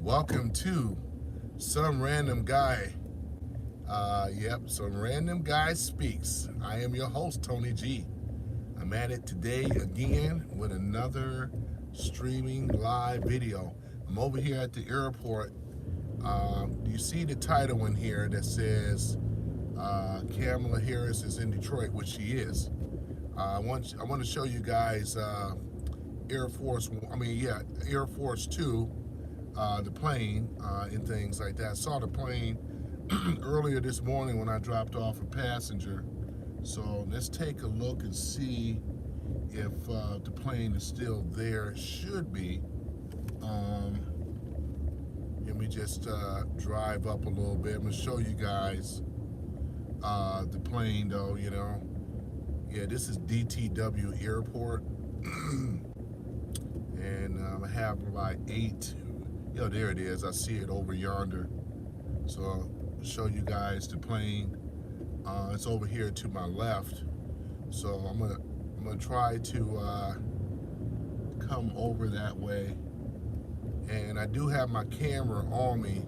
Welcome to Some Random Guy. Some Random Guy Speaks. I am your host, Tony G. I'm at it today again with another streaming live video. I'm over here at the airport. You see the title in here that says Kamala Harris is in Detroit, which she is. I want to show you guys Air Force 2, the plane and things like that. I saw the plane earlier this morning when I dropped off a passenger. So let's take a look and see if the plane is still there. It should be. Let me just drive up a little bit. I'm gonna show you guys the plane though, you know. Yeah, this is DTW Airport. And I have like 8, there it is. I see it over yonder. So I'll show you guys the plane. It's over here to my left. So I'm gonna try to come over that way. And I do have my camera on me.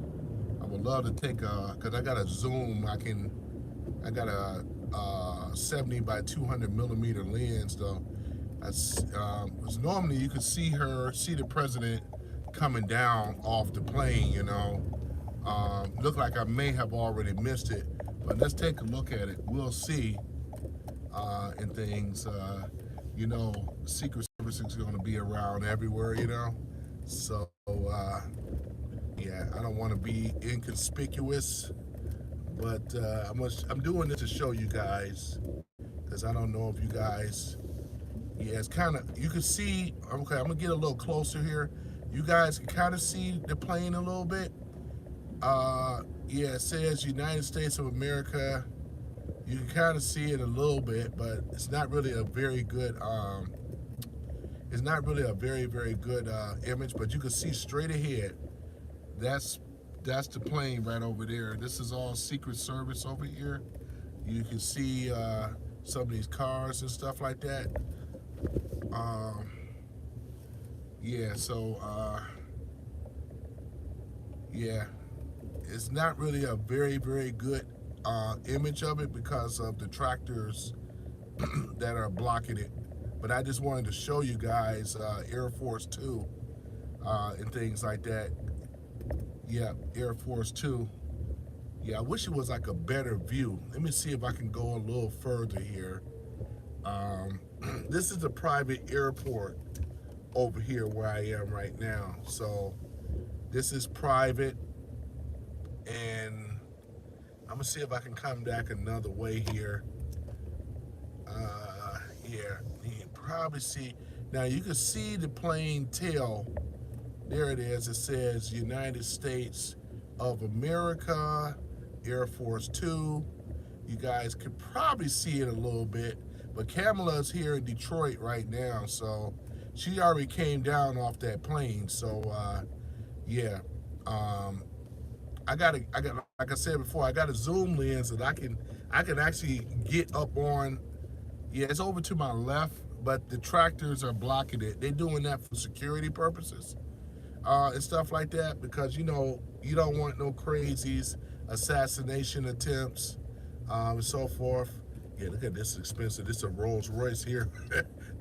I would love to take cause I got a zoom. I got a 70 by 200 millimeter lens though. Normally you could see the president coming down off the plane, you know. Look like I may have already missed it, but let's take a look at it. We'll see. And things, Secret Service is going to be around everywhere, you know. So, yeah, I don't want to be inconspicuous, but I'm doing this to show you guys, because I don't know if you guys, it's kind of, you can see, okay, I'm going to get a little closer here. You guys can kind of see the plane a little bit. It says United States of America. You can kind of see it a little bit, but it's not really a very good, very good image, but you can see straight ahead. That's the plane right over there. This is all Secret Service over here. You can see some of these cars and stuff like that. It's not really a very, very good image of it because of the tractors that are blocking it. But I just wanted to show you guys Air Force 2 and things like that. Yeah, Air Force 2. Yeah, I wish it was like a better view. Let me see if I can go a little further here. This is a private airport over here where I am right now. So this is private, and I'm gonna see if I can come back another way here. You can probably see, now you can see the plane tail. There it is. It says United States of America, Air Force 2. You guys could probably see it a little bit, but Kamala's here in Detroit right now, so she already came down off that plane. So I got like I said before, I got a zoom lens that I can actually get up on. Yeah, it's over to my left, but the tractors are blocking it. They're doing that for security purposes and stuff like that, because you don't want no crazies, assassination attempts, and so forth. Yeah, look at this expensive. This is a Rolls Royce here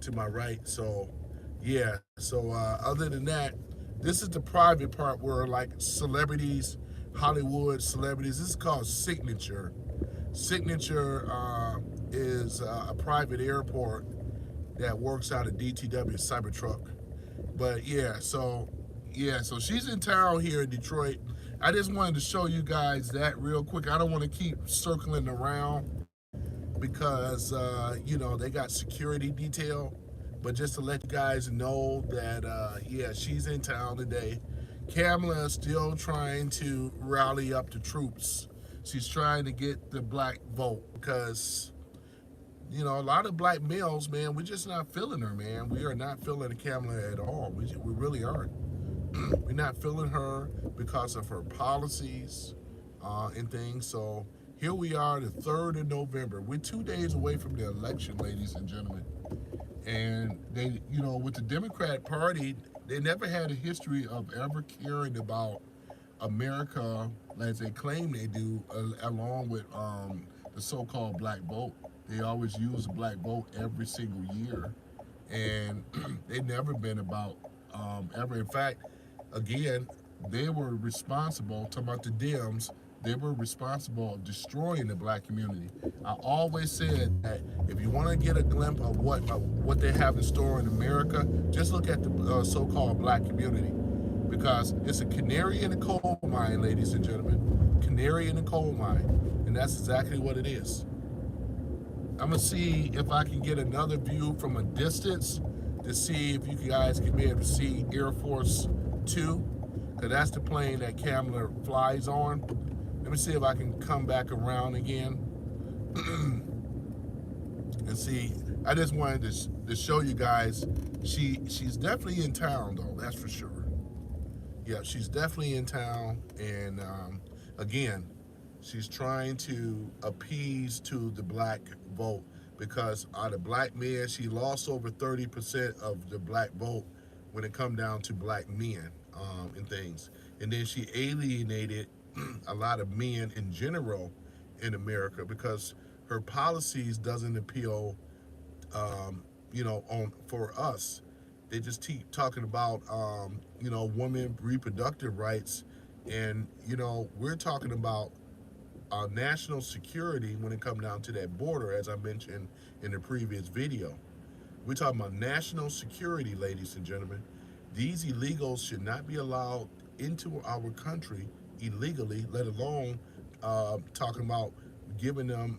to my right. So yeah, so other than that, this is the private part where like celebrities, Hollywood celebrities, this is called Signature. Signature is a private airport that works out of DTW Cybertruck. But so she's in town here in Detroit. I just wanted to show you guys that real quick. I don't want to keep circling around because they got security detail, but just to let you guys know that she's in town today. Kamala is still trying to rally up the troops. She's trying to get the black vote because a lot of black males, man, we're just not feeling her, man. We are not feeling Kamala at all. We really aren't. We're not feeling her because of her policies and things. So here we are, the 3rd of November. We're 2 days away from the election, ladies and gentlemen. And they, with the Democrat Party, They never had a history of ever caring about America as they claim they do, along with the so-called black vote. They always use the black vote every single year, and they never been about ever. In fact, again, they were responsible. Talking about the Dems, they were responsible of destroying the black community. I always said that if you want to get a glimpse of what they have in store in America, just look at the so-called black community, because it's a canary in the coal mine, ladies and gentlemen. Canary in the coal mine, and that's exactly what it is. I'm gonna see if I can get another view from a distance to see if you guys can be able to see Air Force Two, because that's the plane that Kamala flies on. Let me see if I can come back around again and see. I just wanted to show you guys. She's definitely in town, though. That's for sure. Yeah, she's definitely in town, and again, she's trying to appease to the black vote, because out of black men, she lost over 30% of the black vote when it come down to black men and things. And then she alienated a lot of men in general in America, because her policies doesn't appeal, on for us. They just keep talking about, women reproductive rights, and we're talking about national security when it comes down to that border, as I mentioned in the previous video. We're talking about national security, ladies and gentlemen. These illegals should not be allowed into our country illegally, let alone talking about giving them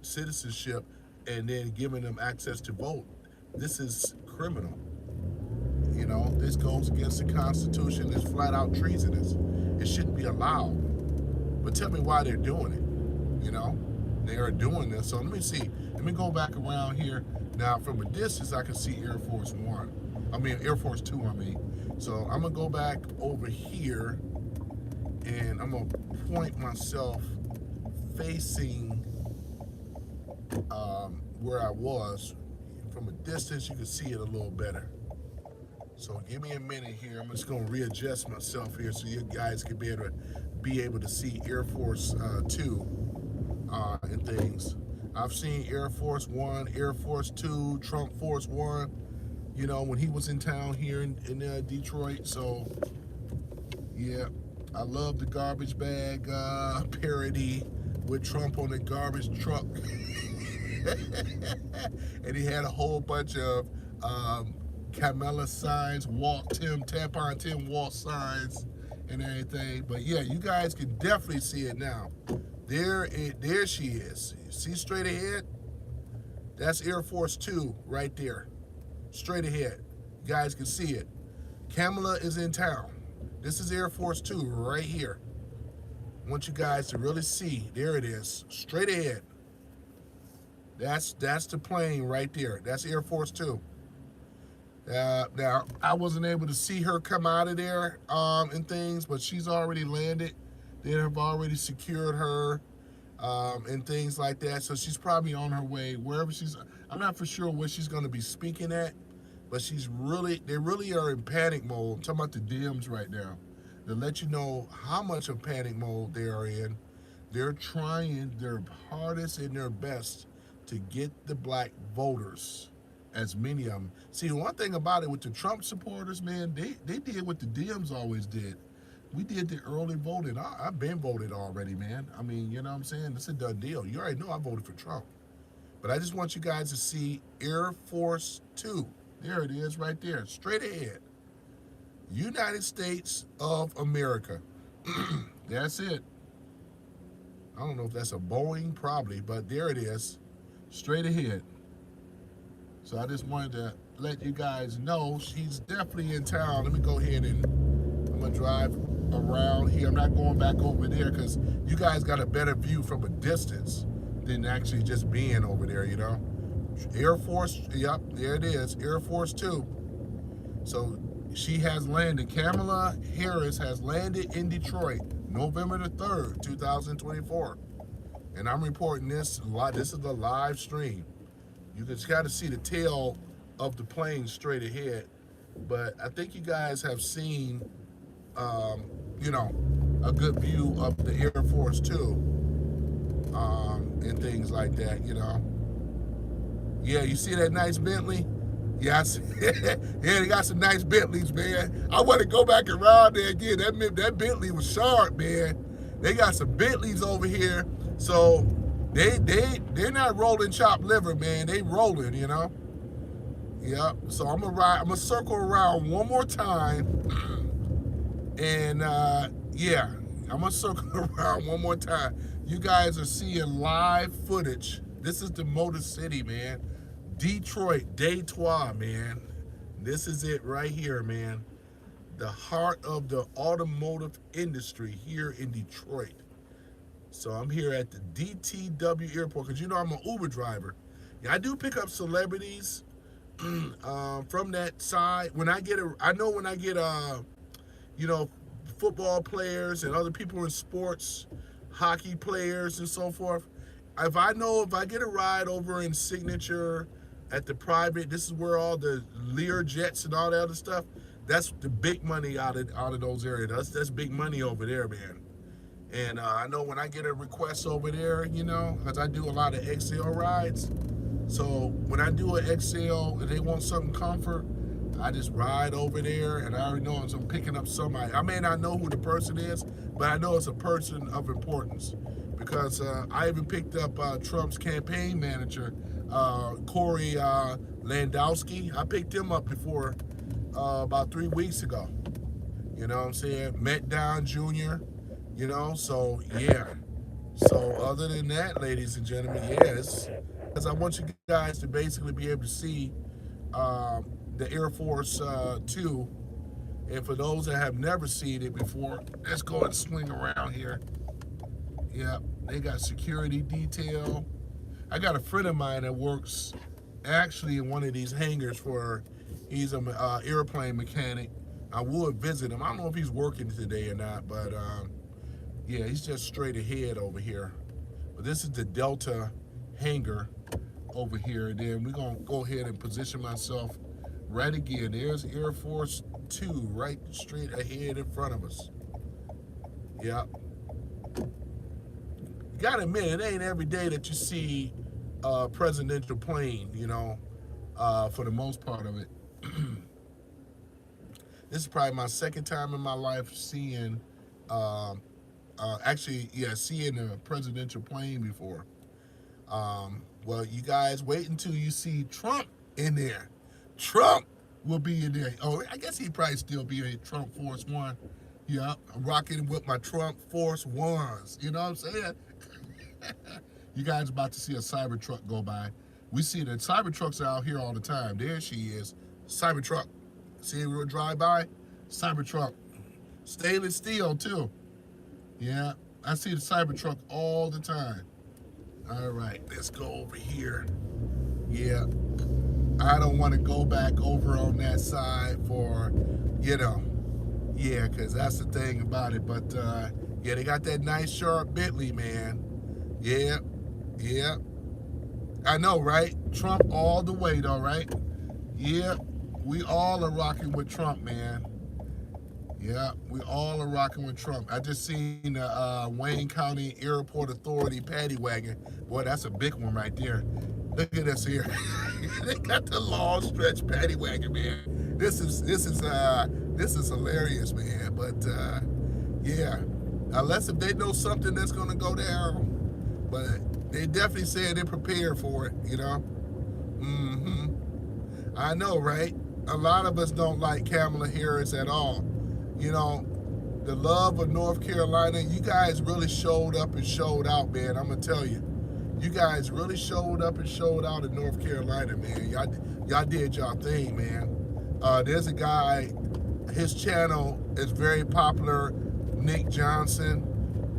citizenship and then giving them access to vote. This is criminal. This goes against the Constitution. It's flat out treasonous. It shouldn't be allowed. But tell me why they're doing it. They are doing this. So let me see. Let me go back around here. Now, from a distance, I can see Air Force Two, So I'm going to go back over here, and I'm going to point myself facing where I was. From a distance, you can see it a little better. So give me a minute here. I'm just going to readjust myself here so you guys can be able to see Air Force Two and things. I've seen Air Force One, Air Force Two, Trump Force One, when he was in town here in Detroit. So, yeah, I love the garbage bag parody with Trump on the garbage truck. And he had a whole bunch of Kamala signs, tampon Tim Walsh signs, and everything. But yeah, you guys can definitely see it now. There she is. See straight ahead? That's Air Force Two right there. Straight ahead. You guys can see it. Kamala is in town. This is Air Force Two right here. I want you guys to really see. There it is. Straight ahead. That's the plane right there. That's Air Force Two. Now, I wasn't able to see her come out of there and things, but she's already landed. They have already secured her and things like that. So she's probably on her way wherever she's. I'm not for sure where she's going to be speaking at, but they really are in panic mode. I'm talking about the Dems right now. To let you know how much of panic mode they are in. They're trying their hardest and their best to get the black voters, as many of them. See, the one thing about it with the Trump supporters, man, they did what the Dems always did. We did the early voting. I've been voted already, man. I mean, you know what I'm saying? It's a done deal. You already know I voted for Trump. But I just want you guys to see Air Force Two. There it is right there, straight ahead. United States of America. That's it. I don't know if that's a Boeing, probably, but there it is, straight ahead. So I just wanted to let you guys know she's definitely in town. Let me go ahead and I'm going to drive around here. I'm not going back over there because you guys got a better view from a distance than actually just being over there, Air Force, yep, there it is, Air Force Two. So she has landed. Kamala Harris has landed in Detroit, November the 3rd, 2024. And I'm reporting this live. This is the live stream. You just got to see the tail of the plane straight ahead. But I think you guys have seen, um, you know, a good view of the Air Force too, and things like that. Yeah, you see that nice Bentley? Yeah, yeah, they got some nice Bentleys, man. I want to go back around there again. That Bentley was sharp, man. They got some Bentleys over here, so they're not rolling chopped liver, man. They rolling. Yep. So I'm gonna ride. I'm gonna circle around one more time, and yeah, I'm gonna circle around one more time. You guys are seeing live footage. This is the Motor City, man. Detroit, Detroit, man. This is it right here, man. The heart of the automotive industry here in Detroit. So I'm here at the DTW airport because I'm an Uber driver. Yeah, I do pick up celebrities from that side. I know when I get you know, football players and other people in sports, hockey players and so forth. If I get a ride over in Signature at the private, this is where all the Lear jets and all that other stuff. That's the big money out of those areas. That's big money over there, man. And I know when I get a request over there, because I do a lot of XL rides. So when I do an XL and they want something comfort, I just ride over there, and I already know I'm picking up somebody. I may not know who the person is, but I know it's a person of importance because I even picked up Trump's campaign manager, Corey Landowski. I picked him up before about 3 weeks ago. You know what I'm saying? Met Don Jr., so yeah. So other than that, ladies and gentlemen, yes, because I want you guys to basically be able to see the Air Force 2. And for those that have never seen it before, let's go and swing around here. Yeah, they got security detail. I got a friend of mine that works actually in one of these hangars he's an airplane mechanic. I would visit him. I don't know if he's working today or not, but yeah, he's just straight ahead over here. But this is the Delta hangar over here. And then we're going to go ahead and position myself right again. There's Air Force 2 right straight ahead in front of us. Yep. You got to admit, it ain't every day that you see a presidential plane, for the most part of it. This is probably my second time in my life seeing seeing a presidential plane before. Well, you guys wait until you see Trump in there. Trump will be in there. Oh, I guess he'd probably still be in Trump Force One. Yeah, I'm rocking with my Trump Force Ones. You know what I'm saying? You guys about to see a Cybertruck go by. We see the Cybertrucks are out here all the time. There she is, Cybertruck. See her real drive by? Cybertruck. Stainless steel too. Yeah, I see the Cybertruck all the time. All right, let's go over here. Yeah, I don't want to go back over on that side for, yeah, because that's the thing about it. But, yeah, they got that nice, sharp Bentley, man. Yeah, yeah. I know, right? Trump all the way, though, right? Yeah, we all are rocking with Trump, man. Yeah, we all are rocking with Trump. I just seen the Wayne County Airport Authority paddy wagon. Boy, that's a big one right there. Look at this here. They got the long stretch paddy wagon, man. This is hilarious, man. But yeah, unless if they know something that's gonna go down, but they definitely said they're prepared for it. I know, right? A lot of us don't like Kamala Harris at all. The love of North Carolina, you guys really showed up and showed out, man. I'm going to tell you. You guys really showed up and showed out in North Carolina, man. Y'all did y'all thing, man. There's a guy, his channel is very popular, Nick Johnson,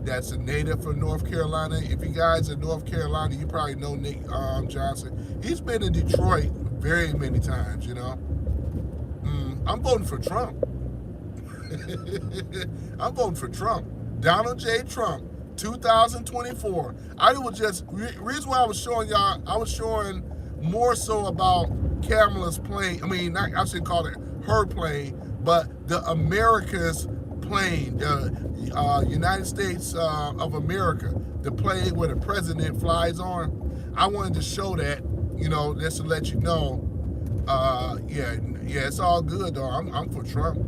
that's a native from North Carolina. If you guys are North Carolina, you probably know Nick Johnson. He's been in Detroit very many times, I'm voting for Trump. I'm voting for Trump. Donald J. Trump, 2024. I was just, reason why I was showing y'all, I was showing more so about Kamala's plane. I mean, I should call it her plane, but the America's plane, the United States of America, the plane where the president flies on. I wanted to show that, just to let you know. Yeah, it's all good though. I'm for Trump,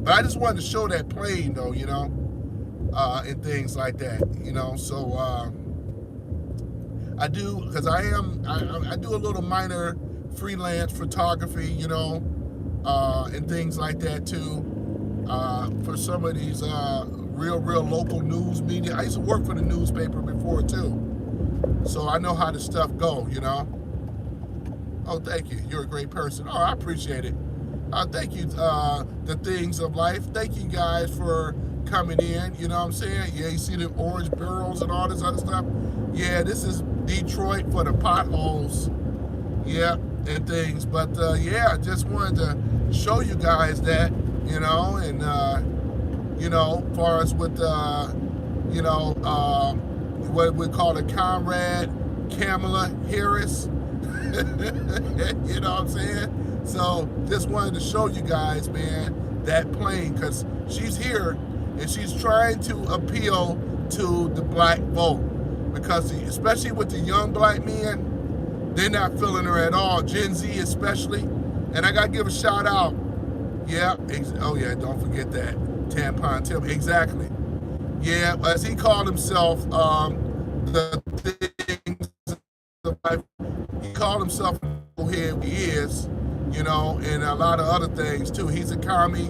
but I just wanted to show that plane though, and things like that, So I do, because I do a little minor freelance photography, and things like that too. For some of these real local news media. I used to work for the newspaper before too, so I know how the stuff go. Oh, thank you. You're a great person. Oh, I appreciate it. Thank you, the things of life. Thank you guys for coming in. You know what I'm saying? Yeah, you see the orange barrels and all this other stuff. Yeah, this is Detroit for the potholes. Yeah, and things. But yeah, I just wanted to show you guys that, and as far as with what we call a comrade, Kamala Harris. You know what I'm saying? So just wanted to show you guys, man, that plane, because she's here and she's trying to appeal to the black vote, because especially with the young black men, they're not feeling her at all, Gen Z especially. And I gotta give a shout out. Yeah, oh yeah, don't forget that tampon Tim. Exactly. Yeah, as he called himself, the things of life. He called himself a head, he is, and a lot of other things too. He's a commie,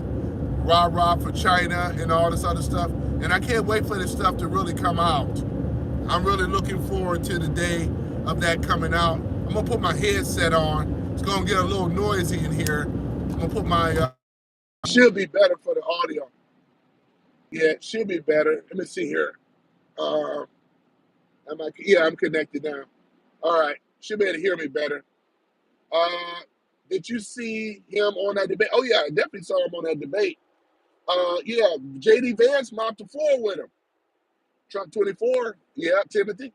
rah-rah for China and all this other stuff. And I can't wait for this stuff to really come out. I'm really looking forward to the day of that coming out. I'm gonna put my headset on. It's gonna get a little noisy in here. I'm gonna put my, should be better for the audio. Yeah, it should be better. Let me see here. I'm connected now. All right, should be able to hear me better. Did you see him on that debate? Oh yeah, I definitely saw him on that debate. Yeah, JD Vance mopped the floor with him. Trump 24. Yeah, Timothy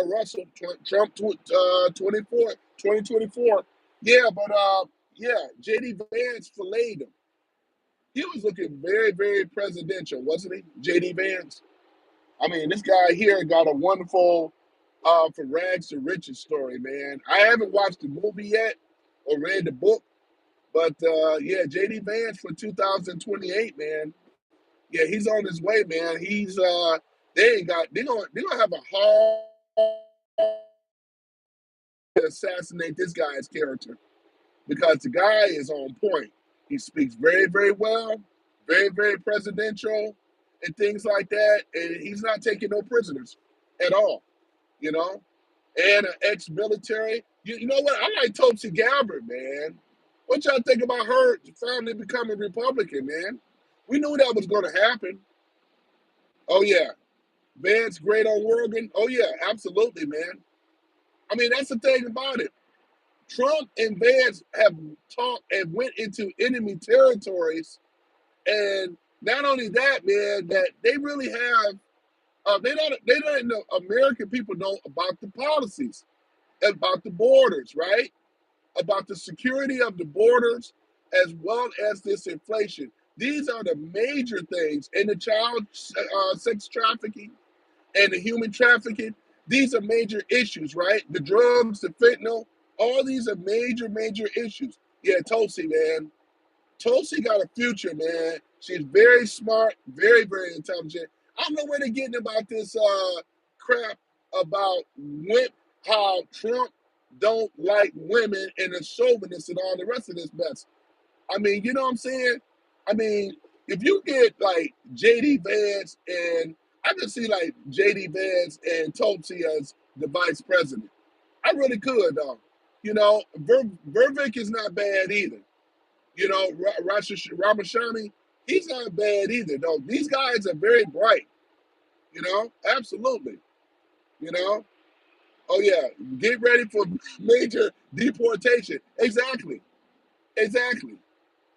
Russell. Trump 24, 2024. Yeah, but yeah, JD Vance filleted him. He was looking very, very presidential, wasn't he? JD Vance. I mean, this guy here got a wonderful from rags to riches story, man. I haven't watched the movie yet or read the book, but yeah, JD Vance for 2028, man. Yeah, he's on his way, man. He's they're gonna have a hard to assassinate this guy's character, because the guy is on point. He speaks very, very well, very, very presidential, and things like that. And he's not taking no prisoners at all, you know. And an ex-military. You know what? I like Tulsi Gabbard, man. What y'all think about her finally becoming Republican, man? We knew that was going to happen. Oh yeah, Vance great on Oregon. Oh yeah, absolutely, man. I mean, that's the thing about it. Trump and Vance have talked and went into enemy territories, and not only that, man, that they really have. They don't know. American people know about the policies, about the borders, right? About the security of the borders, as well as this inflation. These are the major things, and the child sex trafficking and the human trafficking. These are major issues, right? The drugs, the fentanyl, all these are major, major issues. Yeah, Tulsi, man. Tulsi got a future, man. She's very smart, very, very intelligent. I don't know where they're getting about this crap about how Trump don't like women and the chauvinist and all the rest of this mess. I mean, you know what I'm saying? I mean, if you get like JD Vance, and I could see like JD Vance and Tulsi as the vice president. I really could, though. Vervik is not bad either. Ramashami, he's not bad either, though. These guys are very bright, absolutely. You know, oh yeah, get ready for major deportation. Exactly, exactly.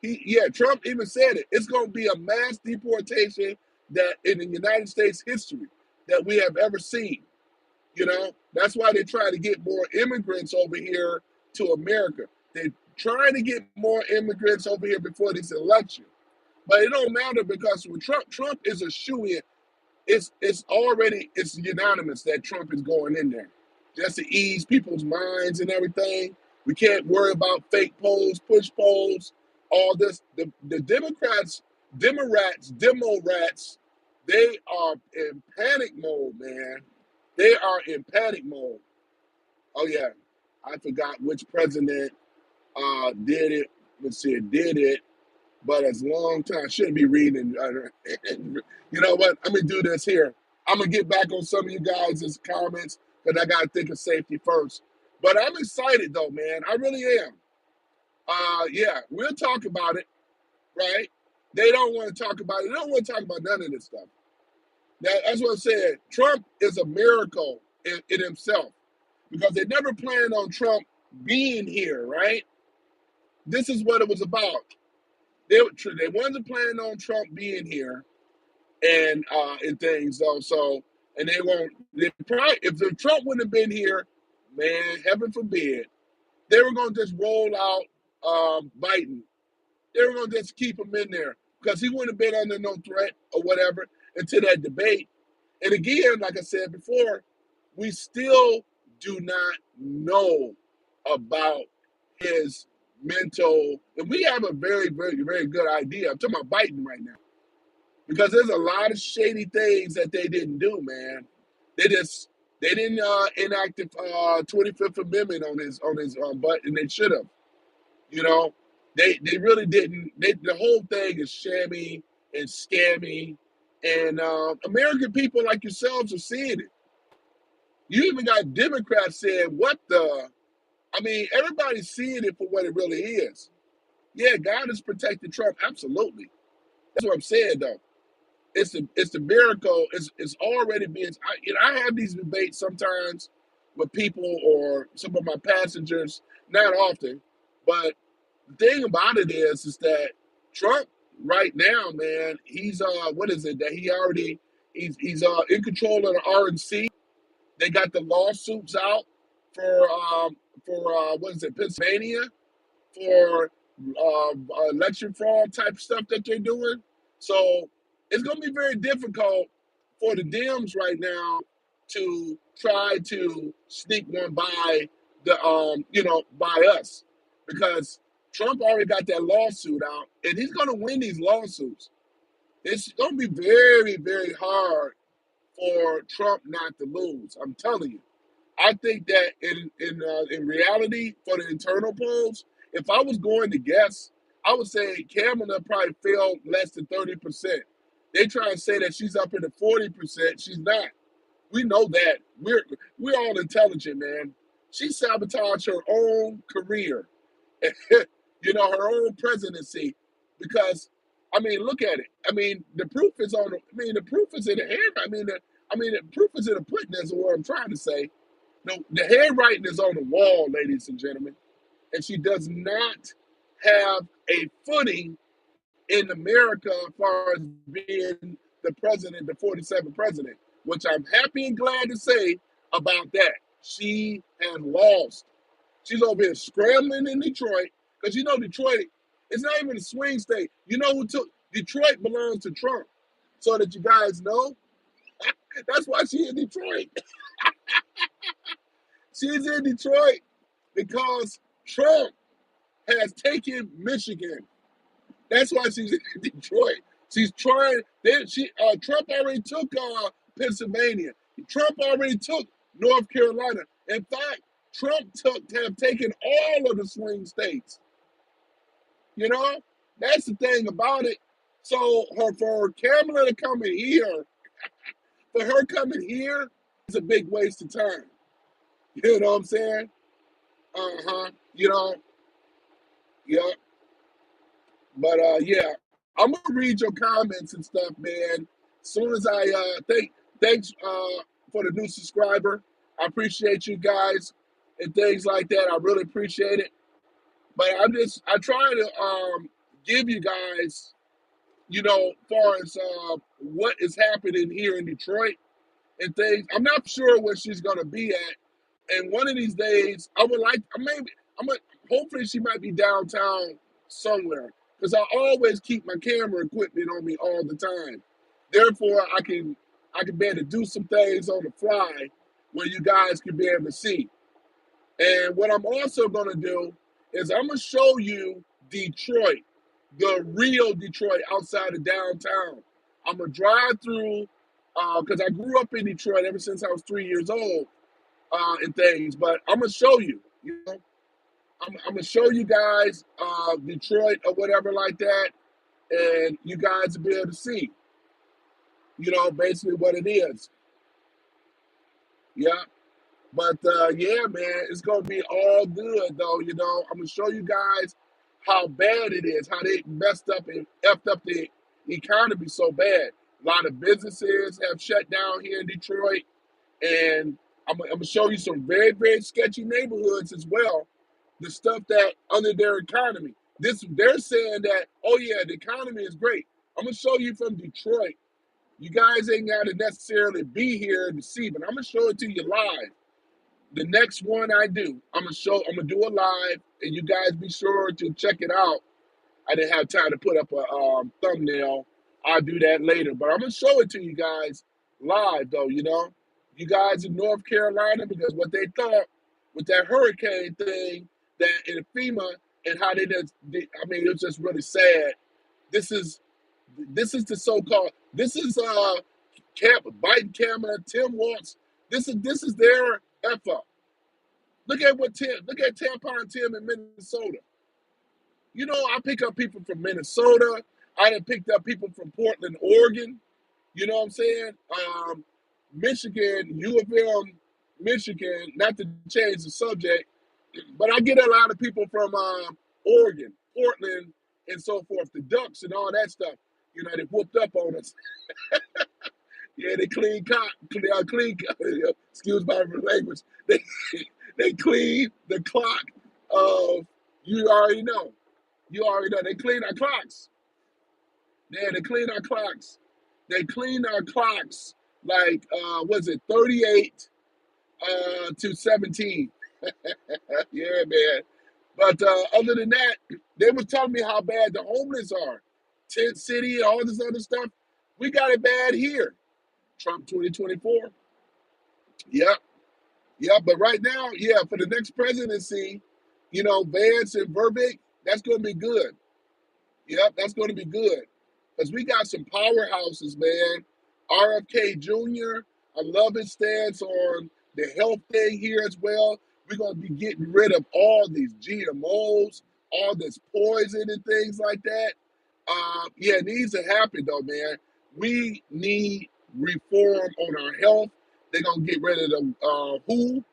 Yeah, Trump even said it. It's going to be a mass deportation that in the United States history that we have ever seen. That's why they try to get more immigrants over here to America. trying to get more immigrants over here before this election. But it don't matter because with Trump is a shoo-in. It's unanimous that Trump is going in there, just to ease people's minds and everything. We can't worry about fake polls, push polls, all this. The demo rats, they are in panic mode, man. They are in panic mode. Oh yeah, I forgot which president did it. Let's see, did it. But it's a long time. I shouldn't be reading. You know what? I'm gonna do this here. I'm gonna get back on some of you guys' comments because I gotta think of safety first. But I'm excited though, man. I really am. Yeah, we'll talk about it, right? They don't want to talk about it. They don't want to talk about none of this stuff. That's what I said. Trump is a miracle in himself because they never planned on Trump being here, right? This is what it was about. They wasn't planning on Trump being here and things though. So and they won't. They probably if the Trump wouldn't have been here, man, heaven forbid, they were gonna just roll out Biden. They were gonna just keep him in there because he wouldn't have been under no threat or whatever until that debate. And again, like I said before, we still do not know about his mental, and we have a very, very, very good idea. I'm talking about Biden right now. Because there's a lot of shady things that they didn't do, man. They didn't enact the 25th Amendment on his butt, and they should have. You know, they really didn't. The whole thing is shammy and scammy, and American people like yourselves are seeing it. You even got Democrats saying, "What the?" I mean, everybody's seeing it for what it really is. Yeah, God has protected Trump, absolutely. That's what I'm saying, though. It's the miracle. It's already being. I have these debates sometimes with people or some of my passengers, not often, but the thing about it is that Trump right now, man, he's what is it that he already he's in control of the RNC. They got the lawsuits out for what is it, Pennsylvania, for election fraud type stuff that they're doing. So it's going to be very difficult for the Dems right now to try to sneak one by by us, because Trump already got that lawsuit out, and he's going to win these lawsuits. It's going to be very, very hard for Trump not to lose. I'm telling you. I think that in reality, for the internal polls, if I was going to guess, I would say Kamala probably failed less than 30%. They try and say that she's up in the 40%. She's not. We know that. We're all intelligent, man. She sabotaged her own career, her own presidency, because I mean, look at it. I mean, the proof is on. The proof is in the hand. The proof is in the pudding. Is what I'm trying to say. No, the handwriting is on the wall, ladies and gentlemen, and she does not have a footing in America as far as being the president, the 47th president, which I'm happy and glad to say about that. She has lost. She's over here scrambling in Detroit because Detroit, it's not even a swing state. You know who took Detroit belongs to Trump, so that you guys know. That's why she's in Detroit. She's in Detroit because Trump has taken Michigan. That's why she's in Detroit. She's trying. Trump already took Pennsylvania. Trump already took North Carolina. In fact, Trump have taken all of the swing states. That's the thing about it. So for Kamala to come in here, for her coming here, is a big waste of time. You know what I'm saying? Uh-huh. Yeah. But yeah, I'm gonna read your comments and stuff, man. As soon as I thanks for the new subscriber. I appreciate you guys and things like that. I really appreciate it. But I try to give you guys, far as what is happening here in Detroit and things. I'm not sure where she's gonna be at. And one of these days, I would like maybe Hopefully she might be downtown somewhere because I always keep my camera equipment on me all the time. Therefore, I can be able to do some things on the fly where you guys can be able to see. And what I'm also going to do is I'm going to show you Detroit, the real Detroit outside of downtown. I'm going to drive through because I grew up in Detroit ever since I was 3 years old and things. But I'm going to show you, I'm going to show you guys Detroit or whatever like that. And you guys will be able to see, basically what it is. Yeah. But yeah, man, it's gonna be all good though. I'm gonna show you guys how bad it is, how they messed up and effed up the economy so bad. A lot of businesses have shut down here in Detroit, and I'm gonna show you some very, very sketchy neighborhoods as well. The stuff that under their economy. They're saying that, oh yeah, the economy is great. I'm gonna show you from Detroit. You guys ain't gotta necessarily be here to see, but I'm gonna show it to you live. The next one I do, I'm gonna do a live, and you guys be sure to check it out. I didn't have time to put up a thumbnail. I'll do that later, but I'm gonna show it to you guys live, though. You guys in North Carolina, because what they thought with that hurricane thing, that in FEMA and how they just, I mean, it was just really sad. This is the so-called, this is Biden camera, Tim Waltz. This is their F up. Look at Tampon Tim in Minnesota. I pick up people from Minnesota. I done picked up people from Portland, Oregon. You know what I'm saying? Michigan, U of M, Michigan, not to change the subject, but I get a lot of people from Oregon, Portland, and so forth, the Ducks and all that stuff. They whooped up on us. Yeah, they clean, excuse my language. They clean the clock of, you already know. They clean our clocks. Yeah, they clean our clocks. They clean our clocks like, was it 38 to 17? Yeah, man. But other than that, they was telling me how bad the homeless are. Tent City, all this other stuff. We got it bad here. Trump 2024. Yep. Yeah, but right now, yeah, for the next presidency, Vance and Verbic, that's going to be good. Yep, that's going to be good. Because we got some powerhouses, man. RFK Jr., I love his stance on the health thing here as well. We're going to be getting rid of all these GMOs, all this poison and things like that. Yeah, it needs to happen, though, man. We need reform on our health. They're going to get rid of the WHO,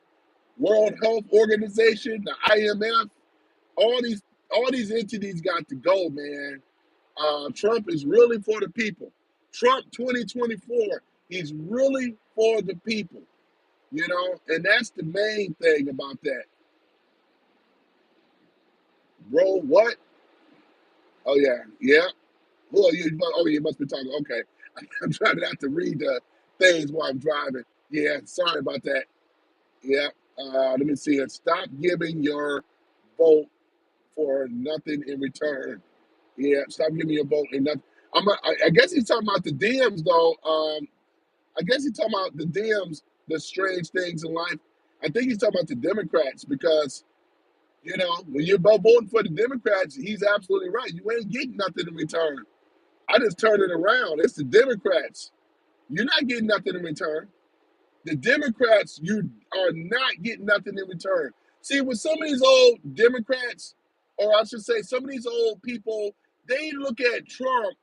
World Health Organization, the IMF, all these entities got to go, man. Trump is really for the people. Trump 2024, he's really for the people, and that's the main thing about that. Bro, what? Oh yeah, yeah. You must be talking. Okay, I'm trying not to read the things while I'm driving. Yeah, sorry about that. Yeah. Let me see it. Stop giving your vote for nothing in return. Yeah, stop giving your vote and nothing. I guess he's talking about the DMs though. I guess he's talking about the DMs, the strange things in life. I think he's talking about the Democrats because when you're voting for the Democrats, he's absolutely right. You ain't getting nothing in return. I just turn it around. It's the Democrats. You're not getting nothing in return. The Democrats, you are not getting nothing in return. See, with some of these old Democrats, or I should say, some of these old people, they look at Trump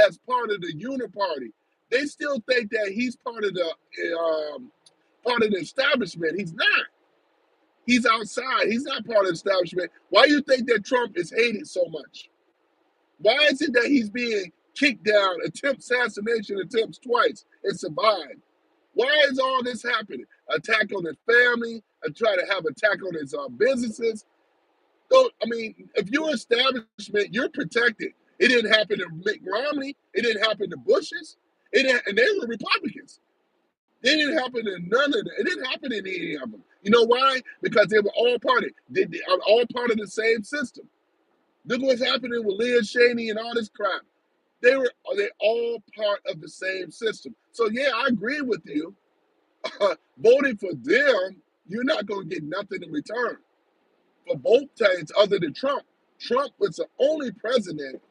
as part of the Uniparty. They still think that he's part of the establishment. He's not. He's outside. He's not part of the establishment. Why do you think that Trump is hated so much? Why is it that he's being kicked down, assassination attempts twice, and survived? Why is all this happening? Attack on his family, try to have attack on his businesses. So, I mean, if you're establishment, you're protected. It didn't happen to Mitt Romney. It didn't happen to Bushes. And they were Republicans. They didn't happen in none of them. It didn't happen in any of them. You know why? Because they were all they are all part of the same system. Look what's happening with Liz Cheney and all this crap. They all part of the same system. So yeah, I agree with you. Voting for them, you're not going to get nothing in return for both sides other than Trump. Trump was the only president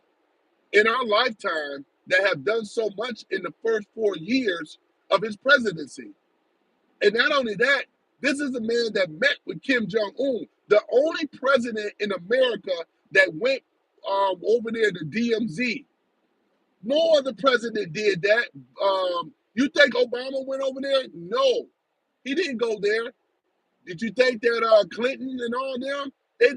in our lifetime that have done so much in the first 4 years of his presidency. And not only that, this is a man that met with Kim Jong Un, the only president in America that went over there to DMZ. No other president did that. You think Obama went over there? No, he didn't go there. Did you think that Clinton and all them?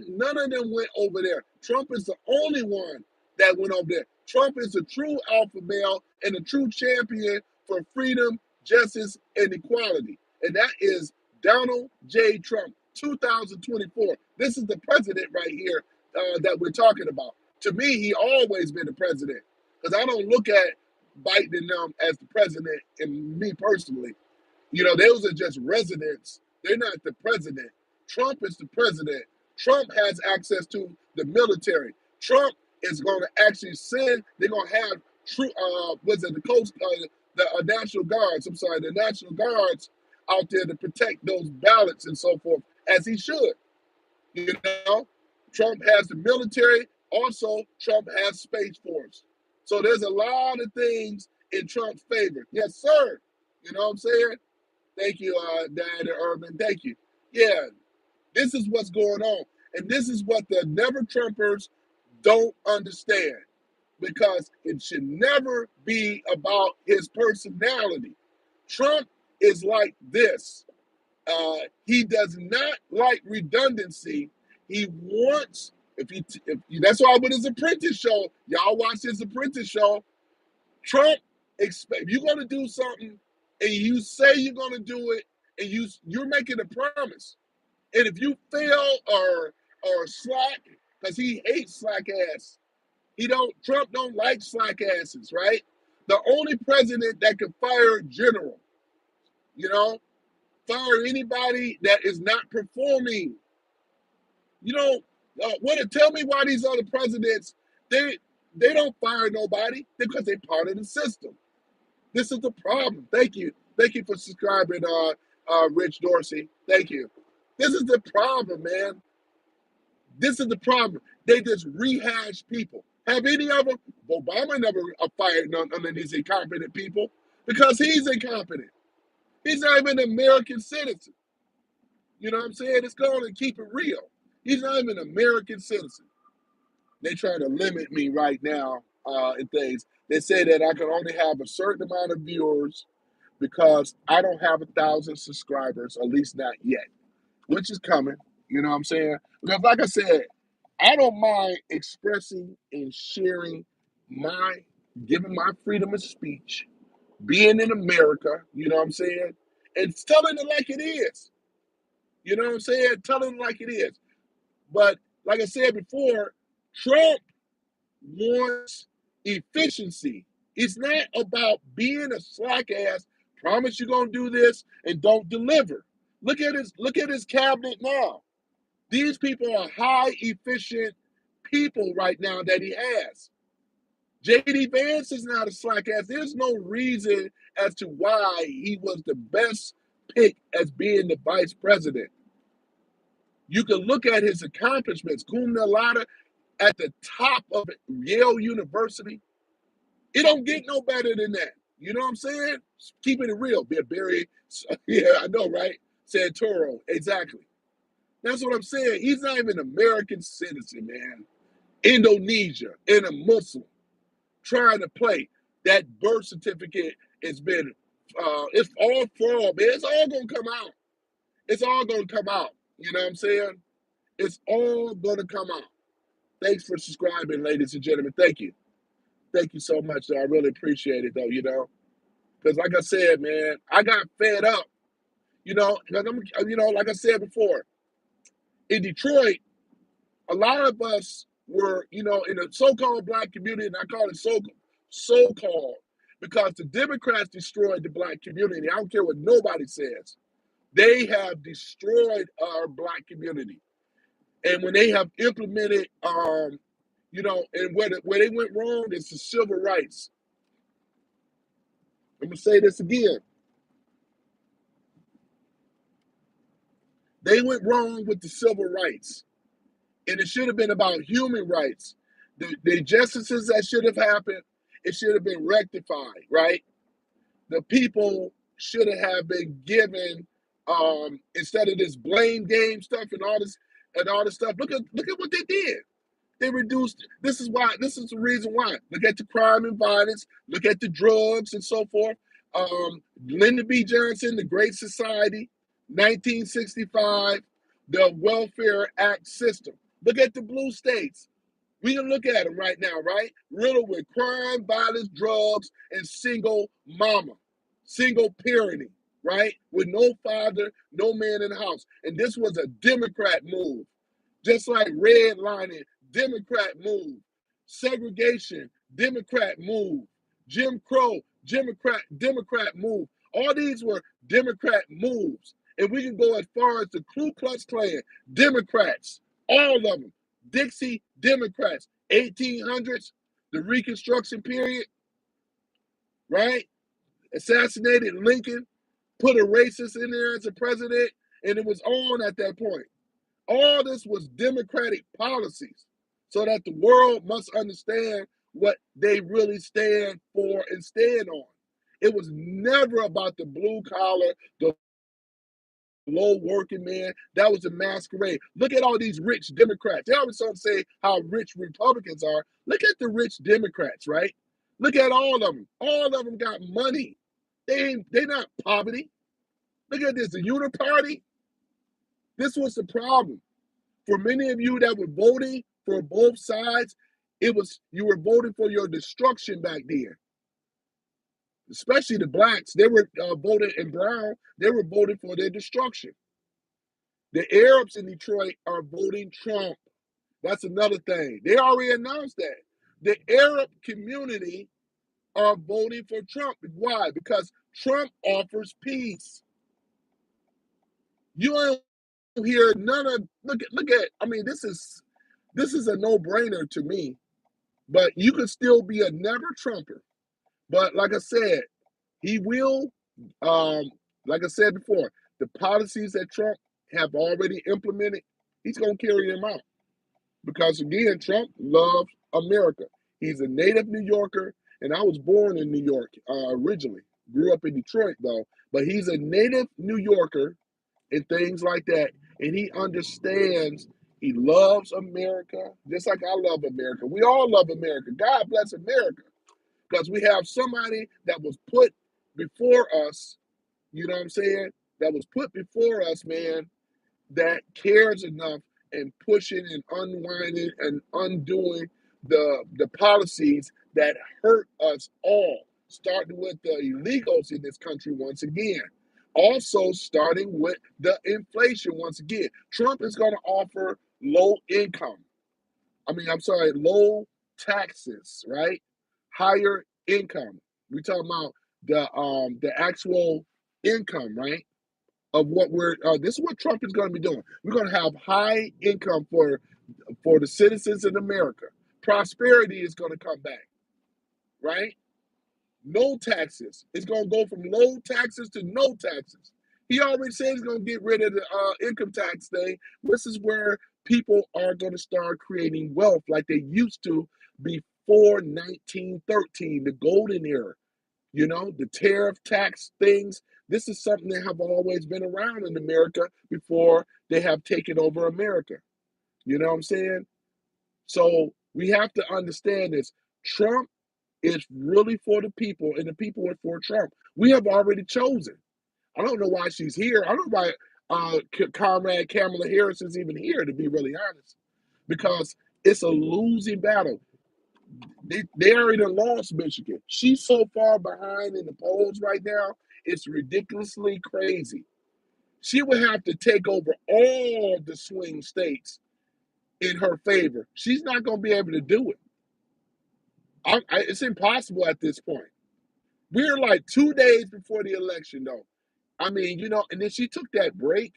None of them went over there. Trump is the only one that went over there. Trump is a true alpha male and a true champion for freedom, justice, and equality. And that is Donald J. Trump, 2024. This is the president right here that we're talking about. To me, he always been the president because I don't look at Biden and them as the president and me personally. You know, those are just residents. They're not the president. Trump is the president. Trump has access to the military. Trump is going to actually send, they're going to have the Coast, the National Guards, the National Guards out there to protect those ballots and so forth, as he should. You know, Trump has the military. Also, Trump has Space Force. So there's a lot of things in Trump's favor. Yes, sir. You know what I'm saying? Thank you, Dad Urban. Thank you. Yeah, this is what's going on. And this is what the never Trumpers don't understand because it should never be about his personality. Trump is like this. He does not like redundancy. He wants, that's why with his Apprentice show, y'all watch his Apprentice show, Trump if you're going to do something and you say you're going to do it and you're making a promise. And if you fail or slack, because he hates slack ass. Trump don't like slack asses, right? The only president that can fire a general, you know, fire anybody that is not performing. You know, tell me why these other presidents, they don't fire nobody because they're part of the system. This is the problem. Thank you. Thank you for subscribing, Rich Dorsey. Thank you. This is the problem, man. This is the problem. They just rehash people. Have any of them? Obama never fired none of these incompetent people because he's incompetent. He's not even an American citizen. You know what I'm saying? It's going to keep it real. He's not even an American citizen. They try to limit me right now in things. They say that I can only have a certain amount of viewers because I don't have 1,000 subscribers, at least not yet, which is coming. You know what I'm saying? Because like I said, I don't mind expressing and sharing giving my freedom of speech, being in America, you know what I'm saying? And telling it like it is. You know what I'm saying? Telling it like it is. But like I said before, Trump wants efficiency. It's not about being a slack ass, promise you're gonna do this and don't deliver. Look at his cabinet now. These people are high efficient people right now that he has. JD Vance is not a slack ass. There's no reason as to why he was the best pick as being the vice president. You can look at his accomplishments. Cum laude at the top of Yale University. It don't get no better than that. You know what I'm saying? Keeping it real. Barry, yeah, I know, right? Santoro, exactly. That's what I'm saying. He's not even an American citizen, man. Indonesia and a Muslim trying to play. That birth certificate has been, it's all fraud, man. It's all going to come out. It's all going to come out. You know what I'm saying? It's all going to come out. Thanks for subscribing, ladies and gentlemen. Thank you. Thank you so much. Though. I really appreciate it, though, you know. Because like I said, man, I got fed up. You know, like I said before, in Detroit, a lot of us were, you know, in the so-called black community, and I call it so-called, because the Democrats destroyed the black community. I don't care what nobody says. They have destroyed our black community. And when they have implemented, and where they went wrong is the civil rights. I'm going to say this again. They went wrong with the civil rights. And it should have been about human rights. The injustices that should have happened, it should have been rectified, right? The people should have been given, instead of this blame game stuff and all this stuff. Look at what they did. They reduced. This is the reason why. Look at the crime and violence. Look at the drugs and so forth. Lyndon B. Johnson, The Great Society, 1965, the Welfare Act system. Look at the blue states. We can look at them right now, right? Riddled with crime, violence, drugs, and single mama, single parenting, right? With no father, no man in the house. And this was a Democrat move. Just like redlining, Democrat move. Segregation, Democrat move. Jim Crow, Democrat move. All these were Democrat moves. And we can go as far as the Ku Klux Klan, Democrats, all of them. Dixie, Democrats, 1800s, the Reconstruction period, right? Assassinated Lincoln, put a racist in there as a president, and it was on at that point. All this was Democratic policies so that the world must understand what they really stand for and stand on. It was never about the blue collar, the low working man. That was a masquerade. Look at all these rich Democrats. They always don't say how rich Republicans are. Look at the rich Democrats, right? Look at all of them. All of them got money. They're not poverty. Look at this, the Uniparty. This was the problem. For many of you that were voting for both sides, you were voting for your destruction back then. Especially the blacks, they were voting in brown. They were voting for their destruction. The Arabs in Detroit are voting Trump. That's another thing. They already announced that. The Arab community are voting for Trump. Why? Because Trump offers peace. You don't hear none of look at. I mean, this is a no-brainer to me. But you can still be a never Trumper. But like I said, he will. Like I said before, the policies that Trump have already implemented, he's going to carry them out. Because again, Trump loves America. He's a native New Yorker, and I was born in New York originally. Grew up in Detroit though, but he's a native New Yorker and things like that. And he understands. He loves America, just like I love America. We all love America. God bless America, because we have somebody that was put before us. You know what I'm saying? That was put before us, man, that cares enough and pushing and unwinding and undoing the policies that hurt us all, starting with the illegals in this country once again. Also, starting with the inflation once again. Trump is going to offer low taxes, right? Higher income. We talking about the actual income, right? Of what this is what Trump is going to be doing. We're going to have high income for the citizens in America. Prosperity is going to come back, right? No taxes. It's going to go from low taxes to no taxes. He already said he's going to get rid of the income tax thing. This is where people are going to start creating wealth like they used to before 1913, the golden era. You know, the tariff tax things. This is something that have always been around in America before they have taken over America. You know what I'm saying? So we have to understand this. Trump is really for the people, and the people are for Trump. We have already chosen. I don't know why she's here. I don't know why Comrade Kamala Harris is even here, to be really honest, because it's a losing battle. They already lost Michigan. She's so far behind in the polls right now, it's ridiculously crazy. She would have to take over all the swing states in her favor. She's not going to be able to do it. It's impossible at this point. We're like 2 days before the election, though. I mean, and then she took that break,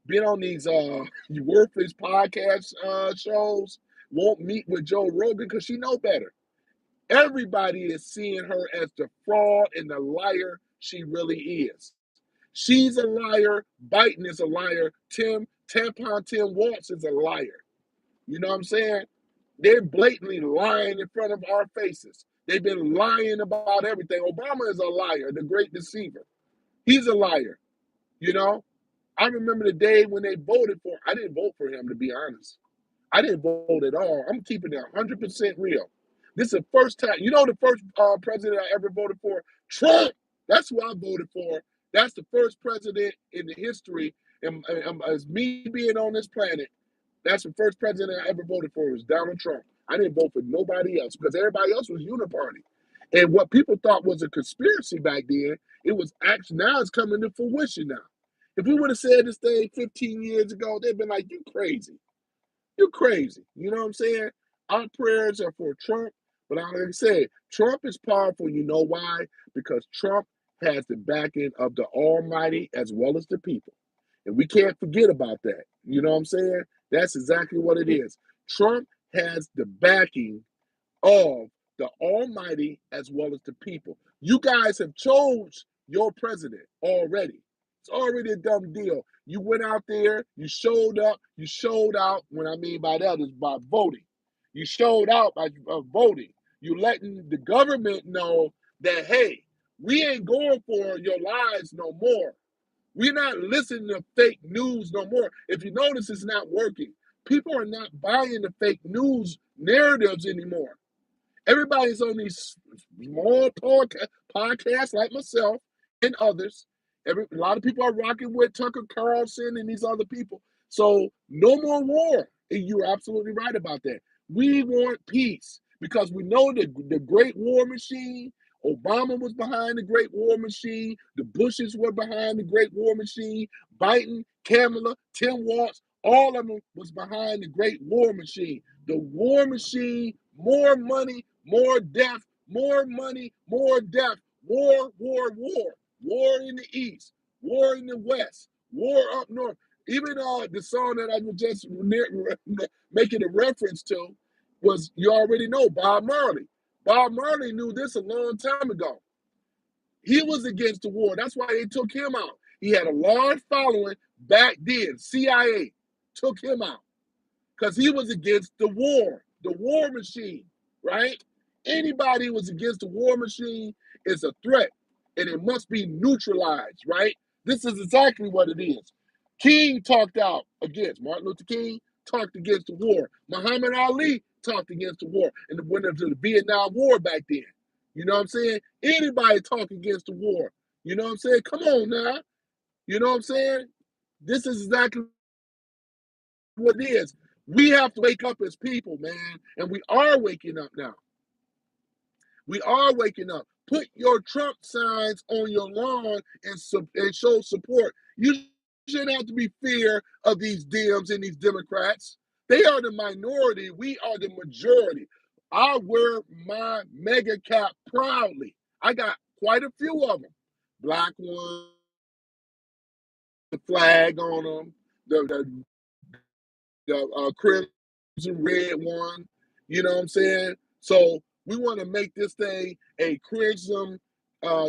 been on these worthless podcast shows, won't meet with Joe Rogan because she know better. Everybody is seeing her as the fraud and the liar she really is. She's a liar. Biden is a liar. Tampon Tim Waltz is a liar. You know what I'm saying? They're blatantly lying in front of our faces. They've been lying about everything. Obama is a liar, the great deceiver. He's a liar. You know, I remember the day when they voted for. I didn't vote for him, to be honest. I didn't vote at all. I'm keeping it 100% real. This is the first time. You know, the first president I ever voted for, Trump. That's who I voted for. That's the first president in the history, and as me being on this planet, that's the first president I ever voted for was Donald Trump. I didn't vote for nobody else because everybody else was uniparty. And what people thought was a conspiracy back then, it was actually now it's coming to fruition now. If we would have said this thing 15 years ago, they'd been like, "You crazy." You're crazy. You know what I'm saying? Our prayers are for Trump, but like I said, Trump is powerful. You know why? Because Trump has the backing of the Almighty as well as the people. And we can't forget about that. You know what I'm saying? That's exactly what it is. Trump has the backing of the Almighty as well as the people. You guys have chose your president already. It's already a dumb deal. You went out there, you showed up, you showed out. What I mean by that is by voting. You showed out by voting. You letting the government know that, hey, we ain't going for your lies no more. We're not listening to fake news no more. If you notice, it's not working. People are not buying the fake news narratives anymore. Everybody's on these small podcasts like myself and others. A lot of people are rocking with Tucker Carlson and these other people. So no more war. And you're absolutely right about that. We want peace because we know that the great war machine, Obama was behind the great war machine. The Bushes were behind the great war machine. Biden, Kamala, Tim Waltz, all of them was behind the great war machine. The war machine, more money, more death, more money, more death. War, war, war. War in the East, war in the West, war up north. Even the song that I was just making a reference to was, you already know, Bob Marley. Bob Marley knew this a long time ago. He was against the war. That's why they took him out. He had a large following back then. CIA took him out because he was against the war machine, right? Anybody who was against the war machine is a threat and it must be neutralized, right? This is exactly what it is. King talked out against, Martin Luther King talked against the war. Muhammad Ali talked against the war and went into the Vietnam War back then. You know what I'm saying? Anybody talk against the war. You know what I'm saying? Come on now. You know what I'm saying? This is exactly what it is. We have to wake up as people, man, and we are waking up now. We are waking up. Put your Trump signs on your lawn and show support. You shouldn't have to be fear of these Dems and these Democrats. They are the minority. We are the majority. I wear my mega cap proudly. I got quite a few of them. Black ones, the flag on them, the crimson red one. You know what I'm saying? So we want to make this thing a crimson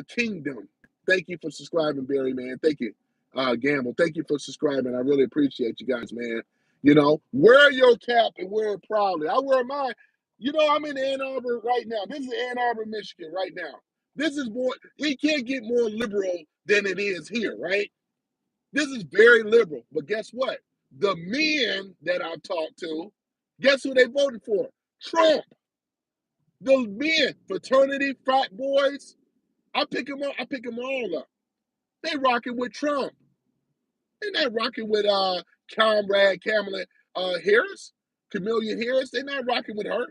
kingdom. Thank you for subscribing, Barry, man. Thank you, Gamble. Thank you for subscribing. I really appreciate you guys, man. You know, wear your cap and wear it proudly. I wear mine. You know, I'm in Ann Arbor right now. This is Ann Arbor, Michigan, right now. This is more, it can't get more liberal than it is here, right? This is very liberal. But guess what? The men that I've talked to, guess who they voted for? Trump. The men, fraternity, frat boys, I pick them up. I pick them all up. They rocking with Trump. They're not rocking with Kamala Harris, Camilla Harris. They're not rocking with her.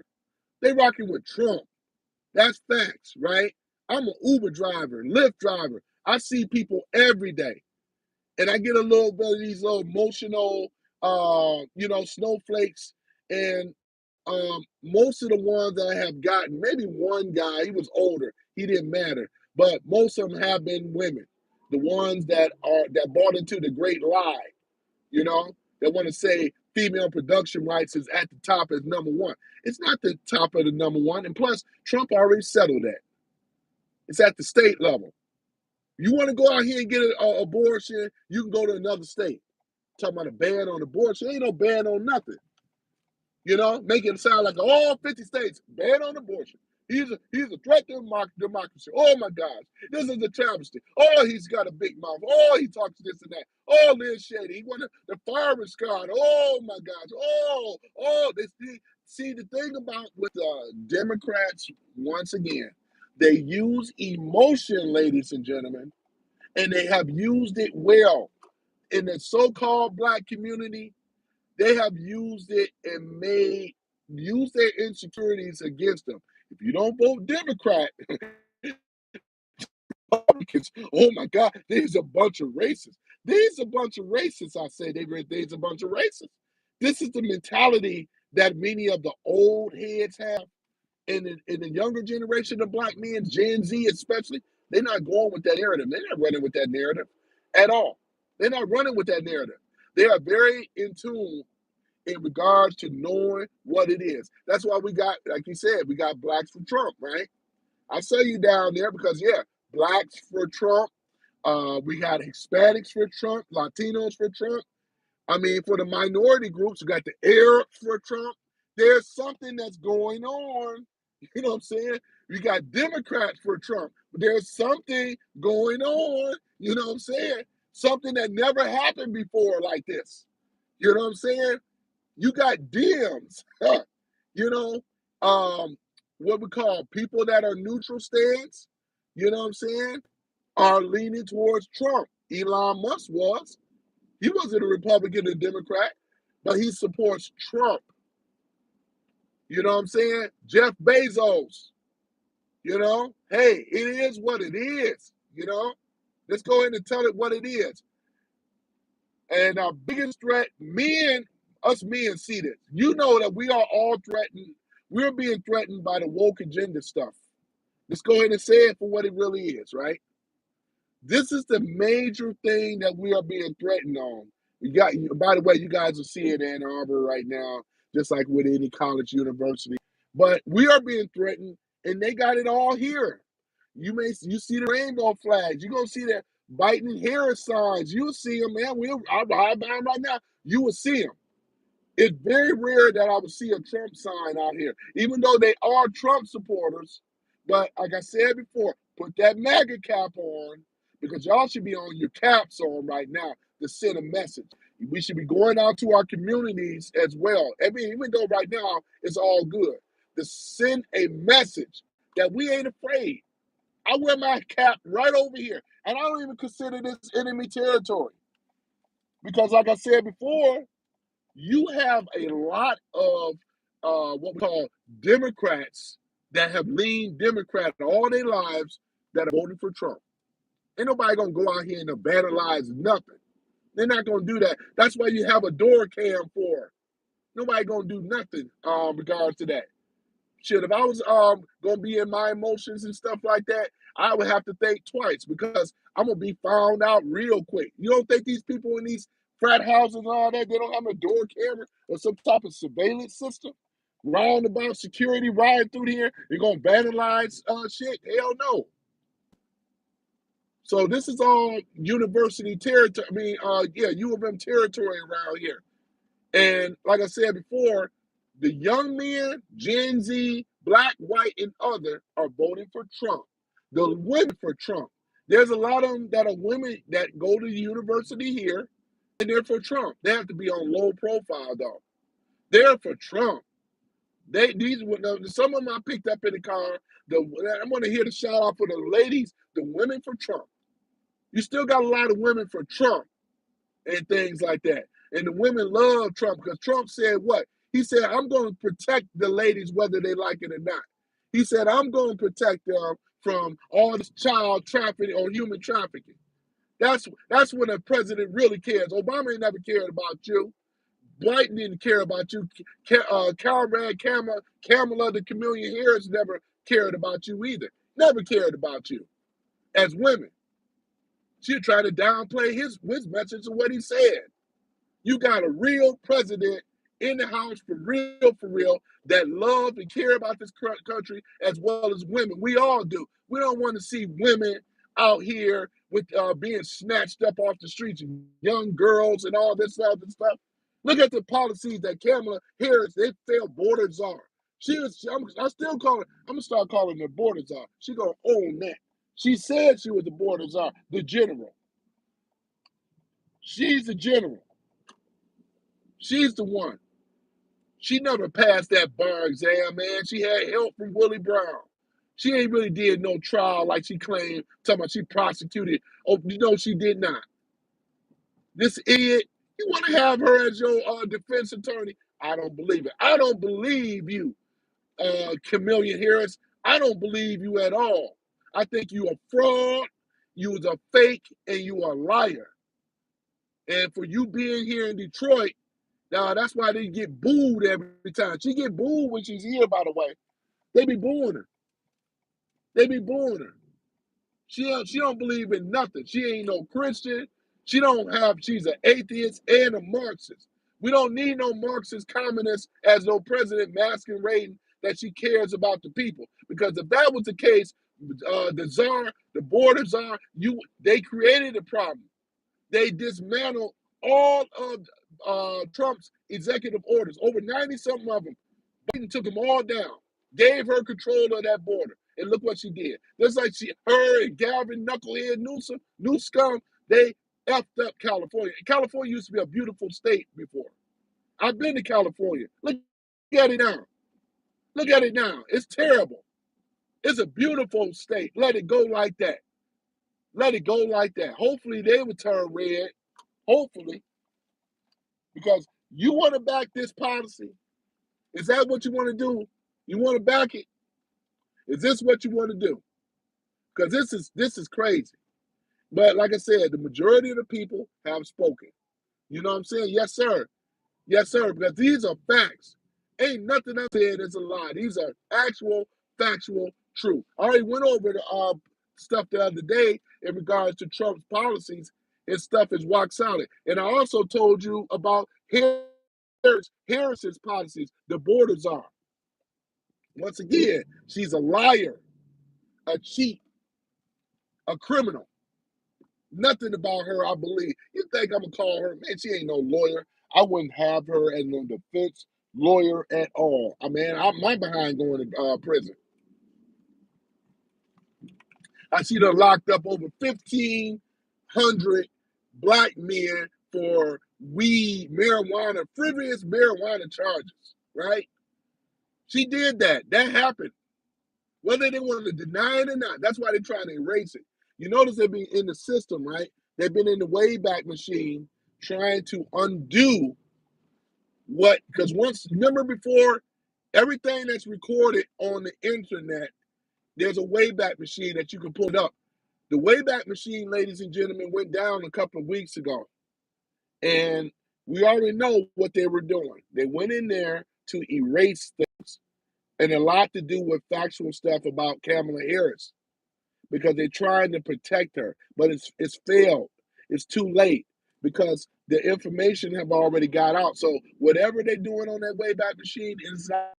They rocking with Trump. That's facts, right? I'm an Uber driver, Lyft driver. I see people every day. And I get a little bit of these little emotional, snowflakes. And most of the ones that I have gotten, maybe one guy, he was older, he didn't matter. but most of them have been women, the ones that bought into the great lie, you know, that want to say female production rights is at the top as number one. It's not the top of the number one, and plus Trump already settled that. It's at the state level. You want to go out here and get an abortion, you can go to another state. Talking about a ban on abortion, ain't no ban on nothing. You know, make it sound like all 50 states ban on abortion. He's a threat to democracy. Oh my gosh, this is a travesty. Oh, he's got a big mouth. Oh, he talks this and that. Oh, Liz Shady, he wanted the firing squad. Oh my gosh. See the thing about with Democrats once again, they use emotion, ladies and gentlemen, and they have used it well in the so-called black community. They have used it and use their insecurities against them. If you don't vote Democrat, Republicans, oh my God, there's a bunch of racists. There's a bunch of racists. I say there's a bunch of racists. This is the mentality that many of the old heads have, in the younger generation of black men, Gen Z especially. They're not going with that narrative. They're not running with that narrative at all. They're not running with that narrative. They are very in tune in regards to knowing what it is. That's why we got, like you said, we got blacks for Trump, right? I say you down there because yeah, blacks for Trump. We got Hispanics for Trump, Latinos for Trump. I mean, for the minority groups, we got the Arabs for Trump. There's something that's going on. You know what I'm saying? We got Democrats for Trump. There's something going on. You know what I'm saying? Something that never happened before like this. You know what I'm saying? You got Dems, you know, what we call people that are neutral stance, you know what I'm saying, are leaning towards Trump. Elon Musk was. He wasn't a Republican or Democrat, but he supports Trump. You know what I'm saying? Jeff Bezos, you know, hey, it is what it is, you know. Let's go ahead and tell it what it is. And our biggest threat, us men see this. You know that we are all threatened. We're being threatened by the woke agenda stuff. Let's go ahead and say it for what it really is, right? This is the major thing that we are being threatened on. You got, by the way, you guys will see it in Ann Arbor right now, just like with any college, university. But we are being threatened, and they got it all here. You see the rainbow flags. You're gonna see the Biden and Harris signs. You'll see them, man. I'll buy them right now. You will see them. It's very rare that I would see a Trump sign out here, even though they are Trump supporters. But like I said before, put that MAGA cap on because y'all should be on your caps on right now to send a message. We should be going out to our communities as well. I mean, even though right now it's all good, to send a message that we ain't afraid. I wear my cap right over here, and I don't even consider this enemy territory because, like I said before, you have a lot of what we call Democrats that have leaned Democrat all their lives that are voting for Trump. Ain't nobody gonna go out here and vandalize nothing. They're not gonna do that. That's why you have a door cam for. Nobody gonna do nothing regards to that. Shit, if I was gonna be in my emotions and stuff like that, I would have to think twice because I'm gonna be found out real quick. You don't think these people in these frat houses and all that, they don't have a door camera or some type of surveillance system? Roundabout security riding through here, they're gonna vandalize shit? Hell no. So this is all university territory. I mean, yeah, U of M territory around here. And like I said before, the young men, Gen Z, black, white, and other, are voting for Trump. The women for Trump. There's a lot of them that are women that go to the university here, and they're for Trump. They have to be on low profile though. They're for Trump. Some of them I picked up in the car. I want to hear the shout out for the ladies, the women for Trump. You still got a lot of women for Trump and things like that. And the women love Trump because Trump said what? He said, I'm going to protect the ladies whether they like it or not. He said, I'm going to protect them from all this child trafficking or human trafficking. That's when a president really cares. Obama ain't never cared about you. Biden didn't care about you. Kamala, the Chameleon Harris never cared about you either. Never cared about you. as women. She'll try to downplay his message of what he said. You got a real president in the House for real, that love and care about this country as well as women. We all do. We don't want to see women out here with being snatched up off the streets, young girls and all this other stuff. Look at the policies that Kamala Harris, they failed border czar. I still call her, I'm gonna start calling her border czar. She gonna own that. She said she was the border czar, the general. She's the general. She's the one. She never passed that bar exam, man. She had help from Willie Brown. She ain't really did no trial like she claimed, talking about she prosecuted. Oh, she did not. This idiot, you want to have her as your defense attorney? I don't believe it. I don't believe you, Kamala Harris. I don't believe you at all. I think you a fraud, you was a fake, and you a liar. And for you being here in Detroit, now that's why they get booed every time. She get booed when she's here, by the way. They be booing her. They be booing her. She don't believe in nothing. She ain't no Christian. She's an atheist and a Marxist. We don't need no Marxist communist as no president masquerading that she cares about the people. Because if that was the case, the czar, the border czar, they created a problem. They dismantled all of Trump's executive orders, over 90-something of them. Biden took them all down, gave her control of that border. And look what she did. Just like her and Gavin Knucklehead Newsom, they effed up California. California used to be a beautiful state before. I've been to California. Look at it now. Look at it now. It's terrible. It's a beautiful state. Let it go like that. Let it go like that. Hopefully they will turn red. Hopefully. Because you want to back this policy. Is that what you want to do? You want to back it? Is this what you want to do? Because this is crazy. But like I said, the majority of the people have spoken. You know what I'm saying? Yes, sir. Yes, sir. Because these are facts. Ain't nothing I said is a lie. These are actual, factual truth. I already went over the stuff the other day in regards to Trump's policies. His stuff is rock solid. And I also told you about Harris's policies, the border czar. Once again, she's a liar, a cheat, a criminal. Nothing about her, I believe. You think I'm going to call her? Man, she ain't no lawyer. I wouldn't have her as no defense lawyer at all. I mean, my behind going to prison. I see her locked up over 1,500 black men for frivolous marijuana charges, right? She did that. That happened. Whether they want to deny it or not, that's why they're trying to erase it. You notice they've been in the system, right? They've been in the Wayback Machine trying to undo because remember before, everything that's recorded on the internet, there's a Wayback Machine that you can pull it up. The Wayback Machine, ladies and gentlemen, went down a couple of weeks ago. And we already know what they were doing. They went in there to erase things. And a lot to do with factual stuff about Kamala Harris. Because they're trying to protect her. But it's failed. It's too late. Because the information have already got out. So whatever they're doing on that Wayback Machine is not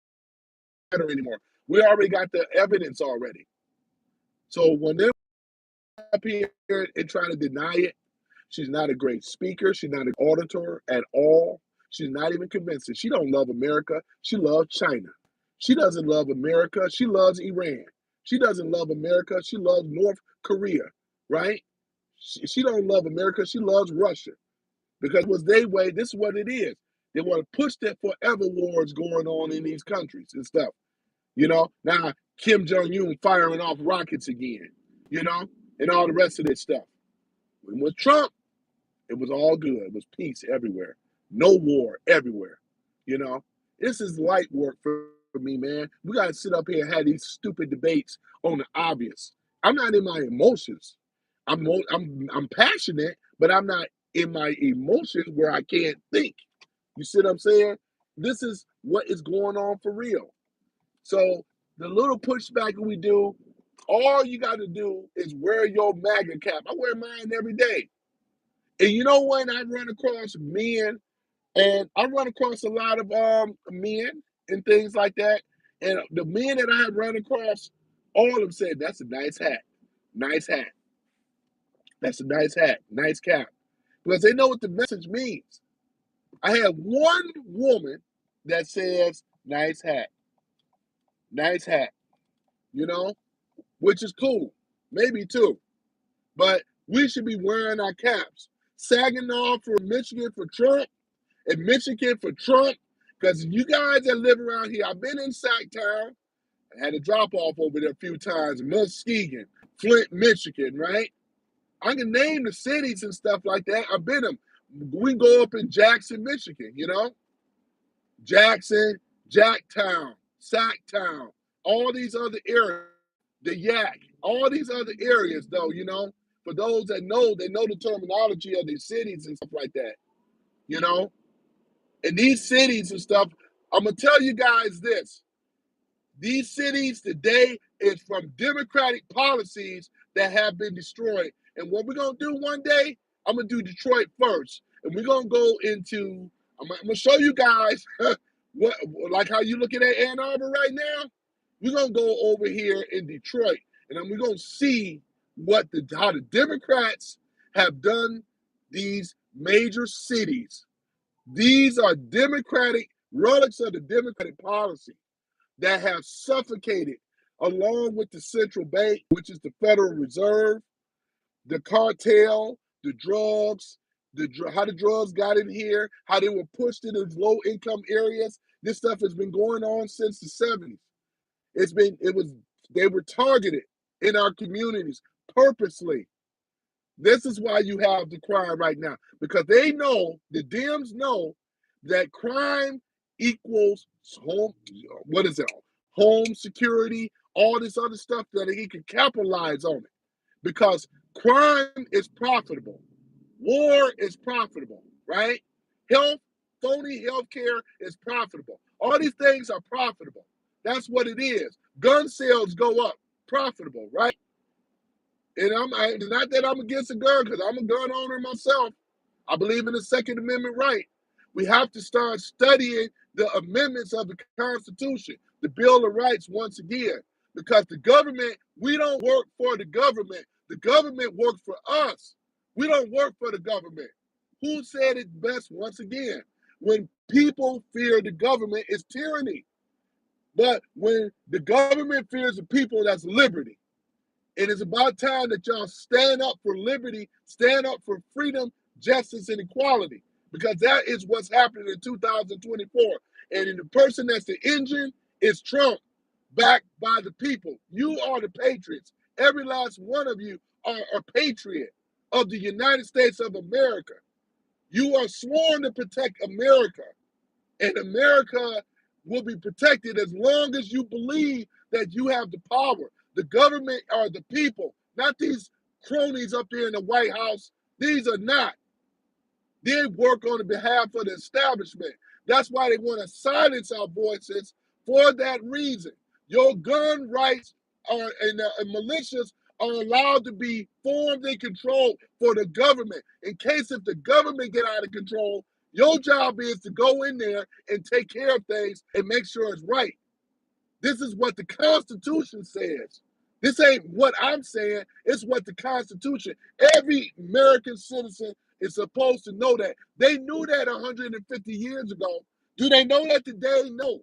matter anymore. We already got the evidence already. So when they're up here and trying to deny it, she's not a great speaker. She's not an auditor at all. She's not even convincing. She don't love America. She loves China. She doesn't love America. She loves Iran. She doesn't love America. She loves North Korea, right? She don't love America. She loves Russia. Because was their way, this is what it is. They want to push that forever wars going on in these countries and stuff. Now Kim Jong-un firing off rockets again, and all the rest of this stuff. When with Trump, it was all good. It was peace everywhere. No war everywhere. This is light work for me, man. We got to sit up here and have these stupid debates on the obvious. I'm not in my emotions. I'm passionate, but I'm not in my emotions where I can't think. You see what I'm saying? This is what is going on for real. So the little pushback we do, All you got to do is wear your MAGA cap. I wear mine every day. And you know when I run across men, and I run across a lot of men and things like that, and the men that I have run across, all of them said, "That's a nice hat, nice hat. That's a nice hat, nice cap," because they know what the message means. I had one woman that says, "Nice hat, nice hat," you know, which is cool, maybe two. But we should be wearing our caps. Saginaw for Michigan for Trump, and Michigan for Trump. Because you guys that live around here, I've been in Sacktown. I had a drop off over there a few times. Muskegon, Flint, Michigan, right? I can name the cities and stuff like that. I've been them. We go up in Jackson, Michigan, you know? Jackson, Jacktown, Sacktown, all these other areas, the Yak, all these other areas, though, you know, for those that know, they know the terminology of these cities and stuff like that, you know. And these cities and stuff, I'm gonna tell you guys this: these cities today is from Democratic policies that have been destroyed. And what we're gonna do one day, I'm gonna do Detroit first, and we're gonna go into. I'm gonna show you guys what, like how you looking at Ann Arbor right now. We're gonna go over here in Detroit, and then we're gonna see how the Democrats have done these major cities. These are Democratic relics of the Democratic policy that have suffocated, along with the central bank, which is the Federal Reserve, the cartel, the drugs, how the drugs got in here, how they were pushed into low income areas. This stuff has been going on since the 70s. They were targeted in our communities purposely. This is why you have the crime right now, because they know, the Dems know, that crime equals home. What is it? Home security, all this other stuff that he can capitalize on it, because crime is profitable, war is profitable, right? Health, phony health care is profitable. All these things are profitable. That's what it is. Gun sales go up, profitable, right? And it's not that I'm against a gun, because I'm a gun owner myself. I believe in the Second Amendment right. We have to start studying the amendments of the Constitution, the Bill of Rights once again, because the government, we don't work for the government. The government works for us. We don't work for the government. Who said it best once again? When people fear the government, it's tyranny. But when the government fears the people, that's liberty. It is about time that y'all stand up for liberty, stand up for freedom, justice, and equality, because that is what's happening in 2024. And the person that's the engine is Trump, backed by the people. You are the patriots. Every last one of you are a patriot of the United States of America. You are sworn to protect America, and America will be protected as long as you believe that you have the power. The government are the people, not these cronies up here in the White House. These are not. They work on the behalf of the establishment. That's why they want to silence our voices for that reason. Your gun rights and militias are allowed to be formed and controlled for the government. In case if the government get out of control, your job is to go in there and take care of things and make sure it's right. This is what the Constitution says. This ain't what I'm saying. It's what the Constitution. Every American citizen is supposed to know that. They knew that 150 years ago. Do they know that today? No.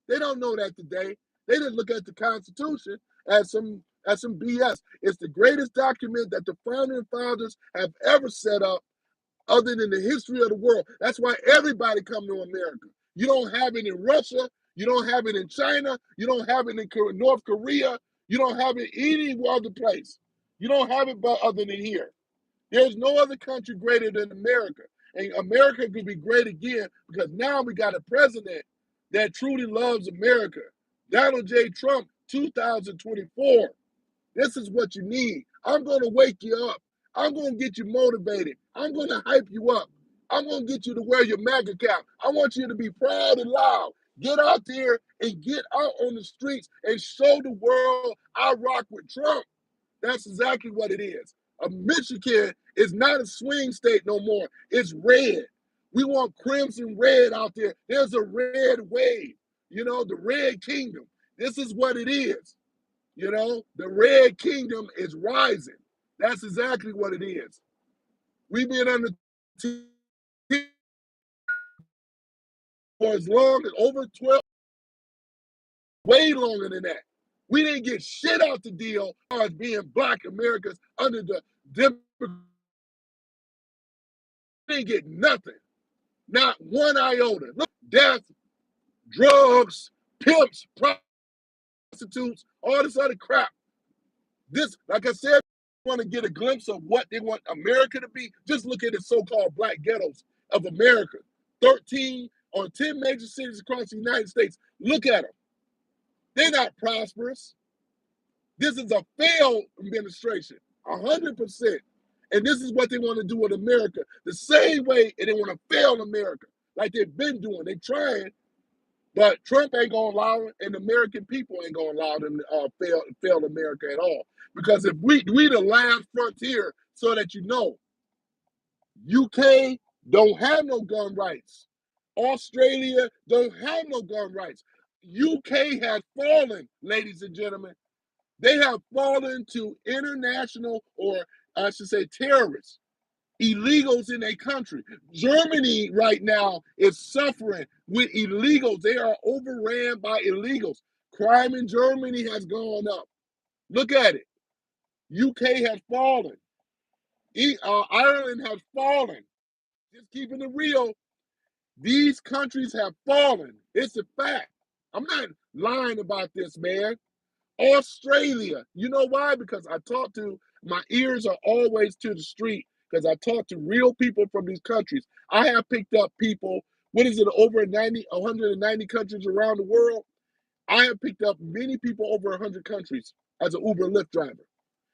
They don't know that today. They didn't look at the Constitution as some BS. It's the greatest document that the founding fathers have ever set up, other than the history of the world. That's why everybody come to America. You don't have it in Russia. You don't have it in China. You don't have it in North Korea. You don't have it any other place. You don't have it but other than here. There's no other country greater than America. And America could be great again, because now we got a president that truly loves America. Donald J. Trump, 2024. This is what you need. I'm going to wake you up. I'm going to get you motivated. I'm going to hype you up. I'm going to get you to wear your MAGA cap. I want you to be proud and loud. Get out there and get out on the streets and show the world I rock with Trump. That's exactly what it is. Michigan is not a swing state no more. It's red. We want crimson red out there. There's a red wave, the red kingdom. This is what it is. The red kingdom is rising. That's exactly what it is. We've been under for as long as over 12, way longer than that. We didn't get shit out the deal as being black Americans under the Democrats. We didn't get nothing. Not one iota. Look, death, drugs, pimps, prostitutes, all this other crap. This, like I said, want to get a glimpse of what they want America to be. Just look at the so-called black ghettos of America. 13 or 10 major cities across the United States. Look at them. They're not prosperous. This is a failed administration, 100%. And this is what they want to do with America. The same way they want to fail America, like they've been doing. They're trying, but Trump ain't going to allow it, and the American people ain't going to allow them to fail America at all. Because if we the last frontier, so that you know, UK don't have no gun rights. Australia don't have no gun rights. UK has fallen, ladies and gentlemen. They have fallen to international, or I should say terrorists, illegals in their country. Germany right now is suffering with illegals. They are overran by illegals. Crime in Germany has gone up. Look at it. UK has fallen. Ireland has fallen. Just keeping it real. These countries have fallen. It's a fact. I'm not lying about this, man. Australia. You know why? Because my ears are always to the street because I talk to real people from these countries. I have picked up people, over 190 countries around the world. I have picked up many people over 100 countries as an Uber Lyft driver.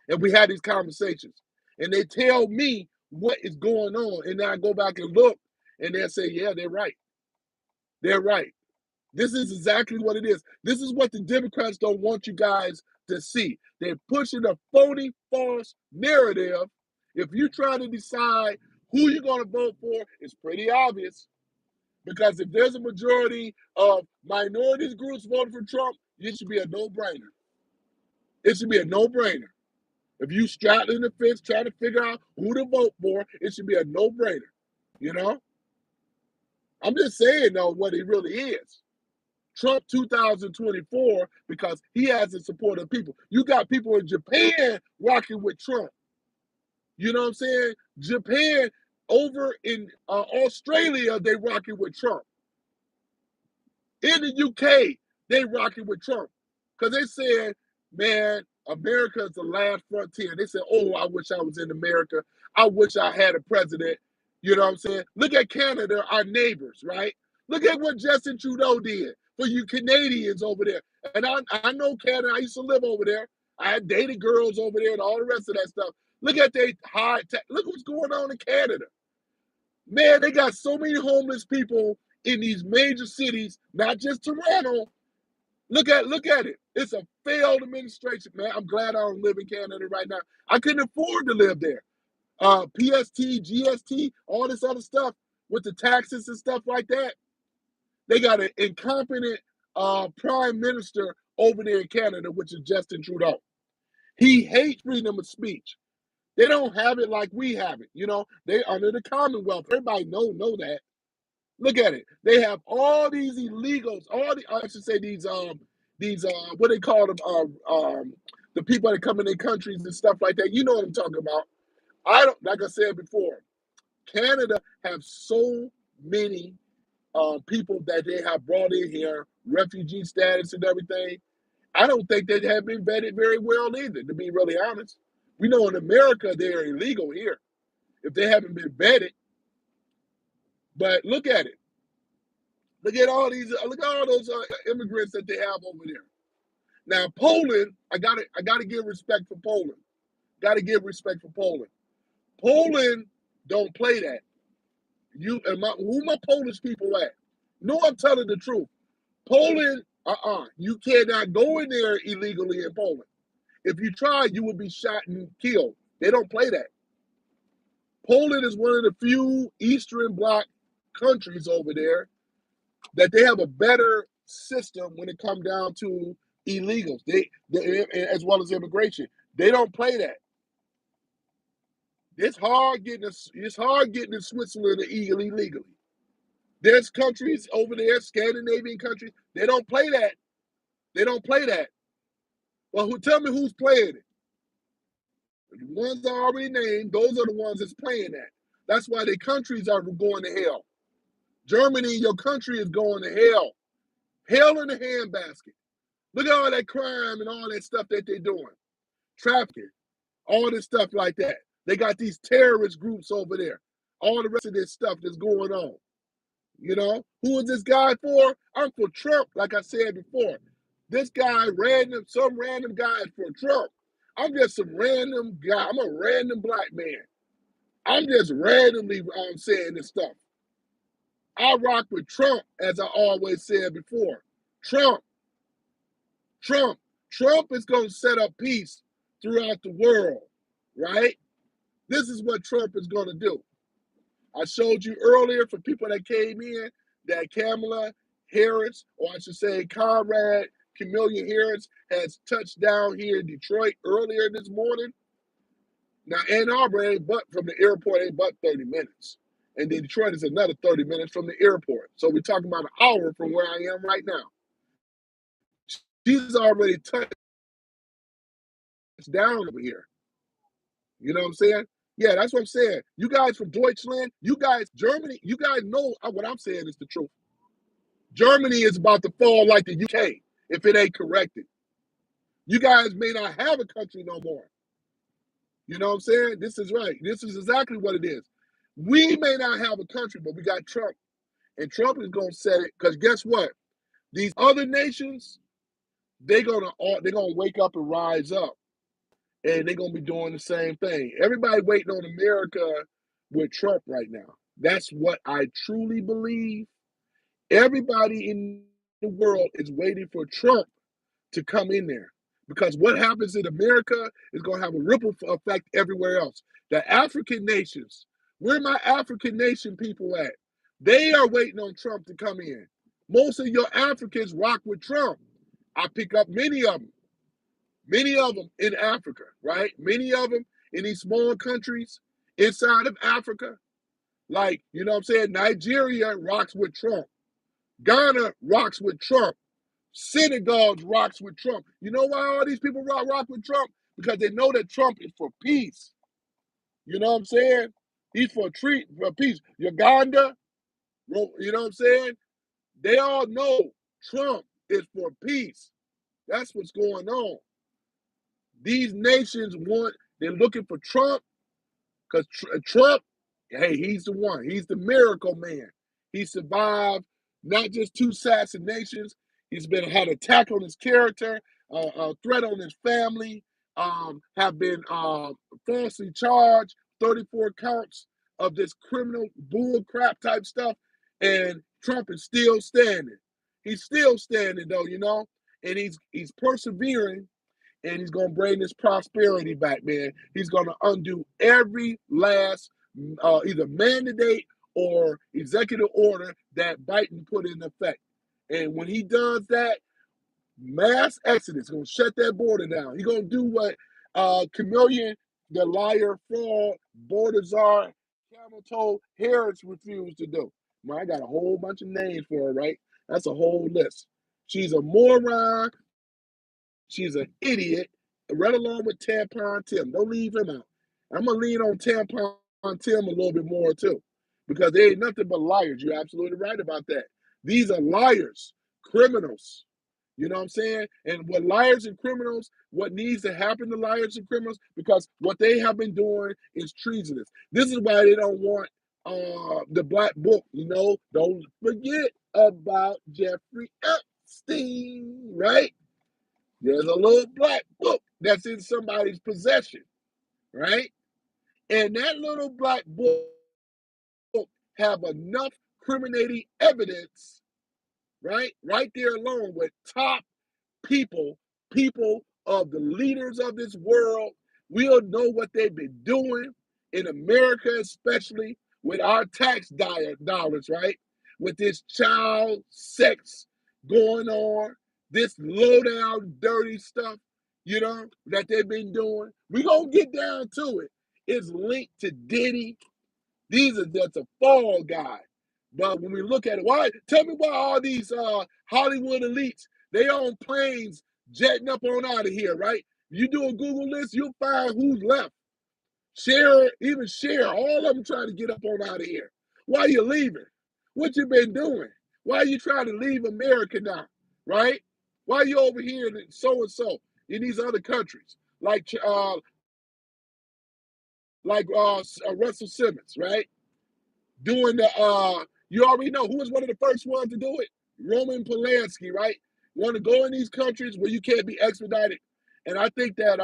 And we had these conversations. And they tell me what is going on. And then I go back and look, and they'll say, yeah, they're right. They're right. This is exactly what it is. This is what the Democrats don't want you guys to see. They're pushing a phony, false narrative. If you try to decide who you're going to vote for, it's pretty obvious. Because if there's a majority of minorities groups voting for Trump, it should be a no-brainer. It should be a no-brainer. If you straddling the fence trying to figure out who to vote for, it should be a no-brainer. I'm just saying, though, what it really is. Trump 2024, because he has the support of people. You got people in Japan rocking with Trump. You know what I'm saying? Japan, over in Australia, they rocking with Trump. In the UK, they rocking with Trump. Because they said, man, America is the last frontier. They said, oh, I wish I was in America. I wish I had a president. You know what I'm saying? Look at Canada, our neighbors, right? Look at what Justin Trudeau did for you Canadians over there. And I know Canada. I used to live over there. I had dated girls over there and all the rest of that stuff. Look at they high tech. Look what's going on in Canada. Man, they got so many homeless people in these major cities, not just Toronto. Look at it. It's a failed administration, man. I'm glad I don't live in Canada right now. I couldn't afford to live there. PST, GST, all this other stuff with the taxes and stuff like that. They got an incompetent prime minister over there in Canada, which is Justin Trudeau. He hates freedom of speech. They don't have it like we have it. They under the Commonwealth. Everybody know that. Look at it. They have all these illegals, I should say these what they call them, the people that come in their countries and stuff like that. You know what I'm talking about. Like I said before, Canada have so many people that they have brought in here, refugee status and everything. I don't think they have been vetted very well either, to be really honest. We know in America they're illegal here if they haven't been vetted. But look at it. Look at all those immigrants that they have over there. Now Poland, I gotta give respect for Poland. Got to give respect for Poland. Poland don't play that. Who my Polish people at? No, I'm telling the truth. Poland, you cannot go in there illegally in Poland. If you try, you will be shot and killed. They don't play that. Poland is one of the few Eastern Bloc countries over there that they have a better system when it comes down to illegals. They as well as immigration. They don't play that. It's hard getting to Switzerland illegally. There's countries over there, Scandinavian countries, they don't play that. They don't play that. Well, tell me who's playing it? The ones I already named, those are the ones that's playing that. That's why their countries are going to hell. Germany, your country is going to hell. Hell in the handbasket. Look at all that crime and all that stuff that they're doing. Trafficking, all this stuff like that. They got these terrorist groups over there. All the rest of this stuff that's going on. You know, who is this guy for? I'm for Trump, like I said before. This guy, some random guy for Trump. I'm just some random guy. I'm a random black man. I'm just randomly saying this stuff. I rock with Trump, as I always said before. Trump is going to set up peace throughout the world, right? This is what Trump is going to do. I showed you earlier for people that came in that Kamala Harris, or I should say Kamala Harris, has touched down here in Detroit earlier this morning. Now, Ann Arbor ain't but from the airport ain't but 30 minutes. And then Detroit is another 30 minutes from the airport. So we're talking about an hour from where I am right now. She's already touched down over here. You know what I'm saying? Yeah, that's what I'm saying. You guys from Deutschland, you guys, Germany, you guys know what I'm saying is the truth. Germany is about to fall like the UK if it ain't corrected. You guys may not have a country no more. You know what I'm saying? This is right. This is exactly what it is. We may not have a country, but we got Trump. And Trump is going to set it, because guess what? These other nations, they're gonna wake up and rise up. And they're gonna be doing the same thing. Everybody waiting on America with Trump right now. That's what I truly believe. Everybody in the world is waiting for Trump to come in there. Because what happens in America is going to have a ripple effect everywhere else. The African nations, where my African nation people at? They are waiting on Trump to come in. Most of your Africans rock with Trump. I pick up many of them in Africa, right? Many of them in these small countries inside of Africa. Like, you know what I'm saying? Nigeria rocks with Trump. Ghana rocks with Trump. Senegal rocks with Trump. You know why all these people rock with Trump? Because they know that Trump is for peace. You know what I'm saying? He's for peace. Uganda, you know what I'm saying? They all know Trump is for peace. That's what's going on. These nations they're looking for Trump, because Trump, hey, he's the one. He's the miracle man. He survived not just 2 assassinations. He's had attack on his character, a threat on his family, have been falsely charged, 34 counts of this criminal bull crap type stuff, and Trump is still standing. He's still standing though, you know, and he's persevering, and he's going to bring this prosperity back, man. He's going to undo every last either mandate or executive order that Biden put in effect. And when he does that, mass exodus, going to shut that border down. He's going to do what Chameleon, the liar, fraud, border czar, camel toe Harris refused to do. Man, I got a whole bunch of names for her, right? That's a whole list. She's a moron. She's an idiot, right along with Tampon Tim. Don't leave him out. I'm going to lean on Tampon Tim a little bit more, too, because they ain't nothing but liars. You're absolutely right about that. These are liars, criminals. You know what I'm saying? And what liars and criminals, what needs to happen to liars and criminals, because what they have been doing is treasonous. This is why they don't want the black book, you know. Don't forget about Jeffrey Epstein, right? There's a little black book that's in somebody's possession, right? And that little black book have enough criminating evidence right? Right there alone with top people, people of the leaders of this world. We'll know what they've been doing in America, especially with our tax dollars, right? With this child sex going on, this low down dirty stuff, that they've been doing. We're going to get down to it. It's linked to Diddy. These are just a fall guy. But when we look at it, tell me why all these Hollywood elites, they on planes jetting up on out of here, right? You do a Google list, you'll find who's left. Share, all of them trying to get up on out of here. Why you leaving? What you been doing? Why are you trying to leave America now, right? Why are you over here in so and so in these other countries, Russell Simmons, right? Doing you already know who was one of the first ones to do it? Roman Polanski, right? Want to go in these countries where you can't be extradited. And I think that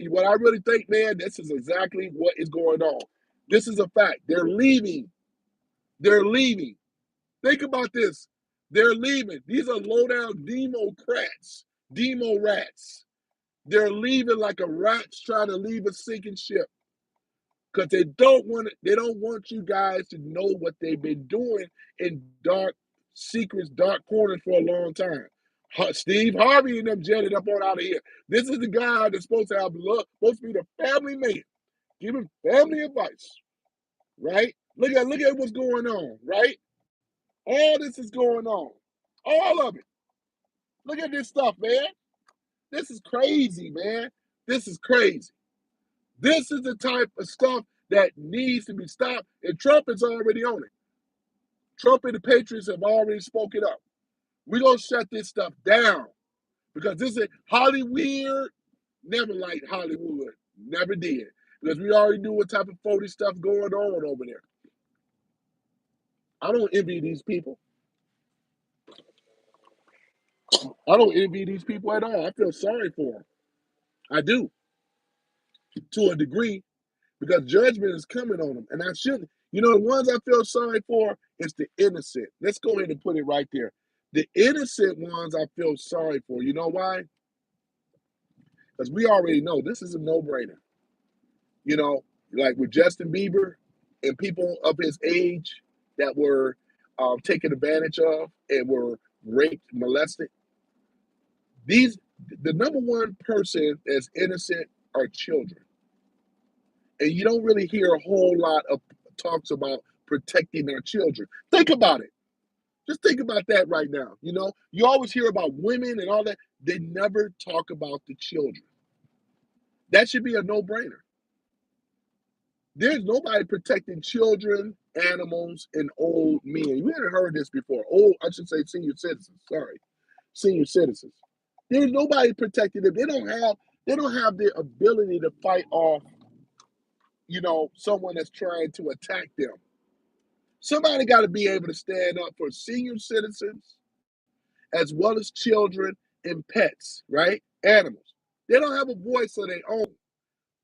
what I really think, man, this is exactly what is going on. This is a fact. They're leaving. They're leaving. Think about this. They're leaving. These are low down demo rats. They're leaving like a rat's trying to leave a sinking ship. Because they don't want you guys to know what they've been doing in dark secrets, dark corners for a long time. Steve Harvey and them jetted up on out of here. This is the guy that's supposed to have love, supposed to be the family man, giving family advice, right? Look at what's going on, right? All this is going on, all of it. Look at this stuff, man. This is crazy, man. This is crazy. This is the type of stuff that needs to be stopped, and Trump is already on it. Trump and the Patriots have already spoken up. We're going to shut this stuff down because this is Hollywood. Never liked Hollywood. Never did. Because we already knew what type of phony stuff going on over there. I don't envy these people. I don't envy these people at all. I feel sorry for them. I do, to a degree, because judgment is coming on them. And I shouldn't. The ones I feel sorry for is the innocent. Let's go ahead and put it right there. The innocent ones I feel sorry for. You know why? Because we already know this is a no-brainer. Like with Justin Bieber and people of his age that were taken advantage of and were raped, molested. The number one person that's innocent are children. And you don't really hear a whole lot of talks about protecting our children. Think about it. Just think about that right now. You always hear about women and all that. They never talk about the children. That should be a no-brainer. There's nobody protecting children, animals, and old men. You haven't heard this before. I should say senior citizens. Sorry. Senior citizens. There's nobody protecting them. They don't have the ability to fight off, someone that's trying to attack them. Somebody got to be able to stand up for senior citizens as well as children and pets, right? Animals. They don't have a voice of their own.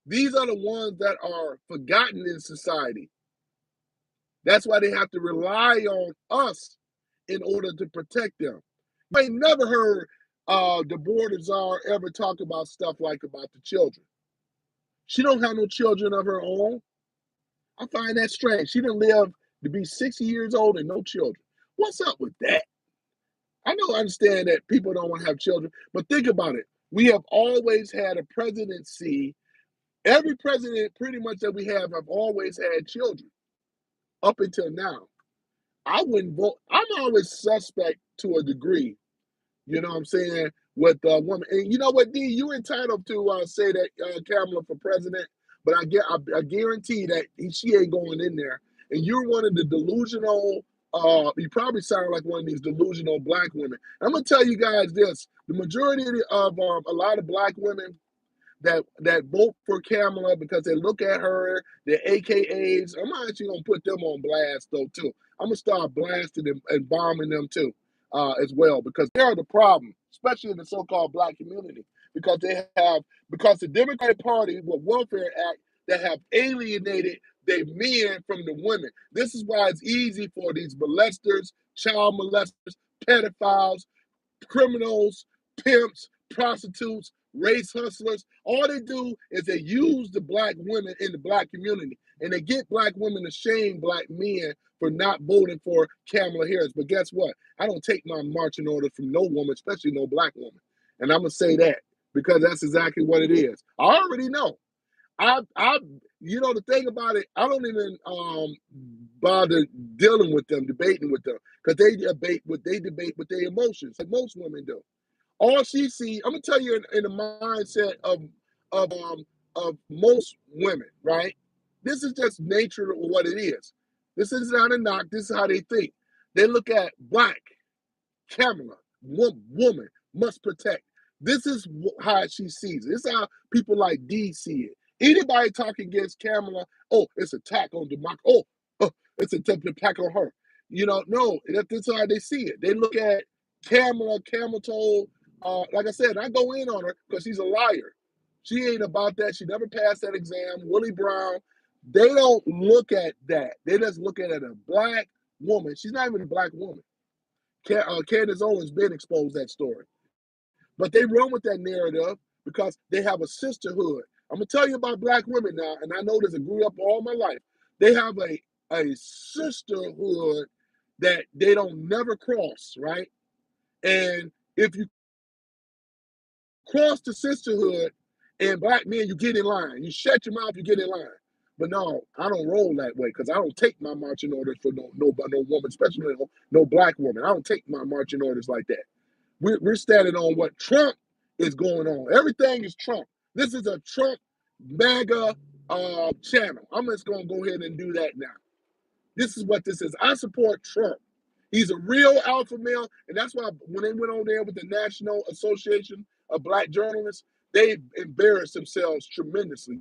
These are the ones that are forgotten in society. That's why they have to rely on us in order to protect them. You ain't never heard the border czar ever talk about stuff like about the children. She don't have no children of her own. I find that strange. She didn't live to be 60 years old and no children. What's up with that? I don't understand that people don't want to have children, but think about it. We have always had a presidency. Every president pretty much that we have always had children up until now. I wouldn't vote. I'm always suspect to a degree, you know what I'm saying, with a woman. And you know what, D, you're entitled to say that Kamala for president, but I guarantee that she ain't going in there. And you're one of the delusional, you probably sound like one of these delusional black women. I'm going to tell you guys this. The majority of a lot of black women that vote for Kamala because they look at her, their AKAs. I'm actually gonna put them on blast though too. I'm gonna start blasting them and bombing them too, as well, because they are the problem, especially in the so-called black community, because because the Democratic Party with Welfare Act that have alienated their men from the women. This is why it's easy for these molesters, child molesters, pedophiles, criminals, pimps, prostitutes, race hustlers. All they do is they use the black women in the black community, and they get black women to shame black men for not voting for Kamala Harris. But guess what? I don't take my marching orders from no woman, especially no black woman. And I'm gonna say that because that's exactly what it is. I already know. I, the thing about it, I don't even bother dealing with them, debating with them, because they debate with their emotions, like most women do. All she sees, I'm gonna tell you, in the mindset of um of most women, right? This is just nature of what it is. This is not a knock. This is how they think. They look at black, Kamala, woman must protect. This is how she sees it. This is how people like D see it. Anybody talking against Kamala, oh, it's an attack on democracy. It's an attack on her. No, that's how they see it. They look at Kamala. Kamala told, like I said, I go in on her because she's a liar. She ain't about that. She never passed that exam. Willie Brown. They don't look at that. They just look at it as a black woman. She's not even a black woman. Candace Owens been exposed that story. But they run with that narrative because they have a sisterhood. I'm gonna tell you about black women now, and I know this. I grew up all my life. They have a sisterhood that they don't never cross, right? And if you cross the sisterhood and black men, you get in line. You shut your mouth, you get in line. But no, I don't roll that way because I don't take my marching orders for no woman, especially no black woman. I don't take my marching orders like that. We're standing on what Trump is going on. Everything is Trump. This is a Trump MAGA channel. I'm just going to go ahead and do that now. This is what this is. I support Trump. He's a real alpha male, and that's why when they went on there with the National Association of Black Journalists, they embarrassed themselves tremendously.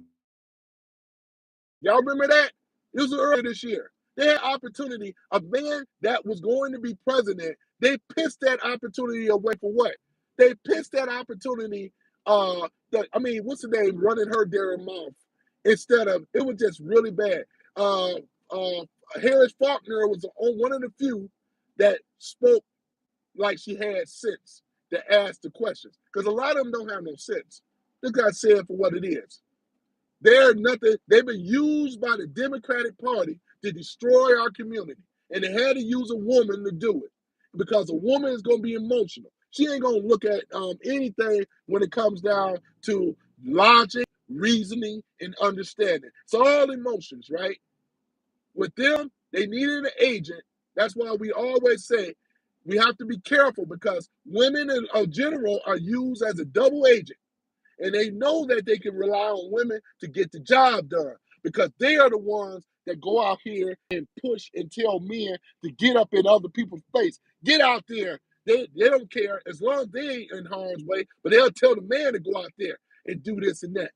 Y'all remember that? It was earlier this year. They had opportunity. A man that was going to be president, they pissed that opportunity away for what? They pissed that opportunity. What's the name? Running her their mouth instead of it was just really bad. Uh, Harris Faulkner was one of the few that spoke like she had sense to ask the questions because a lot of them don't have no sense. This guy said for what it is. They're nothing. They've been used by the Democratic Party to destroy our community, and they had to use a woman to do it because a woman is going to be emotional. She ain't going to look at anything when it comes down to logic, reasoning, and understanding. It's all emotions, right? With them, they needed an agent. That's why we always say we have to be careful because women in general are used as a double agent. And they know that they can rely on women to get the job done because they are the ones that go out here and push and tell men to get up in other people's face. Get out there. They don't care as long as they ain't in harm's way, but they'll tell the man to go out there and do this and that.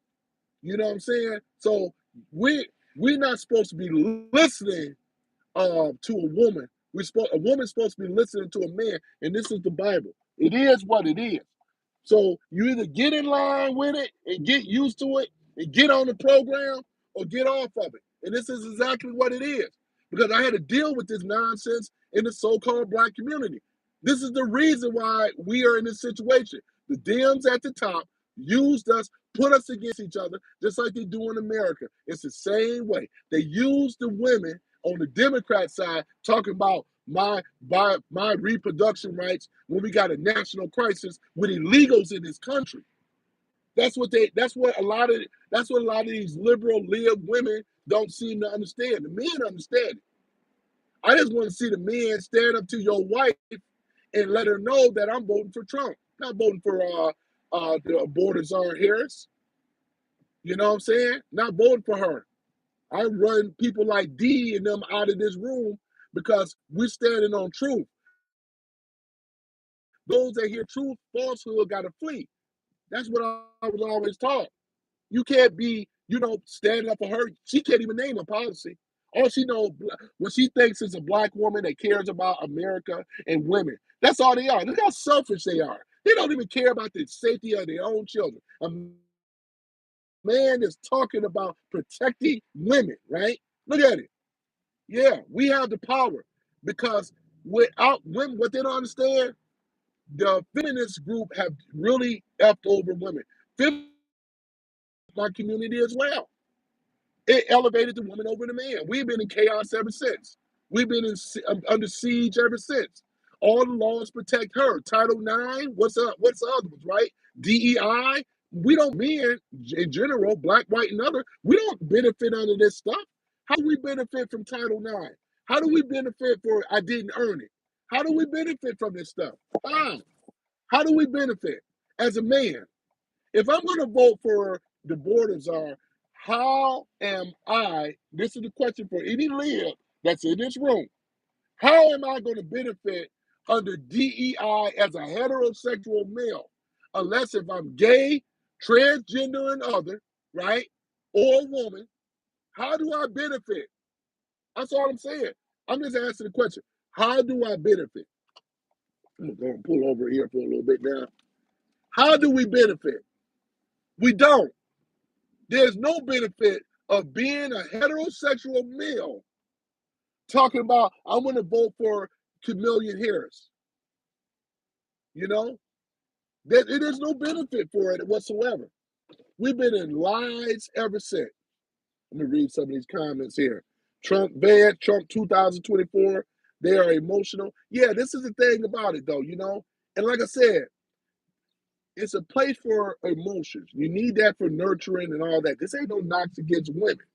You know what I'm saying? So we're not supposed to be listening to a woman. A woman's supposed to be listening to a man, and this is the Bible. It is what it is. So you either get in line with it and get used to it and get on the program or get off of it. And this is exactly what it is. Because I had to deal with this nonsense in the so-called black community. This is the reason why we are in this situation. The Dems at the top used us, put us against each other, just like they do in America. It's the same way. They use the women on the Democrat side talking about my reproduction rights when we got a national crisis with illegals in this country. That's what a lot of these liberal lib women don't seem to understand. The men understand it. I just want to see the men stand up to your wife and let her know that I'm voting for Trump, not voting for the border czar Harris. You know what I'm saying? Not voting for her. I run people like D and them out of this room because we're standing on truth. Those that hear truth, falsehood got to flee. That's what I was always taught. You can't be, standing up for her. She can't even name a policy. All she knows, what she thinks is a black woman that cares about America and women. That's all they are. Look how selfish they are. They don't even care about the safety of their own children. A man is talking about protecting women, right? Look at it. Yeah, we have the power because Without women, what they don't understand, the feminist group have really effed over women. Feminists, my community as well. It elevated the woman over the man. We've been in chaos ever since. We've been under siege ever since. All the laws protect her. Title IX, what's up? What's the other ones, right? DEI. We don't, men in general, black, white, and other, we don't benefit under this stuff. How do we benefit from Title IX? How do we benefit for I didn't earn it? How do we benefit from this stuff? How? How do we benefit as a man? If I'm going to vote for the board of czar, how am I? This is the question for any lib that's in this room. How am I going to benefit under DEI as a heterosexual male? Unless if I'm gay, transgender, and other, right? Or a woman, how do I benefit? That's all I'm saying. I'm just asking the question. How do I benefit? I'm going to go and pull over here for a little bit now. How do we benefit? We don't. There's no benefit of being a heterosexual male talking about, I'm going to vote for Kamala Harris. You know, there's no benefit for it whatsoever. We've been in lies ever since. Let me read some of these comments here. Vance, Trump 2024, they are emotional. Yeah, this is the thing about it, though, And like I said, it's a place for emotions. You need that for nurturing and all that. This ain't no knocks against women.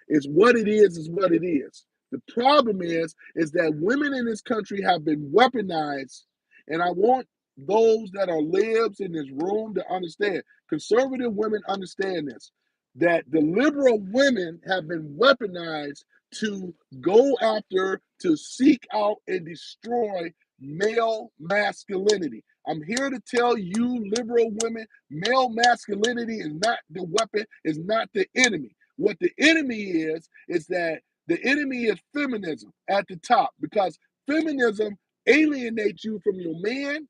It's what it is what it is. The problem is that women in this country have been weaponized, and I want those that are libs in this room to understand. Conservative women understand this, that the liberal women have been weaponized to go after, to seek out and destroy male masculinity. I'm here to tell you, liberal women, male masculinity is not the weapon, is not the enemy. What the enemy is that the enemy is feminism at the top, because feminism alienates you from your man.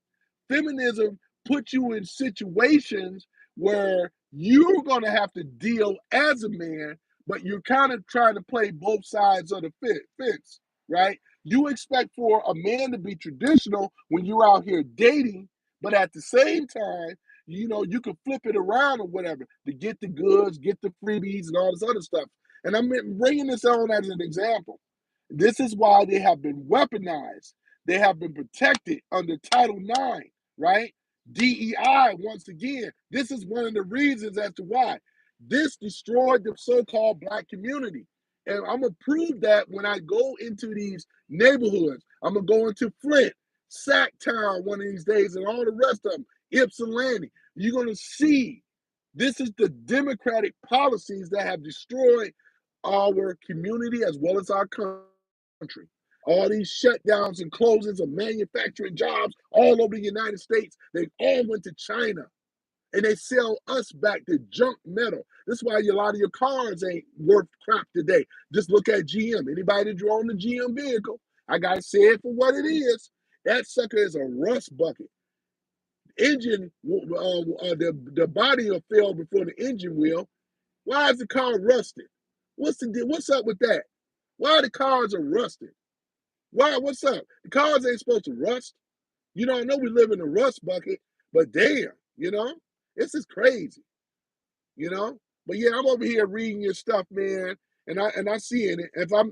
Feminism puts you in situations where you're going to have to deal as a man, but you're kind of trying to play both sides of the fence, right? You expect for a man to be traditional when you're out here dating, but at the same time, you can flip it around or whatever to get the goods, get the freebies, and all this other stuff. And I'm bringing this on as an example. This is why they have been weaponized. They have been protected under Title IX, right? DEI, once again, this is one of the reasons as to why. This destroyed the so-called black community. And I'm going to prove that when I go into these neighborhoods. I'm going to go into Flint, Sacktown one of these days, and all the rest of them, Ypsilanti. You're going to see this is the democratic policies that have destroyed our community as well as our country. All these shutdowns and closings of manufacturing jobs all over the United States, they all went to China. And they sell us back the junk metal. That's why a lot of your cars ain't worth crap today. Just look at GM. Anybody that drove the GM vehicle, I got to say it for what it is. That sucker is a rust bucket. Engine, the body will fail before the engine will. Why is the car rusted? What's up with that? Why the cars are rusted? Why? What's up? The cars ain't supposed to rust. I know we live in a rust bucket, but damn, this is crazy, you know. But yeah, I'm over here reading your stuff, man, and I seeing it. If I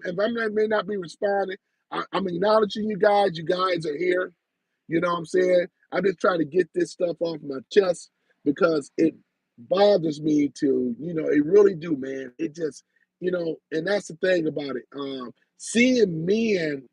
may not be responding, I'm acknowledging you guys. You guys are here. You know what I'm saying? I'm just trying to get this stuff off my chest because it bothers me to, it really do, man. It just, and that's the thing about it. Seeing men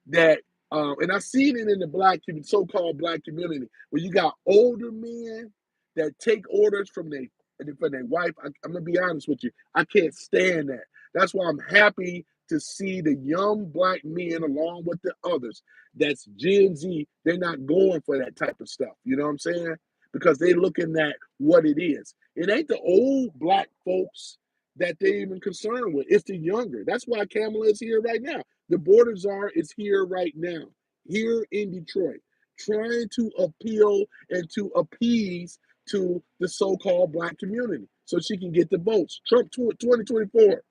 that, and I seen it in the so-called black community, where you got older men that take orders from their wife. I'm gonna be honest with you, I can't stand that. That's why I'm happy to see the young black men along with the others. That's Gen Z. They're not going for that type of stuff. You know what I'm saying? Because they looking at what it is. It ain't the old black folks that they even concerned with. It's the younger. That's why Kamala is here right now. The border czar is here right now, here in Detroit, trying to appeal and to appease to the so-called black community so she can get the votes. Trump 2024,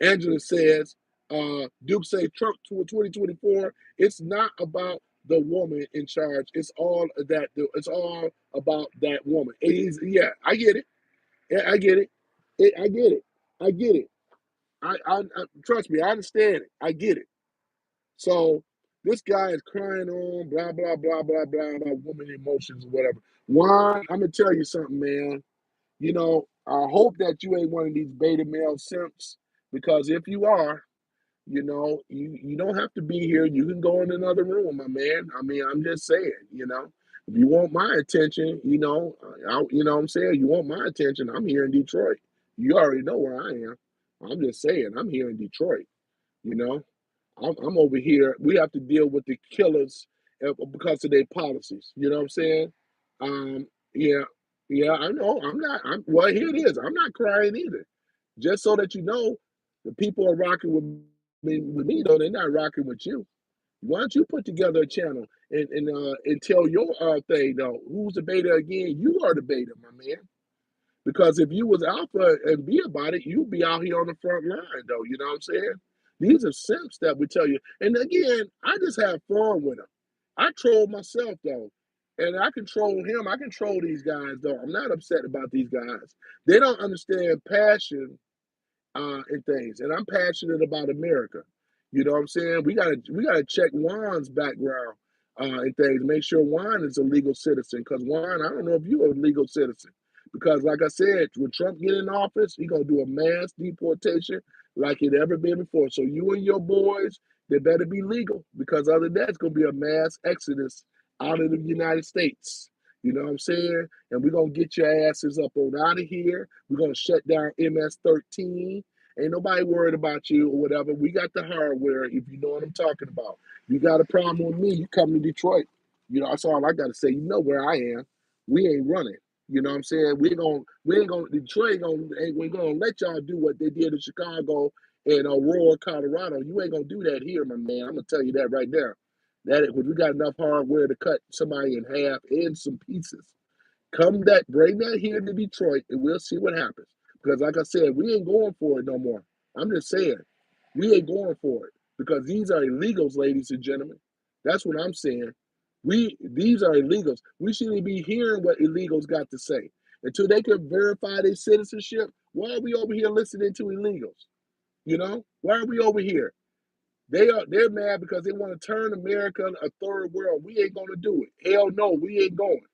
Angela says, Duke say Trump to 2024. It's not about the woman in charge. It's all that. It's all about that woman. Yeah, I get it. Yeah, I get it. I get it. I get it. I trust me. I understand it. I get it. So this guy is crying on blah blah blah blah blah about woman emotions or whatever. Juan, I'm gonna tell you something, man. I hope that you ain't one of these beta male simps, because if you are, you don't have to be here. You can go in another room, my man. I mean, I'm just saying, if you want my attention, what I'm saying, you want my attention, I'm here in Detroit. You already know where I am. I'm just saying, I'm here in Detroit. You know, I'm over here. We have to deal with the killers because of their policies. You know what I'm saying? Yeah, yeah, I know. I'm not. Well, here it is. I'm not crying either. Just so that you know, the people are rocking with me though. They're not rocking with you. Why don't you put together a channel and tell your thing though? Who's the beta again? You are the beta, my man. Because if you was alpha and be about it, you'd be out here on the front line, though. You know what I'm saying? These are simps that we tell you. And again, I just have fun with them. I troll myself, though. And I control him. I control these guys, though. I'm not upset about these guys. They don't understand passion and things. And I'm passionate about America. You know what I'm saying? We gotta check Juan's background and things. Make sure Juan is a legal citizen. Because Juan, I don't know if you're a legal citizen. Because like I said, when Trump get in office, he gonna do a mass deportation like it ever been before. So you and your boys, they better be legal. Because other than that, it's gonna be a mass exodus out of the United States. You know what I'm saying? And we're gonna get your asses up on out of here. We're gonna shut down MS-13. Ain't nobody worried about you or whatever. We got the hardware, if you know what I'm talking about. You got a problem with me, you come to Detroit. That's all I gotta say. You know where I am. We ain't running. You know what I'm saying? We ain't gonna Detroit we gonna let y'all do what they did in Chicago and Aurora, Colorado. You ain't gonna do that here, my man. I'm gonna tell you that right there. When we got enough hardware to cut somebody in half in some pieces. Bring that here to Detroit, and we'll see what happens. Because, like I said, we ain't going for it no more. I'm just saying, we ain't going for it because these are illegals, ladies and gentlemen. That's what I'm saying. These are illegals. We shouldn't be hearing what illegals got to say until they can verify their citizenship. Why are we over here listening to illegals? Why are we over here? They're mad because they want to turn America a third world. We ain't gonna do it. Hell no, we ain't going.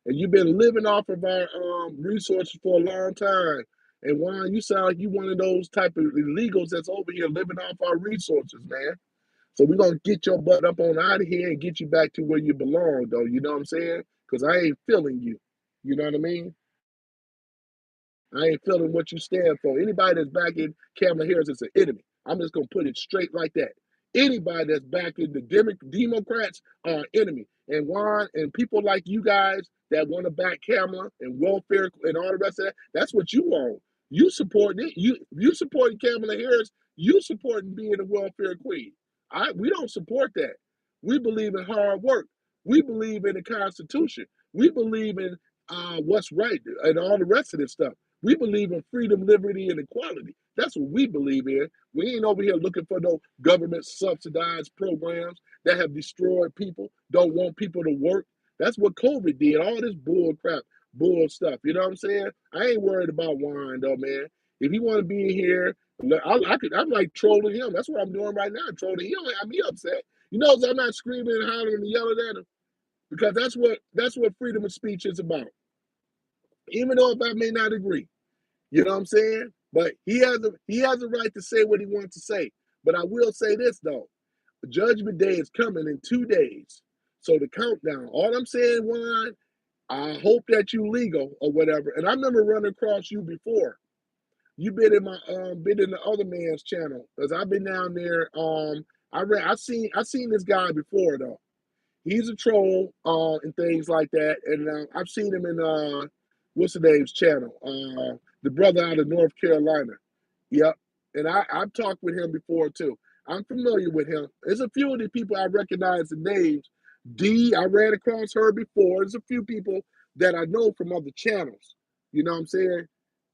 And you've been living off of our resources for a long time. And Juan, you sound like you one of those type of illegals that's over here living off our resources, man. So we're gonna get your butt up on out of here and get you back to where you belong, though. You know what I'm saying? Because I ain't feeling you. You know what I mean? I ain't feeling what you stand for. Anybody that's backing Kamala Harris is an enemy. I'm just gonna put it straight like that. Anybody that's backing the Democrats are an enemy. And Juan and people like you guys that want to back Kamala and welfare and all the rest of that, that's what you want. You supporting it. You supporting Kamala Harris. You supporting being a welfare queen. We don't support that. We believe in hard work. We believe in the Constitution. We believe in what's right and all the rest of this stuff. We believe in freedom, liberty, and equality. That's what we believe in. We ain't over here looking for no government subsidized programs that have destroyed people, don't want people to work. That's what COVID did. All this bull crap, bull stuff. You know what I'm saying? I ain't worried about wine though, man. If he want to be in here, I'm like trolling him. That's what I'm doing right now. Trolling him. I'm me upset. So I'm not screaming and hollering and yelling at him because that's what freedom of speech is about. Even though if I may not agree. You know what I'm saying? But he has a right to say what he wants to say. But I will say this though. Judgment Day is coming in 2 days. So the countdown. All I'm saying, Juan, I hope that you legal or whatever. And I remember running across you before. You've been in the other man's channel. Because I've been down there. I seen this guy before though. He's a troll and things like that. And I've seen him in what's the name's channel? The brother out of North Carolina. Yep. And I've talked with him before too. I'm familiar with him. There's a few of the people I recognize the names. I ran across her before. There's a few people that I know from other channels. You know what I'm saying?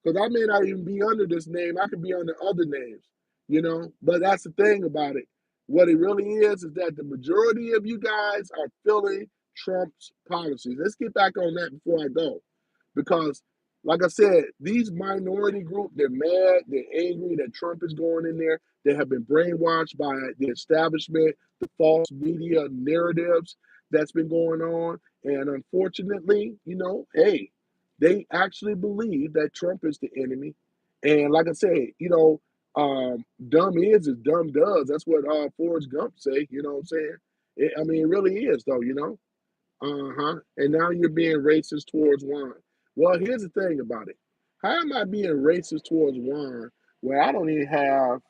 Because I may not even be under this name. I could be under other names. But that's the thing about it. What it really is that the majority of you guys are feeling Trump's policies. Let's get back on that before I go. Because, like I said, these minority group, they're mad, they're angry that Trump is going in there. They have been brainwashed by the establishment, the false media narratives that's been going on. And unfortunately, hey, they actually believe that Trump is the enemy. And like I said, dumb is dumb does. That's what Forrest Gump say. You know what I'm saying? I mean, it really is though. Uh-huh. And now you're being racist towards wine. Well, here's the thing about it. How am I being racist towards wine where I don't even have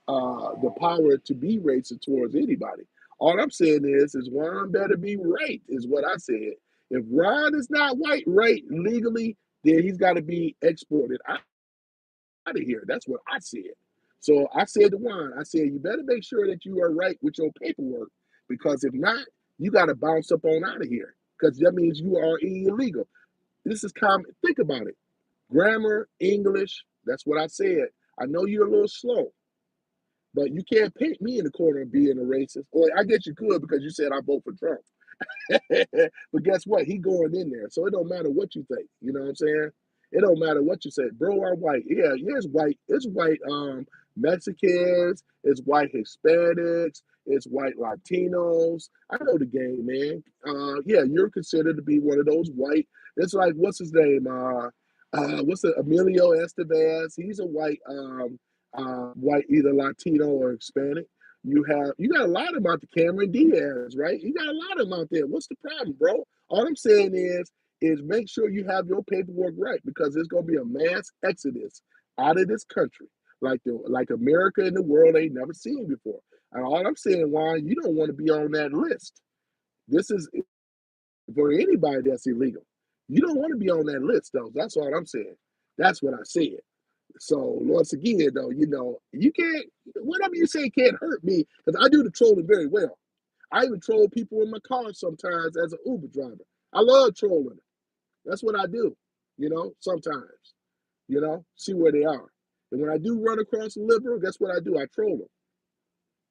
the power to be racist towards anybody? All I'm saying is wine better be right, is what I said. If wine is not white right legally, then he's got to be exported out of here. That's what I said. So I said to Juan, I said, you better make sure that you are right with your paperwork, because if not, you got to bounce up on out of here, because that means you are illegal. This is common. Think about it. Grammar, English, that's what I said. I know you're a little slow, but you can't paint me in the corner of being a racist. Or I guess you could, because you said I vote for Trump. But guess what? He going in there. So it don't matter what you think. You know what I'm saying? It don't matter what you say. Bro are white. Yeah, it's white. It's white Mexicans, it's white Hispanics, it's white Latinos. I know the game, man. Yeah, you're considered to be one of those white. It's like, what's his name? What's the Emilio Estevez? He's a white either Latino or Hispanic. You got a lot of them out there. Cameron Diaz, right? You got a lot of them out there. What's the problem, bro? All I'm saying is make sure you have your paperwork right, because there's gonna be a mass exodus out of this country, like America and the world ain't never seen before. And all I'm saying, why you don't want to be on that list. This is for anybody that's illegal. You don't want to be on that list, though. That's all I'm saying. That's what I said. So once again, though, you can't, whatever you say can't hurt me, because I do the trolling very well. I even troll people in my car sometimes as an Uber driver. I love trolling. That's what I do, sometimes, see where they are. And when I do run across a liberal, guess what I do? I troll them,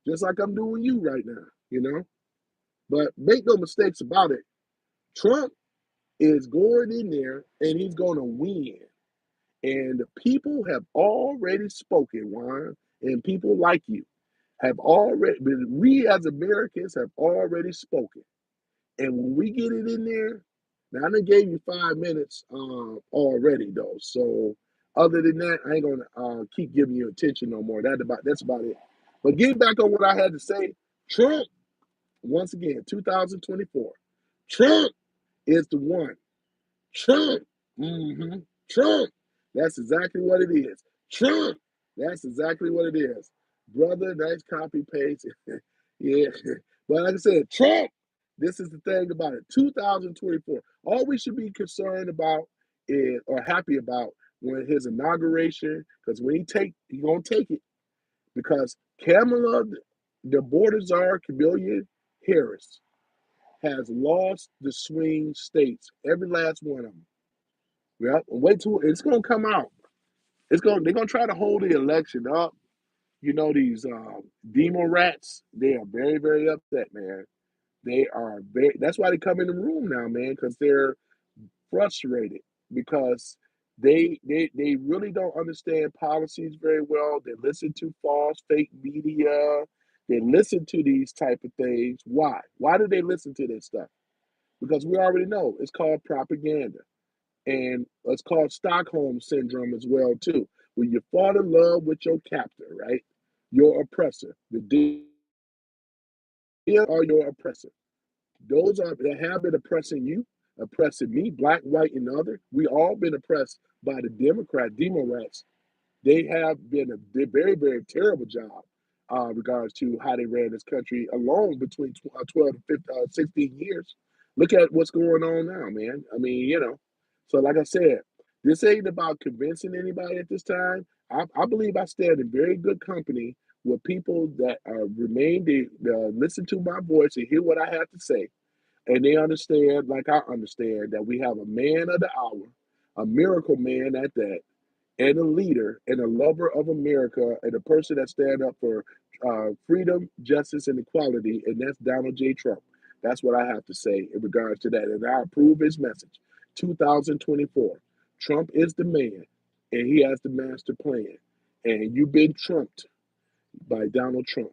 just like I'm doing you right now. But make no mistakes about it. Trump is going in there and he's going to win. And the people have already spoken, Juan, and people like you have already, we as Americans have already spoken. And when we get it in there, now I done gave you 5 minutes already though. So other than that, I ain't gonna keep giving you attention no more. That's about it. But getting back on what I had to say, Trump, once again, 2024, Trump is the one. Trump. hmm Trump. That's exactly what it is. Trump. That's exactly what it is. Brother, nice copy paste. Yeah. But like I said, Trump, this is the thing about it. 2024. All we should be concerned about is, or happy about, when his inauguration, because when he gonna take it. Because Kamala, the border czar, Kamala Harris, has lost the swing states, every last one of them. Yep. Wait till it's gonna come out. They're gonna try to hold the election up. These demo rats, they are very, very upset, man. They are very, that's why they come in the room now, man, because they're frustrated, because they really don't understand policies very well. They listen to false fake media. They listen to these type of things. Why? Why do they listen to this stuff? Because we already know it's called propaganda. And it's called Stockholm syndrome as well too, when you fall in love with your captor, right? Your oppressor. The deal are your oppressor. Those are that have been oppressing you, oppressing me, black, white, and other. We all been oppressed by the Democrats. They have been a very, very terrible job regards to how they ran this country alone between 12 to 15, 16 years. Look at what's going on now, man. I mean, so like I said, this ain't about convincing anybody at this time. I believe I stand in very good company with people that remain, they listen to my voice and hear what I have to say. And they understand, like I understand, that we have a man of the hour, a miracle man at that, and a leader and a lover of America and a person that stand up for freedom, justice, and equality, and that's Donald J. Trump. That's what I have to say in regards to that, and I approve his message. 2024, Trump is the man, and he has the master plan, and you've been trumped by Donald Trump.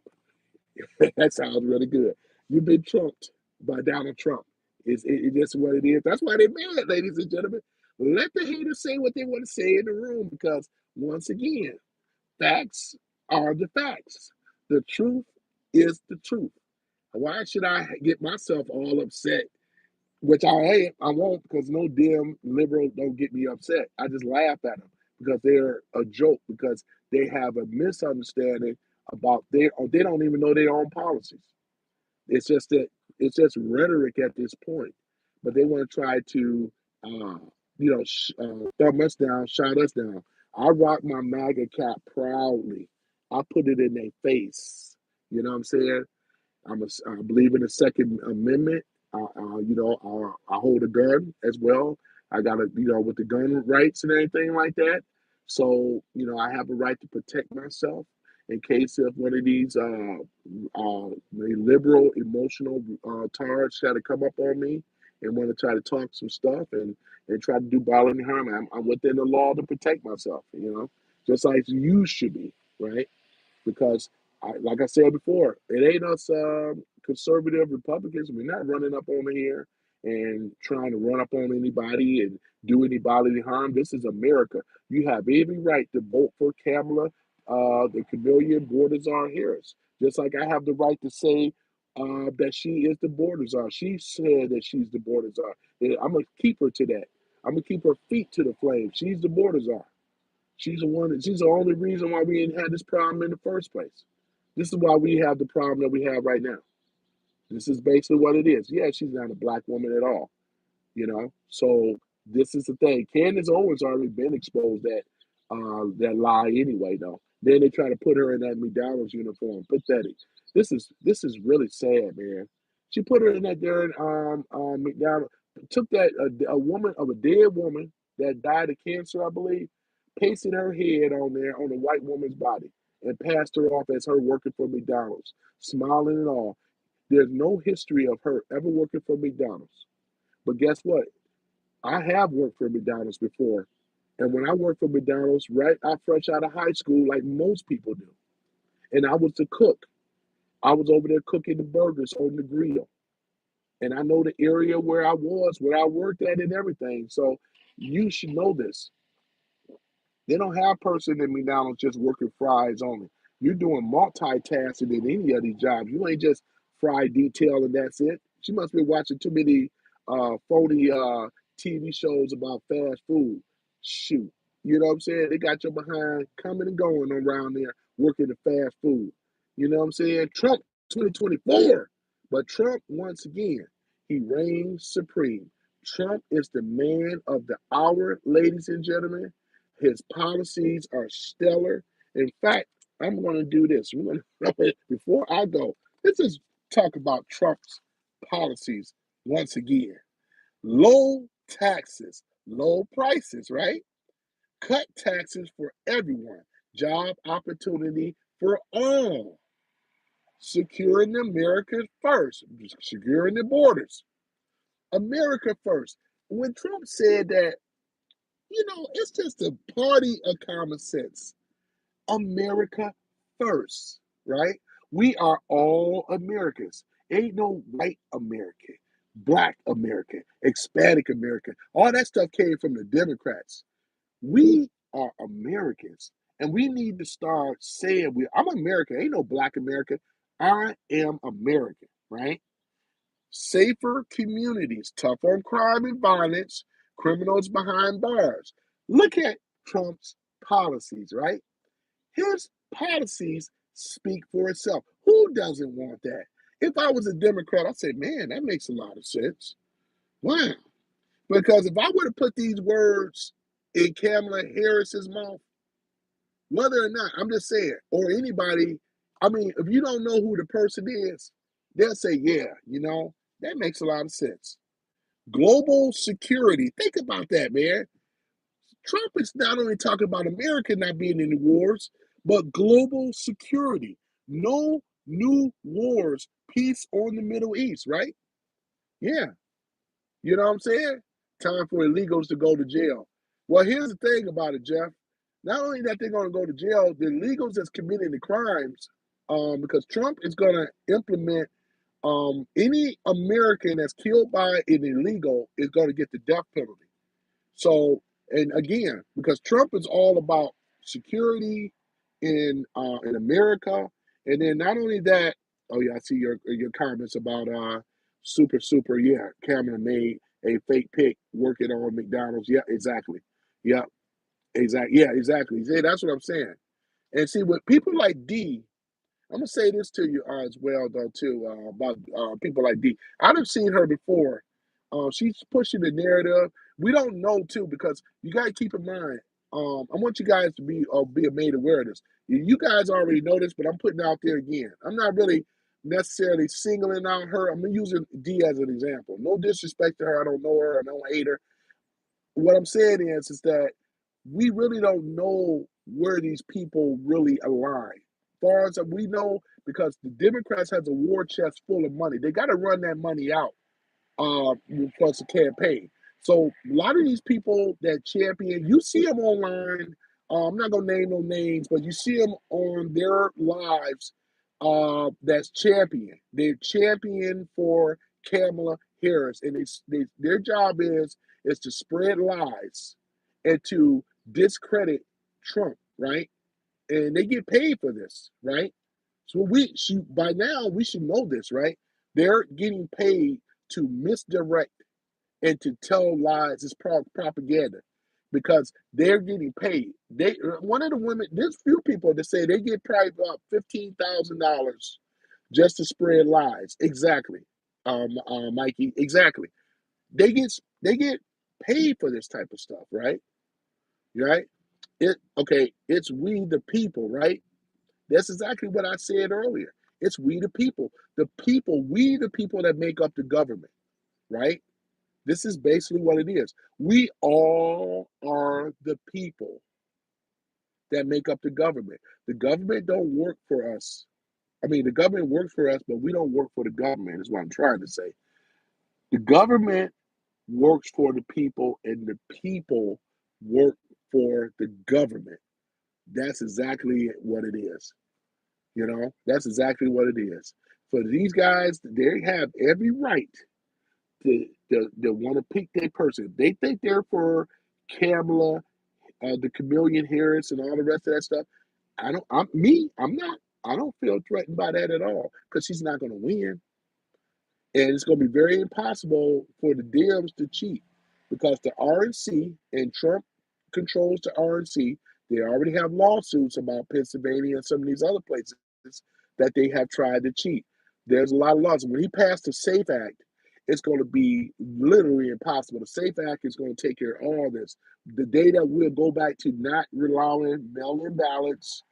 That sounds really good. You've been trumped by Donald Trump. It's just what it is. That's why they're mad, ladies and gentlemen. Let the haters say what they want to say in the room because, once again, facts are the facts. The truth is the truth. Why should I get myself all upset? Which I won't because no damn liberal don't get me upset. I just laugh at them because they're a joke because they have a misunderstanding about or they don't even know their own policies. It's just that it's just rhetoric at this point, but they want to try to, uh, thumb us down, shout us down. I rock my MAGA cap proudly. I put it in their face. You know what I'm saying? I believe in the Second Amendment. I hold a gun as well. I got with the gun rights and everything like that. So, I have a right to protect myself in case of one of these liberal, emotional tards try to come up on me and want to try to talk some stuff and try to do bodily harm. I'm within the law to protect myself, just like you should be, right? Because like I said before, it ain't us conservative Republicans. We're not running up on here and trying to run up on anybody and do any bodily harm. This is America. You have every right to vote for Kamala, the Camilla Borders Harris. Just like I have the right to say that she is the border czar. She said that she's the border czar. And I'm gonna keep her to that. I'm gonna keep her feet to the flame. She's the border czar. She's the only reason why we ain't had this problem in the first place. This is why we have the problem that we have right now. This is basically what it is. Yeah, she's not a black woman at all. So this is the thing. Candace Owens already been exposed that lie anyway, though. Then they try to put her in that McDonald's uniform. Pathetic. This is really sad, man. She put her in that there McDonald's. Took that a woman of a dead woman that died of cancer, I believe, pasted her head on there on a white woman's body and passed her off as her working for McDonald's, smiling and all. There's no history of her ever working for McDonald's. But guess what? I have worked for McDonald's before. And when I worked for McDonald's, right, I fresh out of high school like most people do. And I was the cook. I was over there cooking the burgers on the grill. And I know the area where I was, where I worked at and everything. So you should know this. They don't have person in McDonald's just working fries only. You're doing multitasking in any of these jobs. You ain't just fry detail and that's it. She must be watching too many phony TV shows about fast food. Shoot. You know what I'm saying? They got your behind coming and going around there working the fast food. You know what I'm saying? Trump 2024. But Trump, once again, he reigns supreme. Trump is the man of the hour, ladies and gentlemen. His policies are stellar. In fact, I'm going to do this. Before I go, let's just talk about Trump's policies once again. Low taxes, low prices, right? Cut taxes for everyone, job opportunity for all, securing America first, securing the borders, America first. When Trump said that, it's just a party of common sense. America first, right? We are all Americans. Ain't no white American, black American, Hispanic American. All that stuff came from the Democrats. We are Americans, and we need to start saying I'm American. Ain't no black American. I am American, right? Safer communities, tough on crime and violence, criminals behind bars. Look at Trump's policies, right? His policies speak for itself. Who doesn't want that? If I was a Democrat, I'd say, man, that makes a lot of sense. Wow. Because if I were to put these words in Kamala Harris's mouth, whether or not, I'm just saying, or anybody, I mean, if you don't know who the person is, they'll say, yeah, that makes a lot of sense. Global security. Think about that, man. Trump is not only talking about America not being in the wars, but global security. No new wars, peace on the Middle East, right? Yeah. You know what I'm saying? Time for illegals to go to jail. Well, here's the thing about it, Jeff. Not only that they're going to go to jail, the illegals that's committing the crimes, because Trump is going to implement any American that's killed by an illegal is going to get the death penalty. So, and again, because Trump is all about security in America, and then not only that, oh yeah, I see your comments about super. Yeah, Kamala made a fake pic working on McDonald's. Yeah, exactly. Yeah, exactly. Yeah, exactly. See, that's what I'm saying. And see, with people like D, I'm gonna say this to you as well, though, too, about people like D. I've seen her before. She's pushing the narrative. We don't know too because you got to keep in mind. I want you guys to be made aware of this. You guys already know this, but I'm putting it out there again. I'm not really necessarily singling out her. I'm using D as an example. No disrespect to her. I don't know her. I don't hate her. What I'm saying is that we really don't know where these people really align. As far as we know, because the Democrats has a war chest full of money, they got to run that money out plus the campaign. So a lot of these people that champion, you see them online. I'm not gonna name no names, but you see them on their lives. That's champion. They're champion for Kamala Harris, and their job is to spread lies and to discredit Trump, right? And they get paid for this, right? So we should by now we should know this, right? They're getting paid to misdirect and to tell lies. It's propaganda because they're getting paid. They one of the women. There's few people that say they get probably about $15,000 just to spread lies. Exactly, Mikey. Exactly. They get paid for this type of stuff, right? Right. Okay. It's we the people, right? That's exactly what I said earlier. It's we the people. We the people that make up the government, right? This is basically what it is. We all are the people that make up the government. The government don't work for us. I mean, the government works for us, but we don't work for the government, is what I'm trying to say. The government works for the people, and the people work for the government. That's exactly what it is. That's exactly what it is. For these guys, they have every right to want to pick their person. They think they're for Kamala, the Chameleon Harris, and all the rest of that stuff. I don't. I'm me. I'm not. I don't feel threatened by that at all because she's not going to win, and it's going to be very impossible for the Dems to cheat because the RNC and Trump controls the RNC. They already have lawsuits about Pennsylvania and some of these other places that they have tried to cheat. There's a lot of laws. When he passed the SAFE Act, it's going to be literally impossible. The SAFE Act is going to take care of all this. The day that we'll go back to not relying mail-in ballots,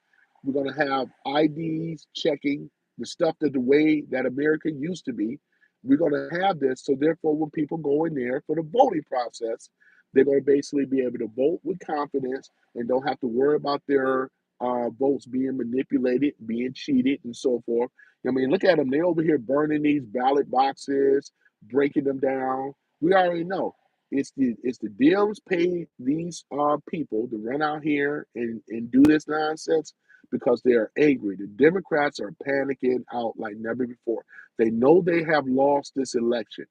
we're going to have IDs checking the stuff that the way that America used to be. We're going to have this. So therefore, when people go in there for the voting process, they're going to basically be able to vote with confidence and don't have to worry about their votes being manipulated, being cheated, and so forth. I mean, look at them. They're over here burning these ballot boxes, breaking them down. We already know it's the Dems pay these people to run out here and do this nonsense because they are angry. The Democrats are panicking out like never before. They know they have lost this election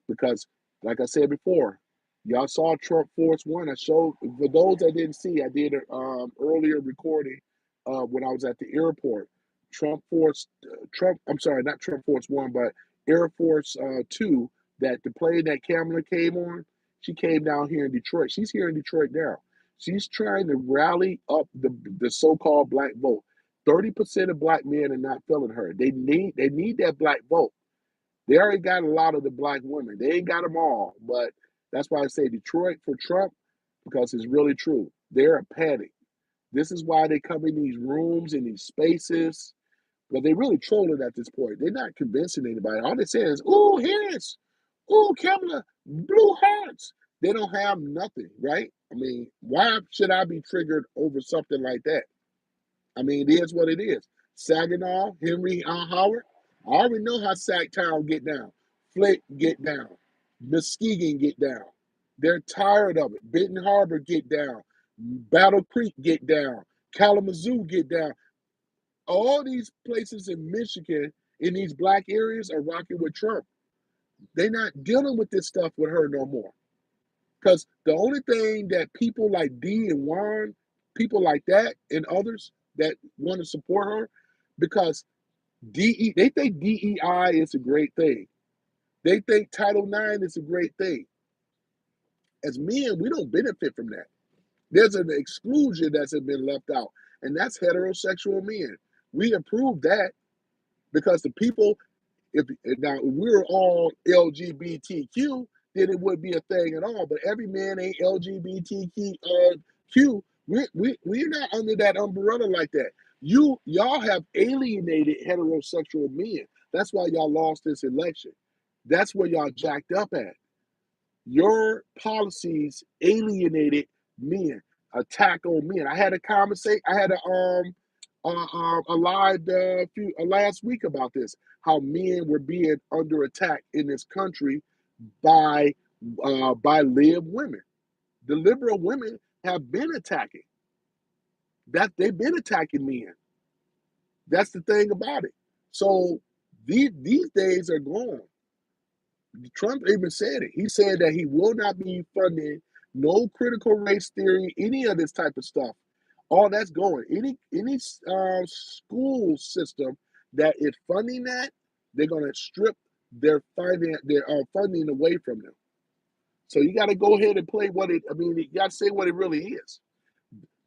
because, like I said before, y'all saw Trump Force One. I showed for those that didn't see. I did an earlier recording when I was at the airport. Trump. I'm sorry, not Trump Force One, but Air Force Two. That the plane that Kamala came on, she came down here in Detroit. She's here in Detroit now. She's trying to rally up the so-called black vote. 30% of black men are not feeling her. They need that black vote. They already got a lot of the black women. They ain't got them all, but that's why I say Detroit for Trump because it's really true. They're a panic. This is why they come in these rooms in these spaces, but they really trolling at this point. They're not convincing anybody. All they say is, "Ooh, Harris, ooh, Kamala, blue hearts." They don't have nothing, right? I mean, why should I be triggered over something like that? I mean, it is what it is. Saginaw, Henry Howard. I already know how Sacktown get down. Flint get down. Muskegon get down. They're tired of it. Benton Harbor get down. Battle Creek get down. Kalamazoo get down. All these places in Michigan, in these black areas, are rocking with Trump. They're not dealing with this stuff with her no more. Because the only thing that people like D and Juan, people like that, and others that want to support her, because they think DEI is a great thing. They think Title IX is a great thing. As men, we don't benefit from that. There's an exclusion that's been left out, and that's heterosexual men. We approve that because the people, if now if we were all LGBTQ, then it wouldn't be a thing at all. But every man ain't LGBTQ. We're not under that umbrella like that. Y'all have alienated heterosexual men. That's why y'all lost this election. That's where y'all jacked up at. Your policies alienated men, attack on men. I had a conversation. I had a live last week about this. How men were being under attack in this country by lib women. The liberal women have been attacking. That they've been attacking men. That's the thing about it. So these days are gone. Trump even said it. He said that he will not be funding no critical race theory, any of this type of stuff. All that's going. Any school system that is funding that, they're going to strip their funding away from them. So you got to go ahead and play what it. I mean, you got to say what it really is.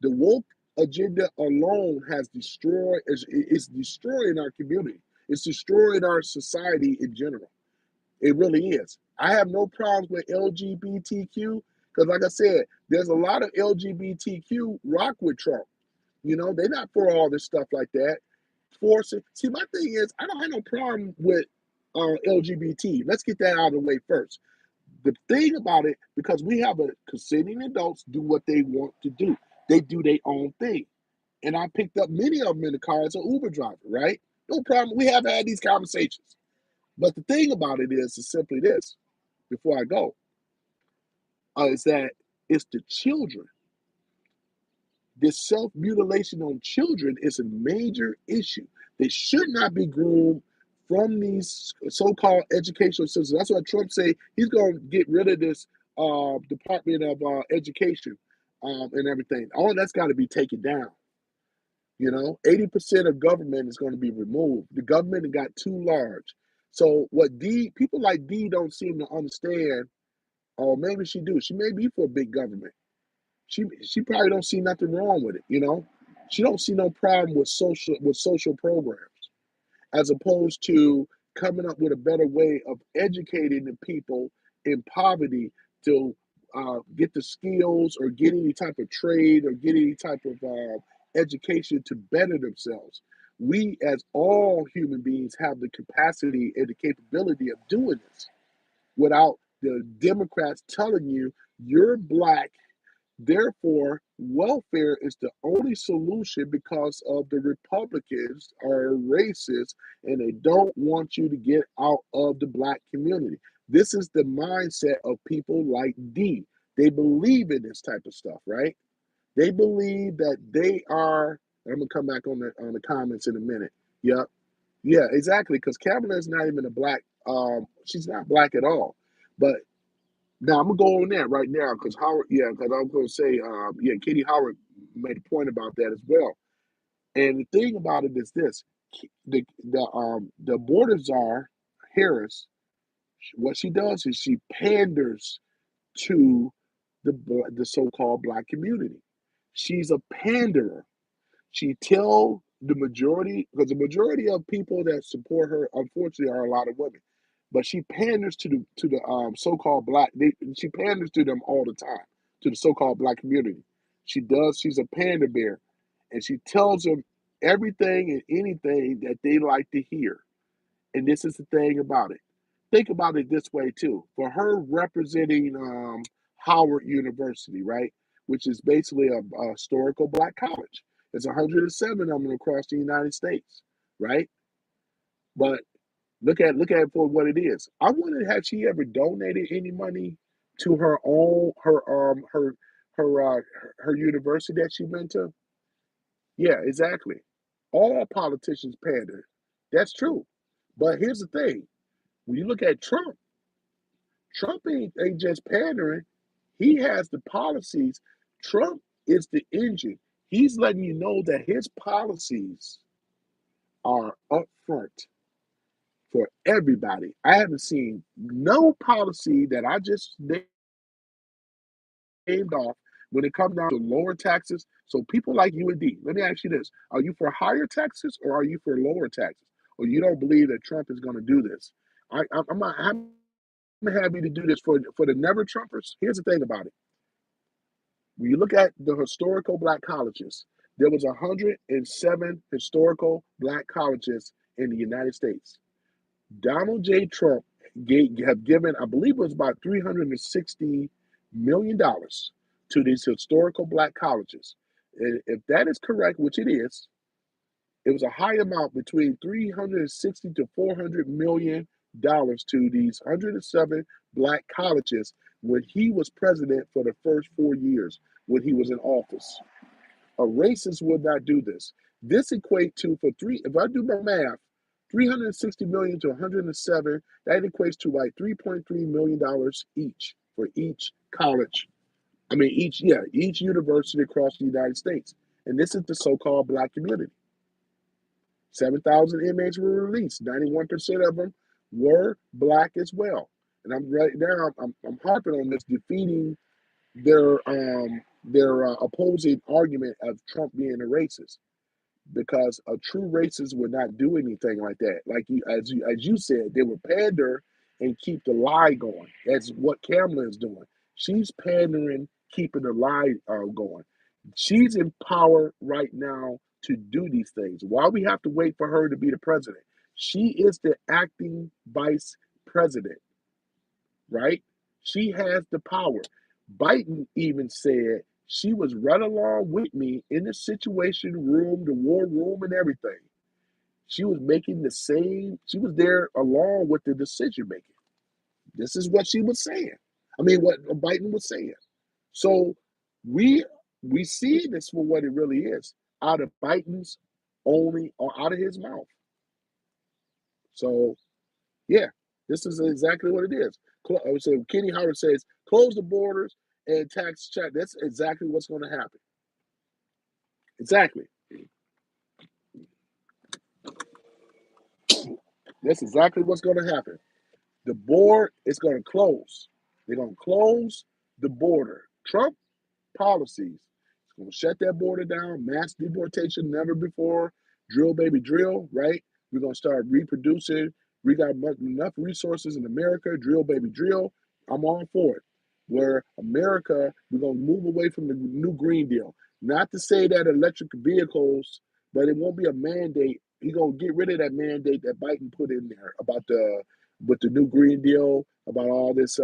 The woke agenda alone has destroyed. It's destroying our community. It's destroying our society in general. It really is. I have no problems with LGBTQ because, like I said, there's a lot of LGBTQ rock with Trump. They're not for all this stuff like that. Forcing. See, my thing is, I don't have no problem with LGBT. Let's get that out of the way first. The thing about it, because we have consenting adults do what they want to do. They do their own thing. And I picked up many of them in the car as an Uber driver, right? No problem. We have had these conversations. But the thing about it is simply this, before I go, is that it's the children. This self-mutilation on children is a major issue. They should not be groomed from these so-called educational systems. That's why Trump say he's going to get rid of this Department of Education and everything. All that's got to be taken down. 80% of government is going to be removed. The government got too large. So what people like D don't seem to understand, or maybe she do. She may be for big government. She probably don't see nothing wrong with it. She don't see no problem with social programs, as opposed to coming up with a better way of educating the people in poverty to get the skills or get any type of trade or get any type of education to better themselves. We, as all human beings, have the capacity and the capability of doing this without the Democrats telling you you're black. Therefore, welfare is the only solution because of the Republicans are racist and they don't want you to get out of the black community. This is the mindset of people like D. They believe in this type of stuff, right? They believe that they are. I'm gonna come back on the comments in a minute. Yep. Yeah, exactly. Because Kamala is not even a black. She's not black at all. But now I'm gonna go on that right now because Howard, yeah, because I'm gonna say, yeah, Katie Howard made a point about that as well. And the thing about it is this: the border czar Harris, what she does is she panders to the so-called black community. She's a panderer. She tell the majority, because the majority of people that support her, unfortunately, are a lot of women. But she panders to the so-called black. She panders to them all the time, to the so-called black community. She does. She's a pander bear, and she tells them everything and anything that they like to hear. And this is the thing about it. Think about it this way too. For her representing Howard University, right? Which is basically a historical black college. There's 107 of them across the United States, right? But look at it for what it is. I wondered, had she ever donated any money to her own her university that she went to? Yeah, exactly. All politicians pander. That's true. But here's the thing: when you look at Trump, Trump ain't just pandering. He has the policies. Trump is the engine. He's letting you know that his policies are upfront for everybody. I haven't seen no policy that I just named off when it comes down to lower taxes. So people like you and D, let me ask you this: are you for higher taxes or are you for lower taxes? Or you don't believe that Trump is going to do this? I'm happy to do this for the never Trumpers. Here's the thing about it: when you look at the historical black colleges, there was 107 historical black colleges in the United States. Donald J. Trump have given, I believe it was about $360 million to these historical black colleges. And if that is correct, which it is, it was a high amount between 360 to $400 million to these 107 black colleges when he was president for the first 4 years when he was in office. A racist would not do this. This equates to for three. If I do my math, 360 million to 107, that equates to like $3.3 million each for each college. I mean, each university across the United States. And this is the so-called black community. 7,000 inmates were released. 91% of them were black as well. And I'm right now. I'm harping on this, defeating their opposing argument of Trump being a racist, because a true racist would not do anything like that. Like as you said, they would pander and keep the lie going. That's what Kamala is doing. She's pandering, keeping the lie going. She's in power right now to do these things. Why we have to wait for her to be the president? She is the acting vice president, right? She has the power. Biden even said she was right along with me in the situation room, the war room, and everything. She was making the same, she was there along with the decision making. This is what she was saying. I mean, what Biden was saying. So we we see this for what it really is, out of Biden's only or out of his mouth. So yeah, this is exactly what it is. So Kenny Howard says, close the borders and tax check. That's exactly what's going to happen. Exactly. That's exactly what's going to happen. The board is going to close. They're going to close the border. Trump policies. It's going to shut that border down. Mass deportation, never before. Drill, baby, drill, right? We're going to start reproducing. We got enough resources in America. Drill, baby, drill. I'm all for it. Where America, we're going to move away from the new Green Deal. Not to say that electric vehicles, but it won't be a mandate. He's going to get rid of that mandate that Biden put in there about with the new Green Deal, about all this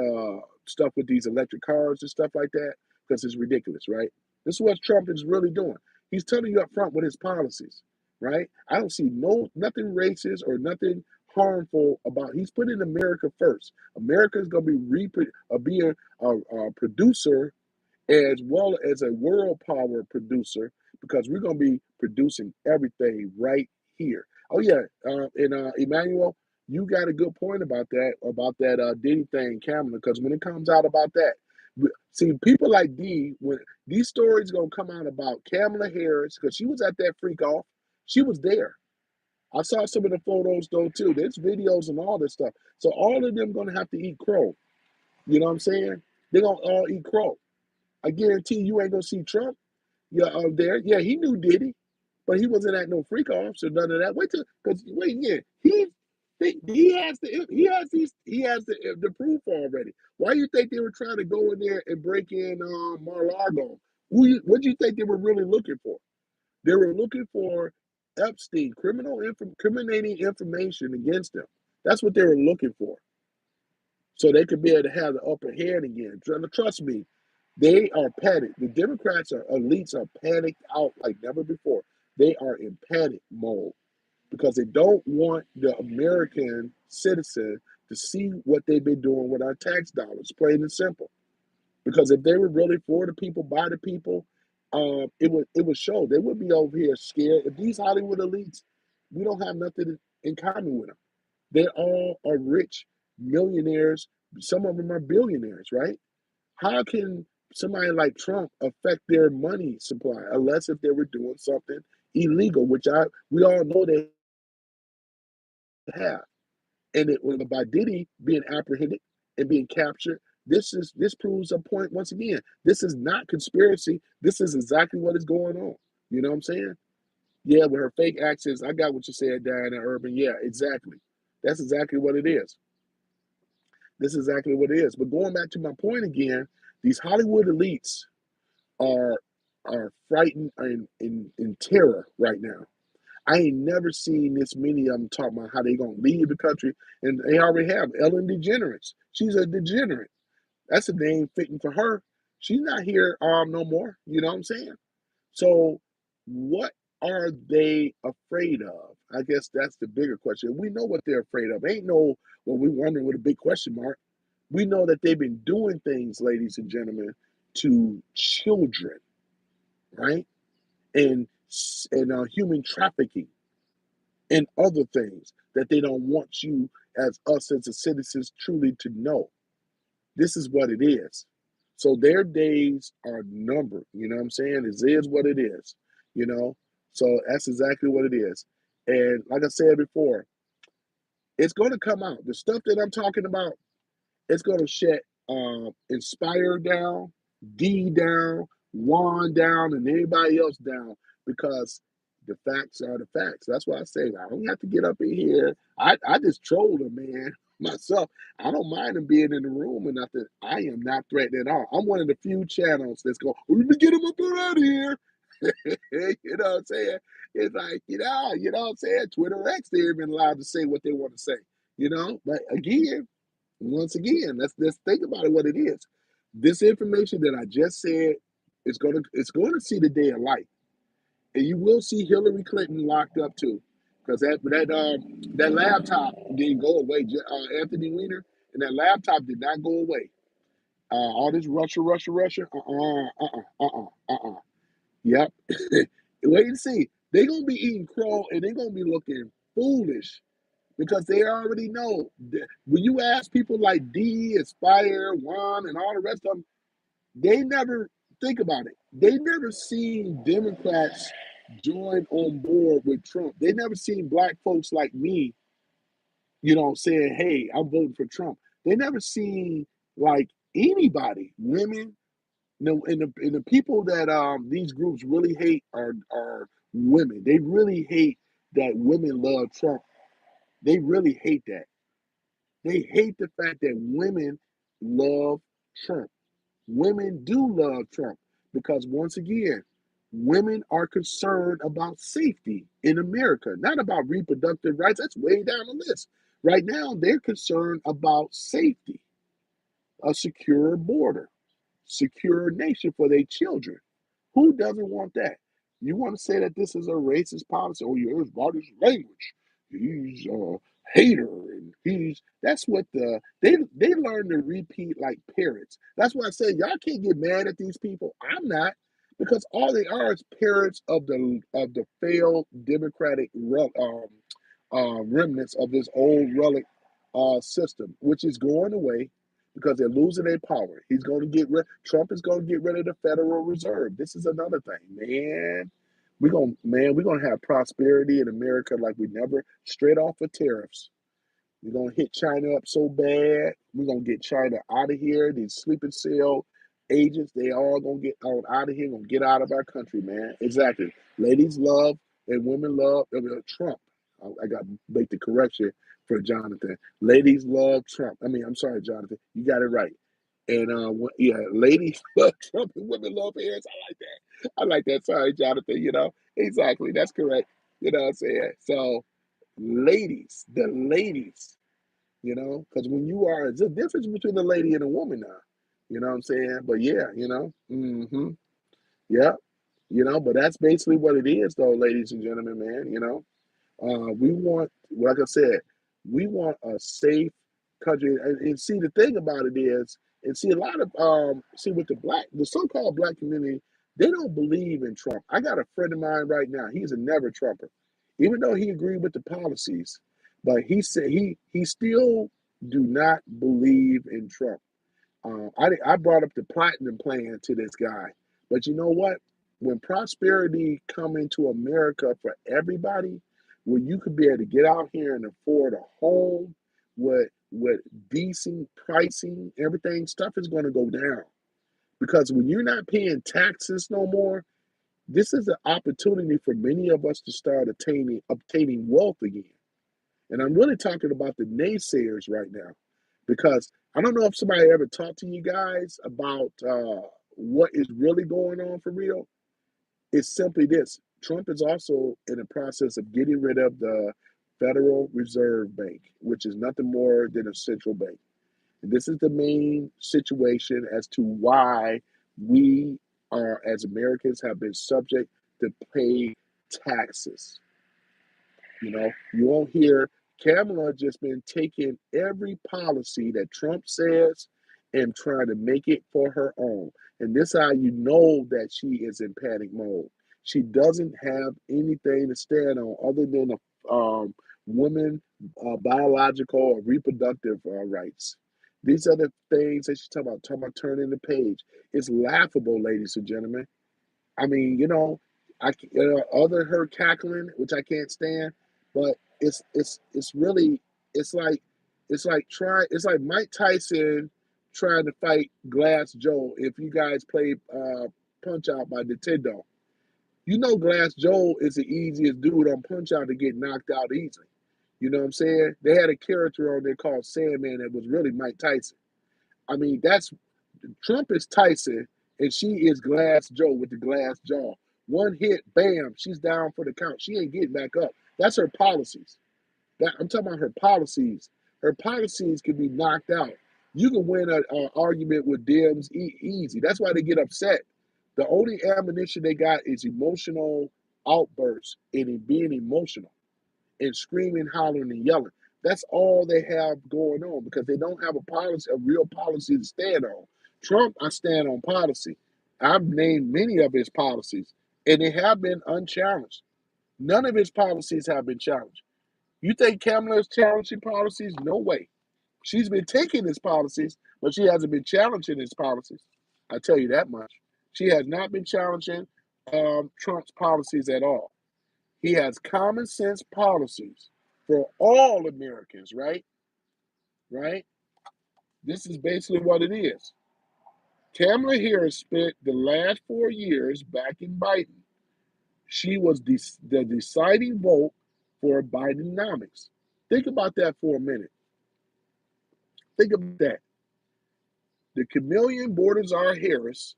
stuff with these electric cars and stuff like that, because it's ridiculous, right? This is what Trump is really doing. He's telling you up front with his policies, right? I don't see nothing racist or nothing harmful about. He's putting America first. America is going to be being a producer as well as a world power producer, because we're going to be producing everything right here. Oh yeah, and Emmanuel, you got a good point about that Diddy thing, Kamala, because when it comes out about that, see people like D, when these stories gonna come out about Kamala Harris, because she was at that freak off, she was there. I saw some of the photos though too. There's videos and all this stuff. So all of them gonna have to eat crow. You know what I'm saying? They're gonna all eat crow. I guarantee you ain't gonna see Trump. Yeah, there. Yeah, he knew Diddy, but he wasn't at no freak offs or none of that. Wait till, because wait, yeah, he has the proof already. Why do you think they were trying to go in there and break in Mar-a-Lago? What do you think they were really looking for? They were looking for Epstein, criminating information against them. That's what they were looking for. so they could be able to have the upper hand again. Trust me, they are panicked. The Democrats are elites are panicked out like never before. They are in panic mode because they don't want the American citizen to see what they've been doing with our tax dollars, plain and simple. Because if they were really for the people, by the people, it would show. They would be over here scared. If these Hollywood elites, we don't have nothing in common with them. They all are rich millionaires. Some of them are billionaires, right? How can somebody like Trump affect their money supply unless if they were doing something illegal, which I we all know they have. And it was by Diddy being apprehended and being captured. This proves a point once again. This is not conspiracy. This is exactly what is going on. You know what I'm saying? Yeah, with her fake accents, I got what you said, Diana Urban. Yeah, exactly. That's exactly what it is. This is exactly what it is. But going back to my point again, these Hollywood elites are are frightened and in terror right now. I ain't never seen this many of them talk about how they gonna leave the country, and they already have Ellen DeGeneres. She's a degenerate. That's a name fitting for her. She's not here no more. You know what I'm saying? So, what are they afraid of? I guess that's the bigger question. We know what they're afraid of. Ain't no well, we wondering with a big question mark. We know that they've been doing things, ladies and gentlemen, to children, right? And human trafficking and other things that they don't want you as us as the citizens truly to know. This is what it is. So their days are numbered. You know what I'm saying? It is what it is. You know? So that's exactly what it is. And like I said before, it's going to come out. The stuff that I'm talking about, it's going to shut Inspire down, D down, Juan down, and anybody else down because the facts are the facts. That's why I say I don't have to get up in here. I just troll them, man, myself. I don't mind them being in the room or nothing. I am not threatened at all. I'm one of the few channels that's going, let me get him up and out of here. You know what I'm saying? It's like, you know what I'm saying? Twitter X, they've been allowed to say what they want to say, you know? But again, once again, let's think about it what it is. This information that I just said is going to see the day of light, and you will see Hillary Clinton locked up too, because that laptop didn't go away. Anthony Weiner and that laptop did not go away. All this Russia. Yep. Wait and see. They're gonna be eating crow, and they're gonna be looking foolish because they already know. When you ask people like D, Aspire, Juan, and all the rest of them, they never think about it. They never seen Democrats join on board with Trump. They never seen black folks like me, saying, "Hey, I'm voting for Trump." They never seen like anybody, women. And the people that these groups really hate are women. They really hate that women love Trump. They really hate that. They hate the fact that women love Trump. Women do love Trump because, once again, women are concerned about safety in America, not about reproductive rights. That's way down the list. Right now, they're concerned about safety, a secure border, secure nation for their children. Who doesn't want that? You want to say that this is a racist policy? Oh, yeah, it's about his language. He's a hater, and he's that's what they learn to repeat like parrots. That's why I say y'all can't get mad at these people. I'm not because all they are is parrots of the failed democratic remnants of this old relic system, which is going away because they're losing their power. He's going to get rid. Trump is going to get rid of the Federal Reserve. This is another thing, man. We're gonna have prosperity in America like we never. Straight off of tariffs. We're gonna hit China up so bad. We're gonna get China out of here. These sleeping cell agents, they all gonna get on out of here, gonna get out of our country, man. Exactly. Ladies love and women love Trump. I got to make the correction for Jonathan. Ladies love Trump. I mean, I'm sorry, Jonathan. You got it right. And yeah, ladies love Trump and women love Harris. I like that. I like that. Sorry, Jonathan. Exactly. That's correct. You know what I'm saying? So, ladies, the ladies. because when you are, there's a difference between a lady and a woman now. You know what I'm saying? But yeah, yeah, but that's basically what it is, though, ladies and gentlemen, man. We want, like I said, we want a safe country. And see, the thing about it is, and see, a lot of, see, with the so-called black community, they don't believe in Trump. I got a friend of mine right now. He's a never Trumper, even though he agreed with the policies, but he said he still do not believe in Trump. I brought up the platinum plan to this guy, but you know what? When prosperity come into America for everybody, when you could be able to get out here and afford a home with decent pricing, everything stuff is going to go down because when you're not paying taxes no more, this is an opportunity for many of us to start obtaining wealth again. And I'm really talking about the naysayers right now because I don't know if somebody ever talked to you guys about what is really going on for real. It's simply this: Trump is also in the process of getting rid of the Federal Reserve Bank, which is nothing more than a central bank. And this is the main situation as to why we are, as Americans, have been subject to pay taxes. You won't hear Kamala just been taking every policy that Trump says and trying to make it for her own. And this is how you know that she is in panic mode. She doesn't have anything to stand on other than women biological or reproductive rights. These are the things that she's talking about turning the page. It's laughable, ladies and gentlemen. I mean, other her cackling, which I can't stand, but it's really it's like Mike Tyson trying to fight Glass Joe. If you guys play Punch Out by Nintendo, Glass Joe is the easiest dude on Punch Out to get knocked out easily. You know what I'm saying? They had a character on there called Sandman that was really Mike Tyson. I mean, that's Trump is Tyson, and she is Glass Joe with the glass jaw. One hit, bam, she's down for the count. She ain't getting back up. That's her policies. I'm talking about her policies. Her policies can be knocked out. You can win an argument with Dems easy. That's why they get upset. The only ammunition they got is emotional outbursts and being emotional and screaming, hollering, and yelling. That's all they have going on because they don't have a real policy to stand on. Trump, I stand on policy. I've named many of his policies, and they have been unchallenged. None of his policies have been challenged. You think Kamala is challenging policies? No way. She's been taking his policies, but she hasn't been challenging his policies. I tell you that much. She has not been challenging Trump's policies at all. He has common sense policies for all Americans, right? Right? This is basically what it is. Kamala Harris spent the last 4 years backing Biden. She was the deciding vote for Bidenomics. Think about that for a minute. Think about that. The chameleon borders our Harris.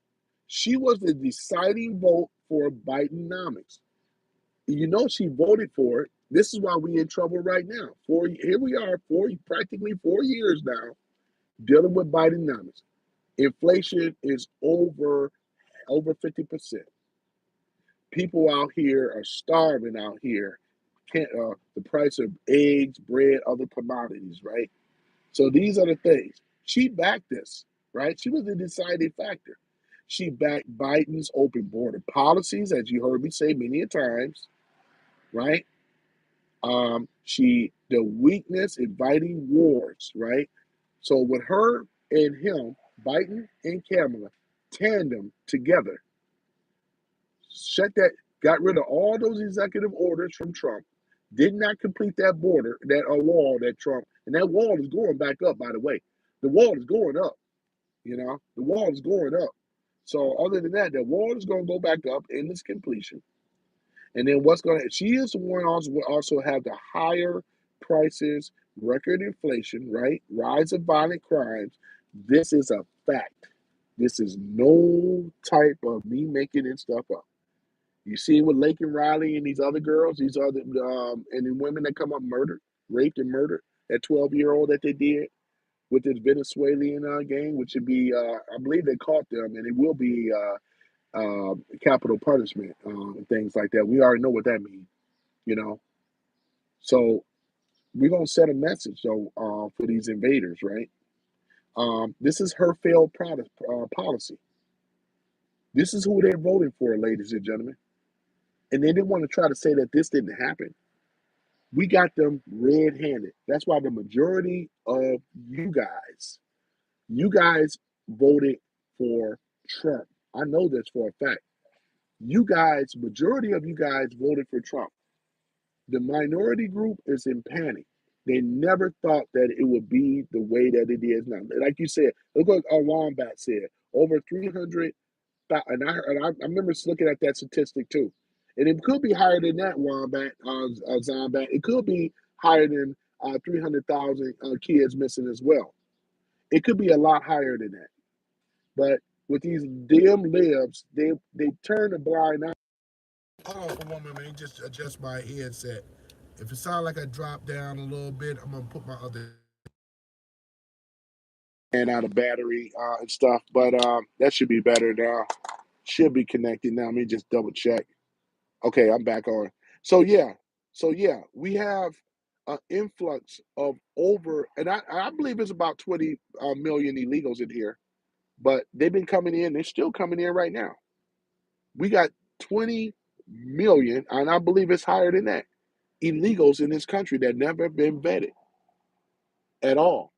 She was the deciding vote for Bidenomics. She voted for it. This is why we in trouble right now. Here we are, practically 4 years now, dealing with Bidenomics. Inflation is over 50%. People out here are starving out here. Can't The price of eggs, bread, other commodities, right? So these are the things. She backed this, right? She was the deciding factor. She backed Biden's open border policies, as you heard me say many a times, right? The weakness inviting wars, right? So with her and him, Biden and Kamala, tandem together, shut that, got rid of all those executive orders from Trump, did not complete that border, that wall that Trump, and that wall is going back up, by the way. The wall is going up, the wall is going up. So other than that, the wall is going to go back up in its completion. And then she is the one also will also have the higher prices, record inflation, right? Rise of violent crimes. This is a fact. This is no type of me making this stuff up. You see with Lake and Riley and these other girls, these other and the women that come up murdered, raped and murdered. that 12-year-old that they did with this Venezuelan gang, which would be, I believe they caught them, and it will be capital punishment and things like that. We already know what that means, you know. So we're gonna set a message though for these invaders, right? This is her failed policy. This is who they're voting for, ladies and gentlemen. And they didn't want to try to say that this didn't happen. We got them red-handed. That's why the majority of you guys voted for Trump. I know this for a fact. You guys, majority of you guys voted for Trump. The minority group is in panic. They never thought that it would be the way that it is now. Like you said, look what Wombat said. Over 300, and I remember looking at that statistic too. And it could be higher than that, Wombat, Zombat. It could be higher than 300,000 kids missing as well. It could be a lot higher than that. But with these dim libs, they turn a blind eye. Hold on for one minute, man. Just adjust my headset. If it sounds like I drop down a little bit, I'm gonna put my other. And out of battery and stuff. But that should be better now. Should be connected now. Let me just double check. Okay, I'm back on. So yeah, we have an influx of over, and I believe it's about 20 million illegals in here. But they've been coming in. They're still coming in right now. We got 20 million, and I believe it's higher than that, illegals in this country that never been vetted at all.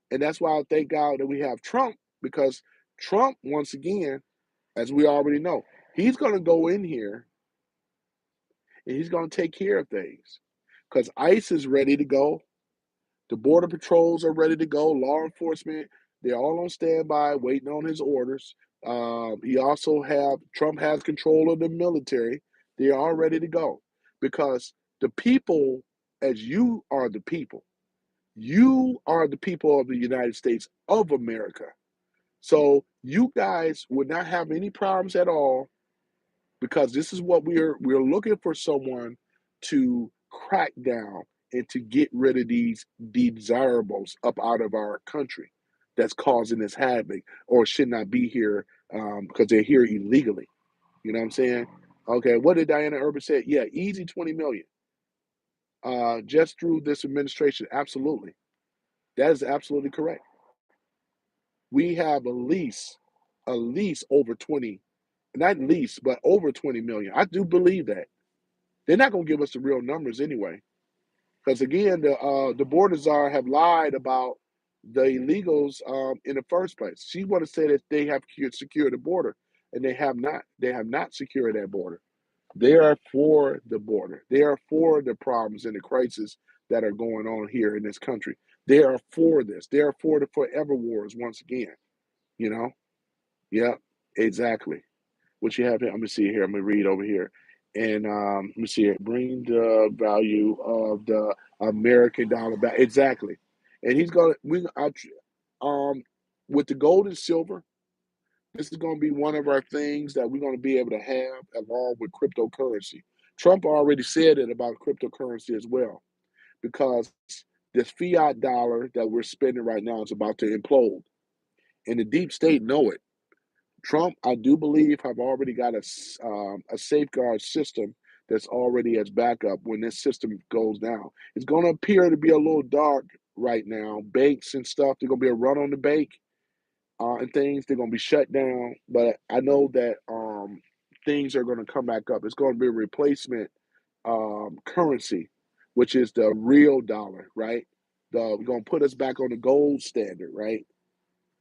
And that's why I thank God that we have Trump, because Trump, once again, as we already know, he's going to go in here and he's going to take care of things because ICE is ready to go. The border patrols are ready to go. Law enforcement, they're all on standby, waiting on his orders. He also have Trump has control of the military. They are all ready to go because the people, as you are the people, you are the people of the United States of America. So you guys would not have any problems at all because this is what we're looking for someone to crack down and to get rid of these desirables up out of our country that's causing this havoc or should not be here because they're here illegally. You know what I'm saying? Okay, what did Diana Urban say? Yeah, easy 20 million. Just through this administration, absolutely. That is absolutely correct. We have at least over 20, not least, but over 20 million. I do believe that. They're not going to give us the real numbers anyway, because again, the border czar have lied about the illegals in the first place. She want to say that they have secured the border, and they have not. They have not secured that border. They are for the border. They are for the problems and the crises that are going on here in this country. They are for this. They are for the forever wars once again. You know? Yeah, exactly. What you have here, let me see here. I'm gonna read over here. And let me see here. Bring the value of the American dollar back. Exactly. And he's gonna um with the gold and silver, this is gonna be one of our things that we're gonna be able to have along with cryptocurrency. Trump already said it about cryptocurrency as well, because this fiat dollar that we're spending right now is about to implode. And the deep state know it. Trump, I do believe, have already got a safeguard system that's already as backup when this system goes down. It's going to appear to be a little dark right now. Banks and stuff, they're going to be a run on the bank and things. They're going to be shut down. But I know that things are going to come back up. It's going to be a replacement currency, which is the real dollar, right? We're going to put us back on the gold standard, right?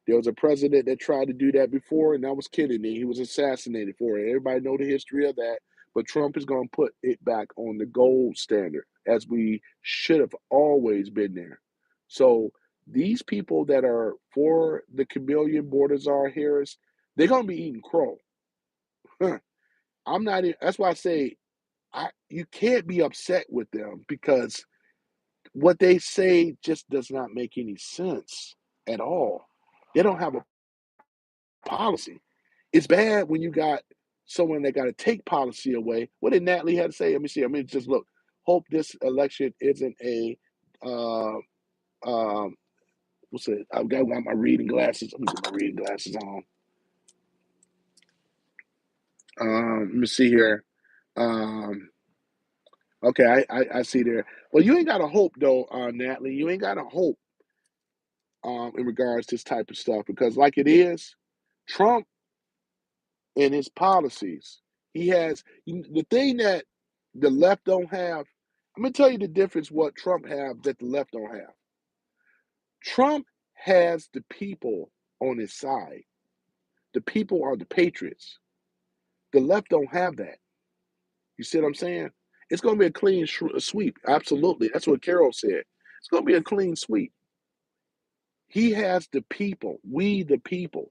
There was a president that tried to do that before, and that was Kennedy. He was assassinated for it. Everybody know the history of that. But Trump is going to put it back on the gold standard, as we should have always been there. So these people that are for the chameleon Bordazar Harris, they're going to be eating crow. Huh. I'm not. That's why I say you can't be upset with them, because what they say just does not make any sense at all. They don't have a policy. It's bad when you got someone that got to take policy away. What did Natalie have to say? Let me see. I mean, just look. Hope this election isn't a um, what's it? I've got my reading glasses. Let me get my reading glasses on. Let me see here. Um, okay, I see there. Well, you ain't got to hope though, Natalie. You ain't got to hope in regards to this type of stuff because, like it is, Trump and his policies. He has the thing that the left don't have. I'm gonna tell you the difference. What Trump have that the left don't have. Trump has the people on his side. The people are the patriots. The left don't have that. You see what I'm saying? It's going to be a clean sweep. Absolutely. That's what Carol said. It's going to be a clean sweep. He has the people. We, the people.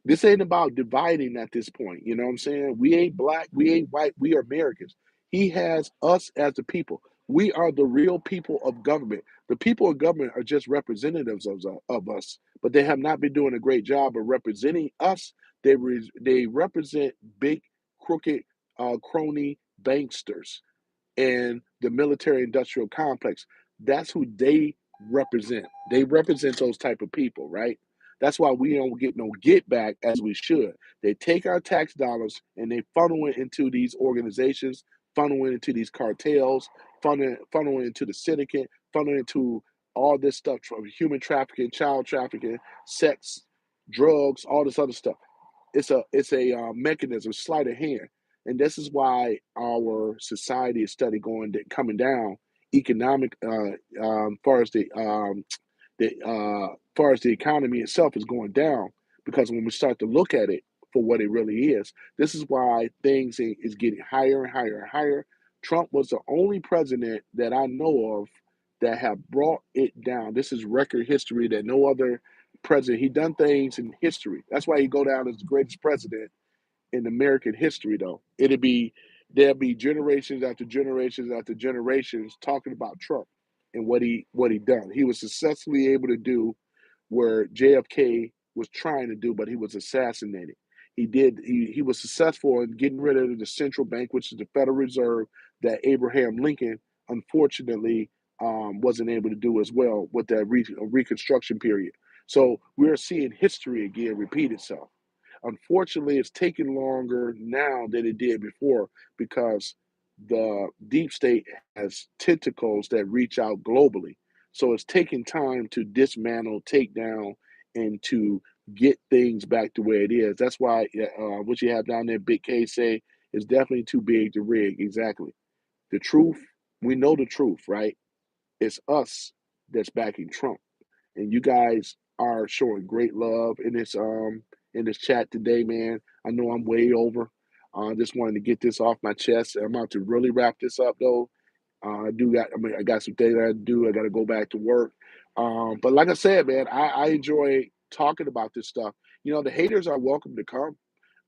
This ain't about dividing at this point. You know what I'm saying? We ain't black. We ain't white. We are Americans. He has us as the people. We are the real people of government. The people of government are just representatives of us, but they have not been doing a great job of representing us. They represent big, crooked, crony banksters and the military industrial complex. That's who they represent. They represent those type of people, right? That's why we don't get no get back as we should. They take our tax dollars and they funnel it into these organizations, funnel it into these cartels, funnel it into the syndicate, funnel it into all this stuff from human trafficking, child trafficking, sex, drugs, all this other stuff. It's a mechanism, sleight of hand, and this is why our society is steady coming down. Economic, far as the economy itself is going down because when we start to look at it for what it really is, this is why things is getting higher and higher and higher. Trump was the only president that I know of that have brought it down. This is record history that no other president. He done things in history. That's why he go down as the greatest president in American history. Though there'll be generations after generations after generations talking about Trump and what he done. He was successfully able to do where JFK was trying to do, but he was assassinated. He was successful in getting rid of the central bank, which is the Federal Reserve, that Abraham Lincoln unfortunately wasn't able to do as well with that Reconstruction period. So we're seeing history again repeat itself. Unfortunately, it's taking longer now than it did before because the deep state has tentacles that reach out globally. So it's taking time to dismantle, take down, and to get things back to where it is. That's why what you have down there, Big K say, is definitely too big to rig. Exactly. The truth, we know the truth, right? It's us that's backing Trump, and you guys are showing great love in this chat today, man. I know I'm way over. I just wanted to get this off my chest. I'm about to really wrap this up though. I got some things I got to do. I got to go back to work. But like I said, man, I enjoy talking about this stuff. You know, the haters are welcome to come.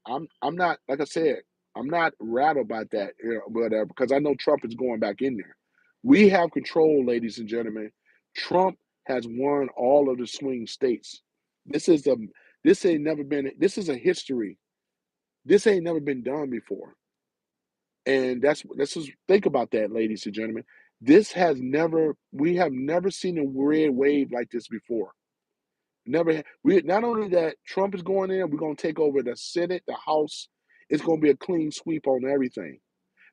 I'm not, like I said, I'm not rattled about that, you know, whatever, because I know Trump is going back in there. We have control, ladies and gentlemen. Trump has won all of the swing states. This is a this ain't never been this is a history. This ain't never been done before. And let's just think about that, ladies and gentlemen. We have never seen a red wave like this before. We not only that Trump is going in, we're going to take over the Senate, the House. It's going to be a clean sweep on everything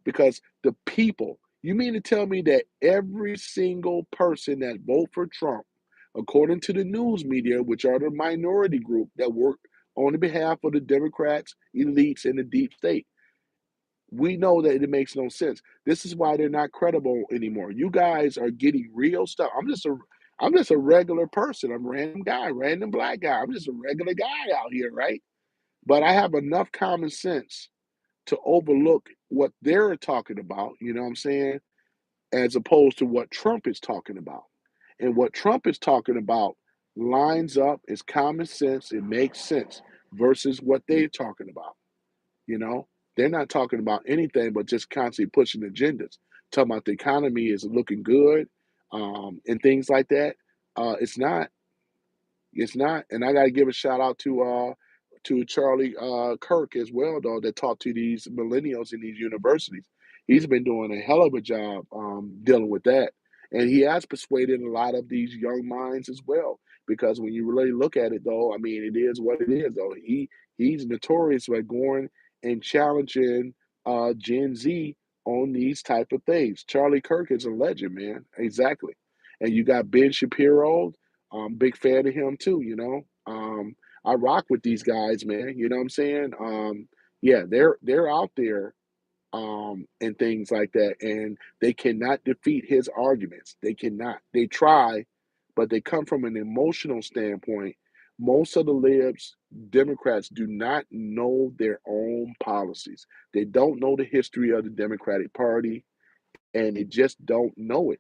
because the people. You mean to tell me that every single person that vote for Trump, according to the news media, which are the minority group that work on the behalf of the Democrats, elites, and the deep state, we know that it makes no sense. This is why they're not credible anymore. You guys are getting real stuff. I'm just a regular person. I'm a random guy, random black guy. I'm just a regular guy out here, right? But I have enough common sense to overlook what they're talking about, you know what I'm saying, as opposed to what Trump is talking about. And what Trump is talking about lines up, is common sense, it makes sense versus what they're talking about. You know, they're not talking about anything but just constantly pushing agendas, talking about the economy is looking good, and things like that. It's not. It's not. And I got to give a shout out to Charlie Kirk as well, though, that talked to these millennials in these universities. He's been doing a hell of a job dealing with that. And he has persuaded a lot of these young minds as well. Because when you really look at it, though, I mean, it is what it is. Though he's notorious for going and challenging Gen Z on these type of things. Charlie Kirk is a legend, man. Exactly. And you got Ben Shapiro. Big fan of him too. I rock with these guys, man. You know what I'm saying? Yeah, they're out there and things like that, and they cannot defeat his arguments. They cannot. They try, but they come from an emotional standpoint. Most of the libs, Democrats, do not know their own policies. They don't know the history of the Democratic Party, and they just don't know it.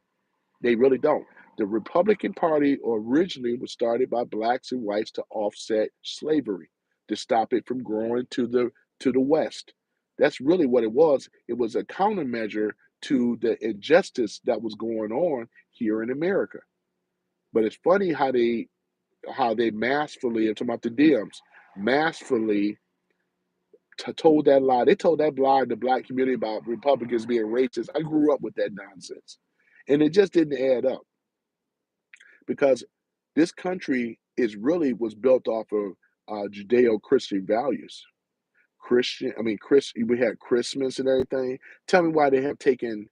They really don't. The Republican Party originally was started by blacks and whites to offset slavery, to stop it from growing to the West. That's really what it was. It was a countermeasure to the injustice that was going on here in America. But it's funny how they masterfully, I'm talking about the Dems, masterfully told that lie. They told that lie in the black community about Republicans being racist. I grew up with that nonsense. And it just didn't add up because this country is really was built off of Judeo-Christian values. We had Christmas and everything. Tell me why they have taken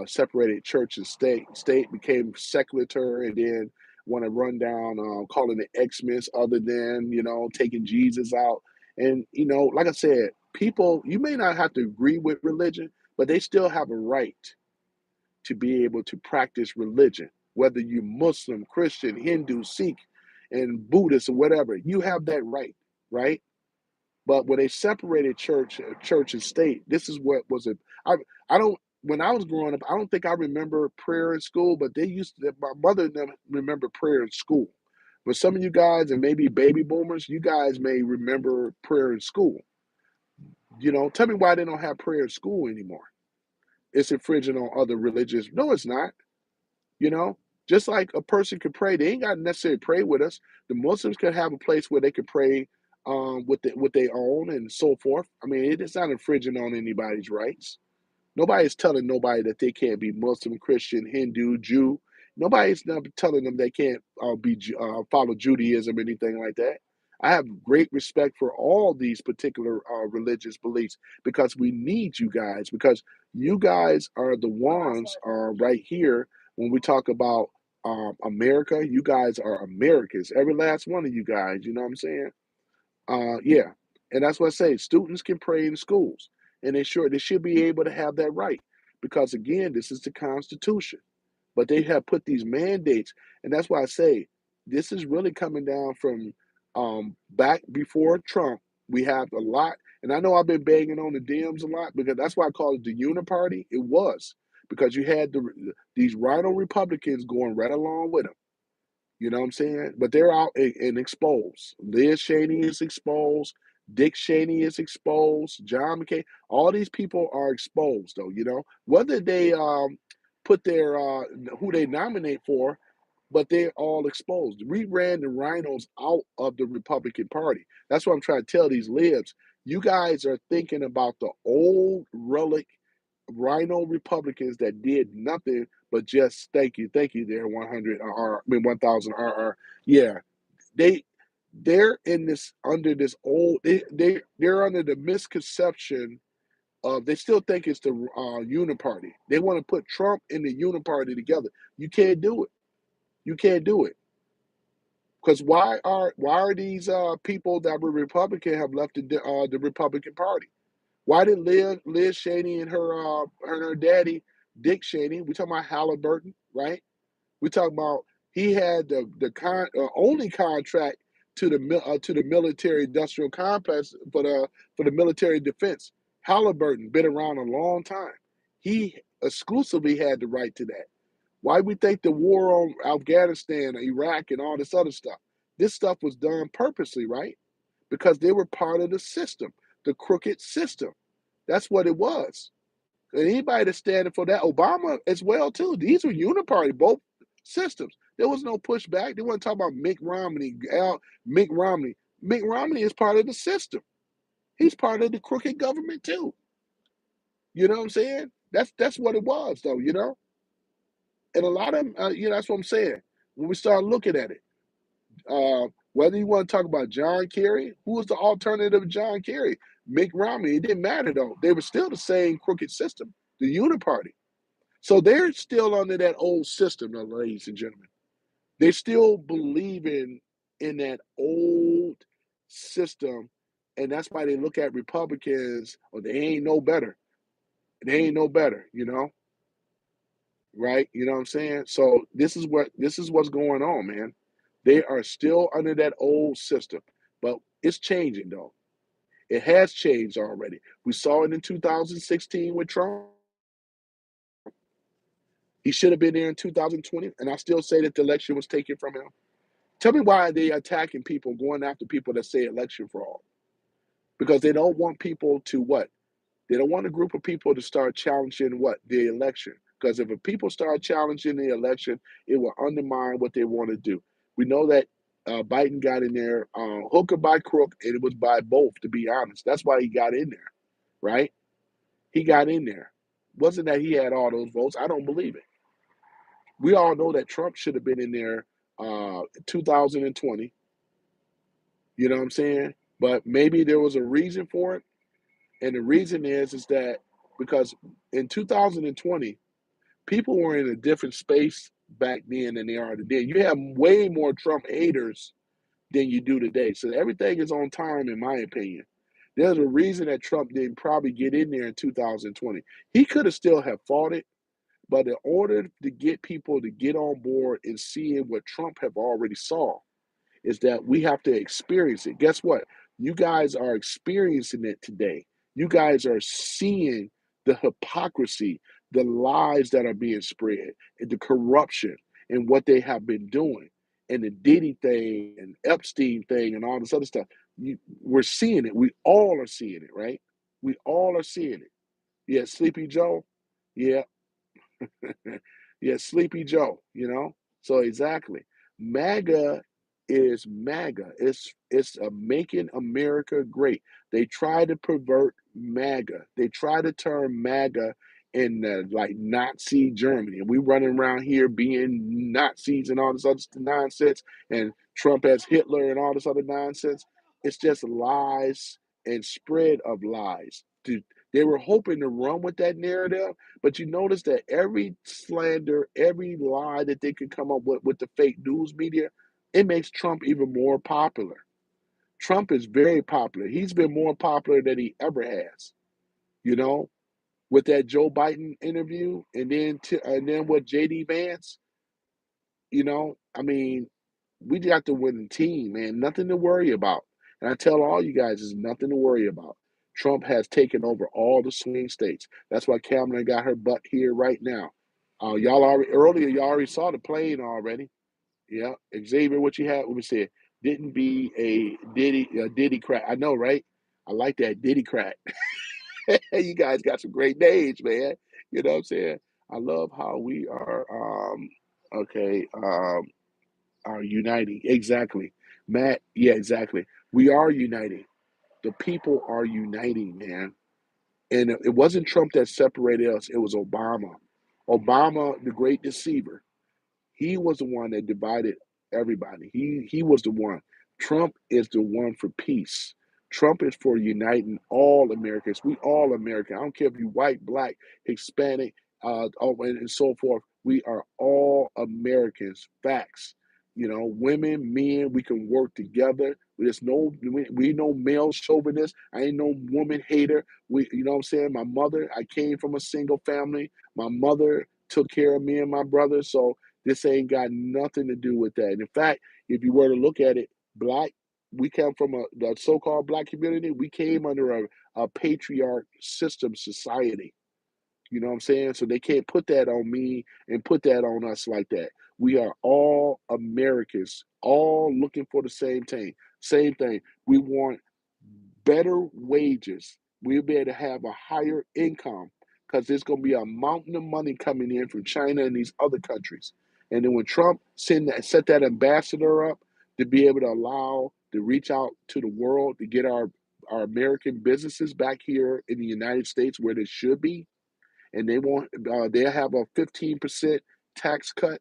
separated church and state. State became secular and then want to run down, calling it Xmas, other than taking Jesus out. And like I said, people you may not have to agree with religion, but they still have a right to be able to practice religion, whether you Muslim, Christian, Hindu, Sikh, and Buddhist or whatever. You have that right, right? But when they separated church and state, this is what was it. I don't. When I was growing up, I don't think I remember prayer in school, but they used to. My mother and them remember prayer in school. But some of you guys, and maybe baby boomers, you guys may remember prayer in school. Tell me why they don't have prayer in school anymore. It's infringing on other religions. No, it's not. You know, just like a person could pray, they ain't got to necessarily pray with us. The Muslims could have a place where they could pray with their own and so forth. I mean, it's not infringing on anybody's rights. Nobody's telling nobody that they can't be Muslim, Christian, Hindu, Jew. Nobody's not telling them they can't follow Judaism or anything like that. I have great respect for all these particular religious beliefs because we need you guys because you guys are the ones right here when we talk about America. You guys are Americans, every last one of you guys. You know what I'm saying? Yeah, and that's what I say. Students can pray in schools, and they should be able to have that right because again, this is the Constitution. But they have put these mandates, and that's why I say this is really coming down from back before Trump. We have a lot, and I know I've been banging on the Dems a lot because that's why I call it the Uniparty. It was because you had these rhino Republicans going right along with them. You know what I'm saying? But they're out and exposed. Liz Cheney is exposed. Dick Cheney is exposed. John McCain. All these people are exposed, though. Whether they put their who they nominate for, but they're all exposed. We ran the rhinos out of the Republican Party. That's what I'm trying to tell these libs. You guys are thinking about the old relic rhino Republicans that did nothing but just thank you there 100 I mean 1000 RR. Yeah, they they're in this under this old they're under the misconception of they still think it's the uniparty. They want to put Trump and the uniparty together. You can't do it. You can't do it. Because why are these people that were Republican have left the Republican Party? Why did Liz Cheney and her daddy Dick Cheney? We talking about Halliburton, right? We talking about he had the only contract to the military industrial complex for the military defense. Halliburton been around a long time. He exclusively had the right to that. Why we think the war on Afghanistan, Iraq, and all this other stuff? This stuff was done purposely, right? Because they were part of the system, the crooked system. That's what it was. And anybody that's standing for that, Obama as well too. These were uniparty, both systems. There was no pushback. They weren't talking about Mitt Romney. Mitt Romney. Mitt Romney is part of the system. He's part of the crooked government too. You know what I'm saying? That's what it was, though. And a lot of them, that's what I'm saying. When we start looking at it, whether you want to talk about John Kerry, who was the alternative to John Kerry? Mick Romney. It didn't matter though. They were still the same crooked system, the Uniparty. So they're still under that old system, though, ladies and gentlemen. They still believe in that old system, and that's why they look at Republicans, or they ain't no better. They ain't no better, right? You know what I'm saying? So this is what's going on, man. They are still under that old system, but it's changing though. It has changed already. We saw it in 2016 with Trump. He should have been there in 2020, and I still say that the election was taken from him. Tell me why they attacking people, going after people that say election fraud? Because they don't want people to what? They don't want a group of people to start challenging what? The election. Because if people start challenging the election, it will undermine what they want to do. We know that Biden got in there hook or by crook, and it was by both, to be honest. That's why he got in there, right? He got in there. Wasn't that he had all those votes? I don't believe it. We all know that Trump should have been in there 2020. You know what I'm saying? But maybe there was a reason for it. And the reason is that because in 2020, people were in a different space back then than they are today. You have way more Trump haters than you do today. So everything is on time, in my opinion. There's a reason that Trump didn't probably get in there in 2020. He could have still have fought it, but in order to get people to get on board and seeing what Trump have already saw, is that we have to experience it. Guess what? You guys are experiencing it today. You guys are seeing the hypocrisy, the lies that are being spread, and the corruption, and what they have been doing, and the Diddy thing, and Epstein thing, and all this other stuff. We're seeing it. We all are seeing it, right? We all are seeing it. Yeah, Sleepy Joe. Yeah, yeah, Sleepy Joe, So exactly. MAGA is MAGA. It's a making America great. They try to pervert MAGA. They try to turn MAGA in like Nazi Germany. And we running around here being Nazis and all this other nonsense, and Trump as Hitler and all this other nonsense. It's just lies and spread of lies. They were hoping to run with that narrative, but you notice that every slander, every lie that they could come up with the fake news media, it makes Trump even more popular. Trump is very popular. He's been more popular than he ever has. You know, with that Joe Biden interview, and then with JD Vance. I mean, we got the winning team, man. Nothing to worry about. And I tell all you guys, there's nothing to worry about. Trump has taken over all the swing states. That's why Kamala got her butt here right now. Y'all already saw the plane already. Yeah, Xavier, what you had? Let me see. Didn't be a Diddy crack. I know, right? I like that Diddy crack. You guys got some great names, man. You know what I'm saying? I love how we are. Okay. Are uniting. Exactly. Matt, yeah, exactly. We are uniting. The people are uniting, man. And it wasn't Trump that separated us, it was Obama. Obama, the great deceiver. He was the one that divided everybody. He was the one. Trump is the one for peace. Trump is for uniting all Americans. We all American. I don't care if you white, black, Hispanic, and so forth. We are all Americans. Facts. Women, men, we can work together. We no male chauvinist. I ain't no woman hater. You know what I'm saying? My mother, I came from a single family. My mother took care of me and my brother. So this ain't got nothing to do with that. And in fact, if you were to look at it, we come from the so-called black community. We came under a patriarch system society. You know what I'm saying? So they can't put that on me and put that on us like that. We are all Americans, all looking for the same thing. Same thing. We want better wages. We'll be able to have a higher income because there's going to be a mountain of money coming in from China and these other countries. And then when Trump set that ambassador up to be able to allow to reach out to the world to get our American businesses back here in the United States where they should be, and they have a 15% tax cut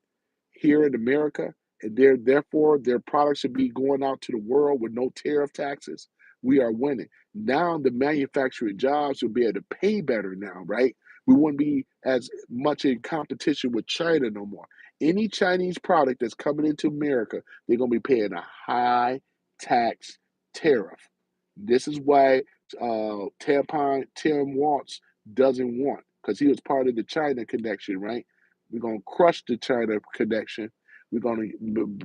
here in America, and therefore their products should be going out to the world with no tariff taxes, we are winning. Now the manufacturing jobs will be able to pay better now, right? We wouldn't be as much in competition with China no more. Any Chinese product that's coming into America, they're gonna be paying a high tax tariff. This is why Tampon Tim Wants doesn't want, because he was part of the China connection, right? We're gonna crush the China connection. We're gonna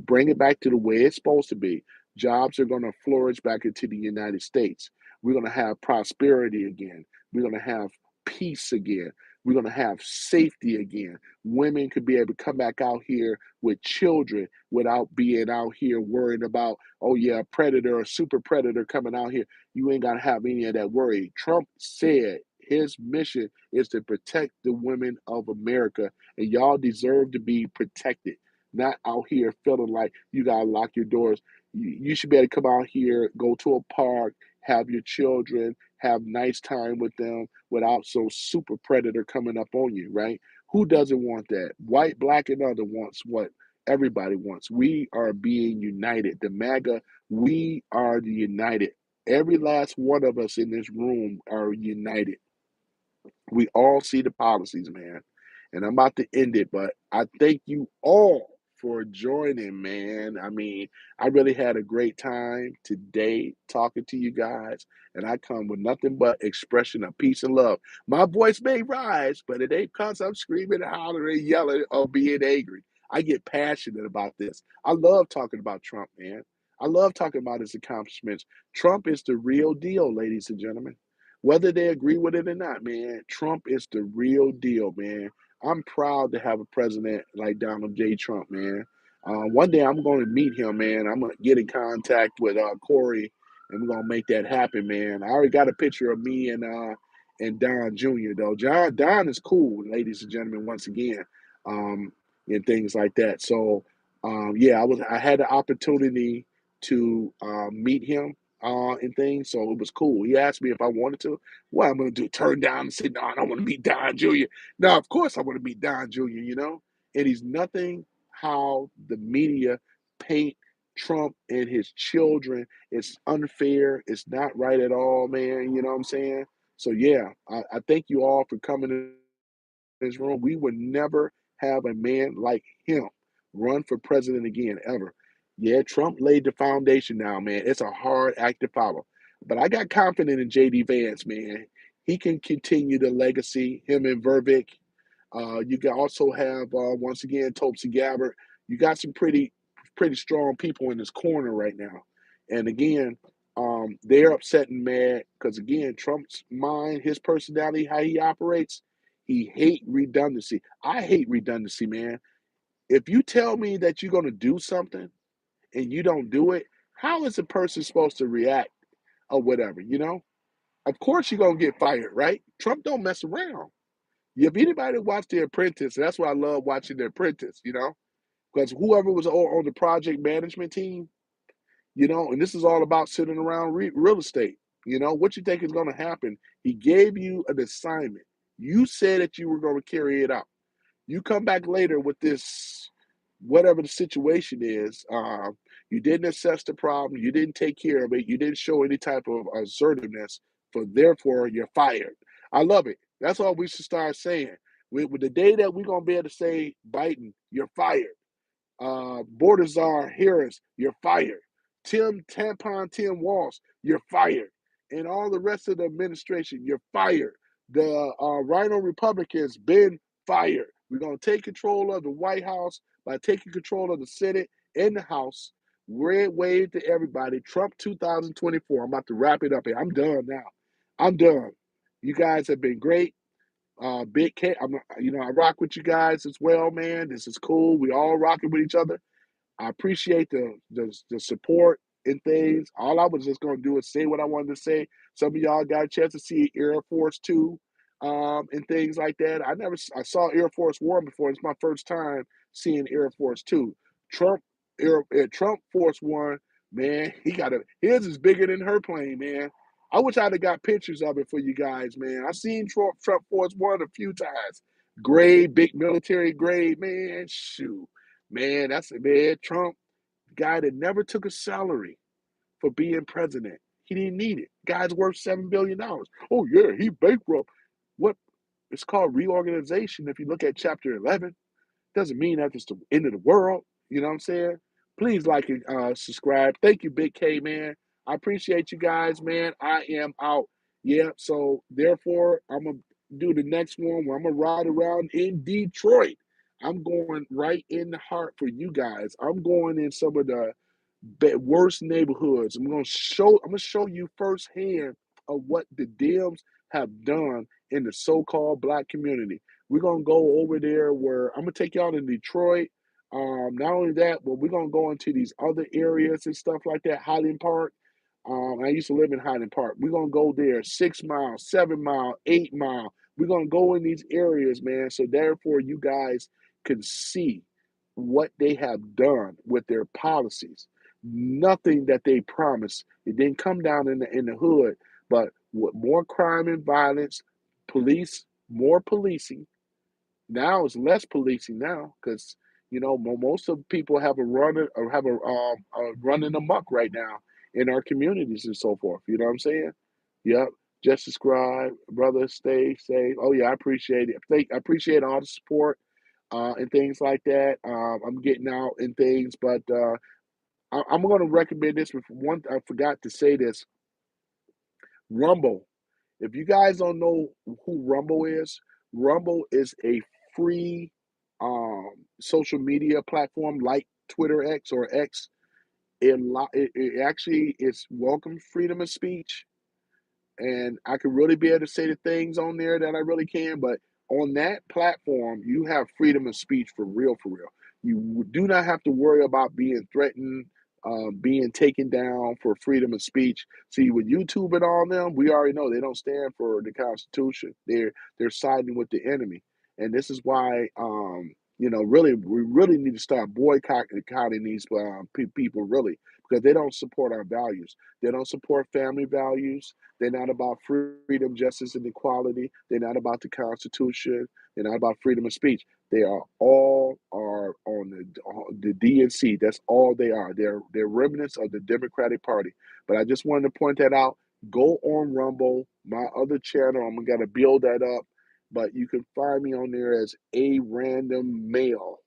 bring it back to the way it's supposed to be. Jobs are gonna flourish back into the United States. We're gonna have prosperity again. We're gonna have peace again. We're gonna have safety again. Women could be able to come back out here with children without being out here worrying about, oh yeah, a predator or super predator coming out here. You ain't got to have any of that worry. Trump said his mission is to protect the women of America, and y'all deserve to be protected, not out here feeling like you got to lock your doors. You should be able to come out here, go to a park, have your children, have nice time with them without some super predator coming up on you, right? Who doesn't want that? White, black, and other wants what everybody wants. We are being united. The MAGA, we are the united. Every last one of us in this room are united. We all see the policies, man. And I'm about to end it, but I thank you all for joining, man. I mean, I really had a great time today talking to you guys, and I come with nothing but expression of peace and love. My voice may rise, but it ain't because I'm screaming and hollering and yelling or being angry. I get passionate about this. I love talking about Trump, man. I love talking about his accomplishments. Trump is the real deal, ladies and gentlemen. Whether they agree with it or not, man, Trump is the real deal, man. I'm proud to have a president like Donald J. Trump, man. One day I'm going to meet him, man. I'm going to get in contact with Corey, and we're going to make that happen, man. I already got a picture of me and Don Jr. though. Don is cool, ladies and gentlemen. Once again, um, and things like that. So, yeah, I had the opportunity to meet him and things. So it was cool. He asked me if I wanted to. What I'm going to do? Turn down and say, no, I don't want to be Don Jr. No, of course I want to be Don Jr., you know? And he's nothing how the media paint Trump and his children. It's unfair. It's not right at all, man. You know what I'm saying? So, yeah, I thank you all for coming in this room. We would never have a man like him run for president again, ever. Yeah, Trump laid the foundation now, man. It's a hard act to follow. But I got confidence in JD Vance, man. He can continue the legacy, him and Vervick. You can also have once again Topsy Gabbard. You got some pretty strong people in this corner right now. And again, they're upset and mad because again, Trump's mind, his personality, how he operates, he hate redundancy. I hate redundancy, man. If you tell me that you're gonna do something and you don't do it, how is a person supposed to react or whatever? You know, of course you're gonna get fired, right? Trump don't mess around. If anybody watched The Apprentice, that's why I love watching The Apprentice, you know, because whoever was on the project management team, you know, and this is all about sitting around real estate. You know, what you think is going to happen? He gave you an assignment. You said that you were going to carry it out. You come back later with this, whatever the situation is. You didn't assess the problem. You didn't take care of it. You didn't show any type of assertiveness. For therefore, you're fired. I love it. That's all we should start saying. With the day that we're gonna be able to say, Biden, you're fired. Bordazar Harris, you're fired. Tim Walsh, you're fired. And all the rest of the administration, you're fired. The Rhino Republicans been fired. We're going to take control of the White House by taking control of the Senate and the House. Red wave to everybody. Trump 2024. I'm about to wrap it up here. I'm done now. I'm done. You guys have been great. Big K, I rock with you guys as well, man. This is cool. We all rocking with each other. I appreciate the support and things. All I was just gonna do is say what I wanted to say. Some of y'all got a chance to see Air Force Two, and things like that. I saw Air Force One before. It's my first time seeing Air Force Two. Trump Trump Force One, man, he got his is bigger than her plane, man. I wish I'd have got pictures of it for you guys, man. I seen Trump Force One a few times. grade, big military grade, man. Shoot, man, that's a man. Trump, guy that never took a salary for being president. He didn't need it. Guy's worth $7 billion. Oh yeah, he bankrupt. What? It's called reorganization. If you look at Chapter 11, doesn't mean that it's the end of the world. You know what I'm saying? Please like and subscribe. Thank you, Big K, man. I appreciate you guys, man. I am out. Yeah, so therefore, I'm going to do the next one where I'm going to ride around in Detroit. I'm going right in the heart for you guys. I'm going in some of the worst neighborhoods. I'm gonna show you firsthand of what the Dems have done in the so-called black community. We're gonna go over there where I'm gonna take y'all to Detroit. Not only that, but we're gonna go into these other areas and stuff like that. Highland Park. I used to live in Highland Park. We're gonna go there 6 mile, 7 mile, 8 mile. We're gonna go in these areas, man. So therefore, you guys can see what they have done with their policies. Nothing that they promised. It didn't come down in the hood, but with more crime and violence, police, more policing. Now it's less policing now because most of the people have a running amok right now in our communities and so forth. You know what I'm saying? Yep. Just subscribe, brother. Stay safe. Oh yeah, I appreciate it. I appreciate all the support and things like that. I'm getting out and things, but I'm going to recommend this. With one, I forgot to say this. Rumble. If you guys don't know who Rumble is a free social media platform like Twitter X or X. It actually is welcome freedom of speech, and I can really be able to say the things on there that I really can. But on that platform, you have freedom of speech for real, for real. You do not have to worry about being threatened, being taken down for freedom of speech. See, with YouTube and all them, we already know they don't stand for the Constitution. They're siding with the enemy, and this is why. Really, we really need to start boycotting these people, really, because they don't support our values. They don't support family values. They're not about freedom, justice, and equality. They're not about the Constitution. They're not about freedom of speech. They are on the DNC. That's all they are. They're remnants of the Democratic Party. But I just wanted to point that out. Go on Rumble, my other channel. I'm gonna build that up. But you can find me on there as a random male.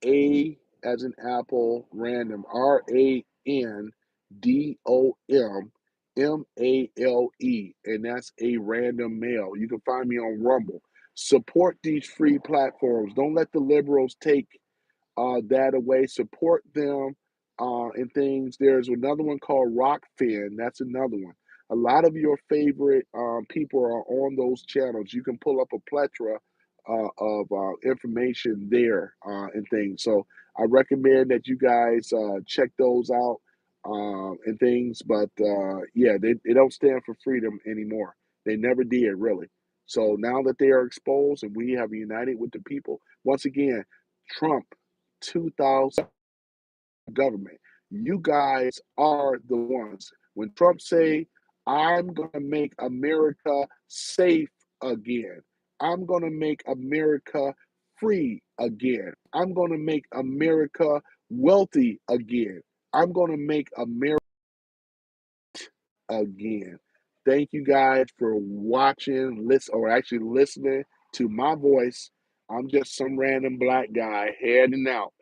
A as in apple, random, RANDOMMALE, and that's a random male. You can find me on Rumble. Support these free platforms. Don't let the liberals take that away. Support them and things. There's another one called Rockfin. That's another one. A lot of your favorite people are on those channels. You can pull up a plethora of information there and things. So I recommend that you guys check those out and things. But yeah, they don't stand for freedom anymore. They never did, really. So now that they are exposed and we have united with the people, once again, Trump 2000 government. You guys are the ones. When Trump say, "I'm going to make America safe again. I'm going to make America free again. I'm going to make America wealthy again. I'm going to make America again." Thank you guys for watching, listen, or actually listening to my voice. I'm just some random black guy heading out,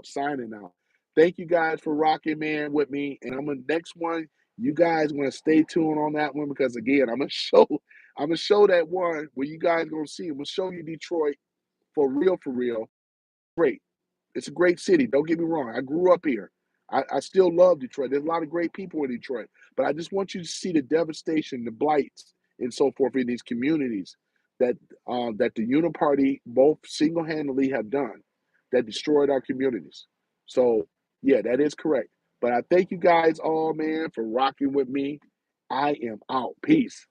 signing out. Thank you guys for rocking, man, with me. And I'm gonna next one. You guys want to stay tuned on that one because again, I'm gonna show that one where you guys gonna see. I'm gonna show you Detroit for real, for real. Great. It's a great city. Don't get me wrong. I grew up here. I still love Detroit. There's a lot of great people in Detroit. But I just want you to see the devastation, the blights, and so forth in these communities that that the Uniparty both single-handedly have done that destroyed our communities. So yeah, that is correct. But I thank you guys all, man, for rocking with me. I am out. Peace.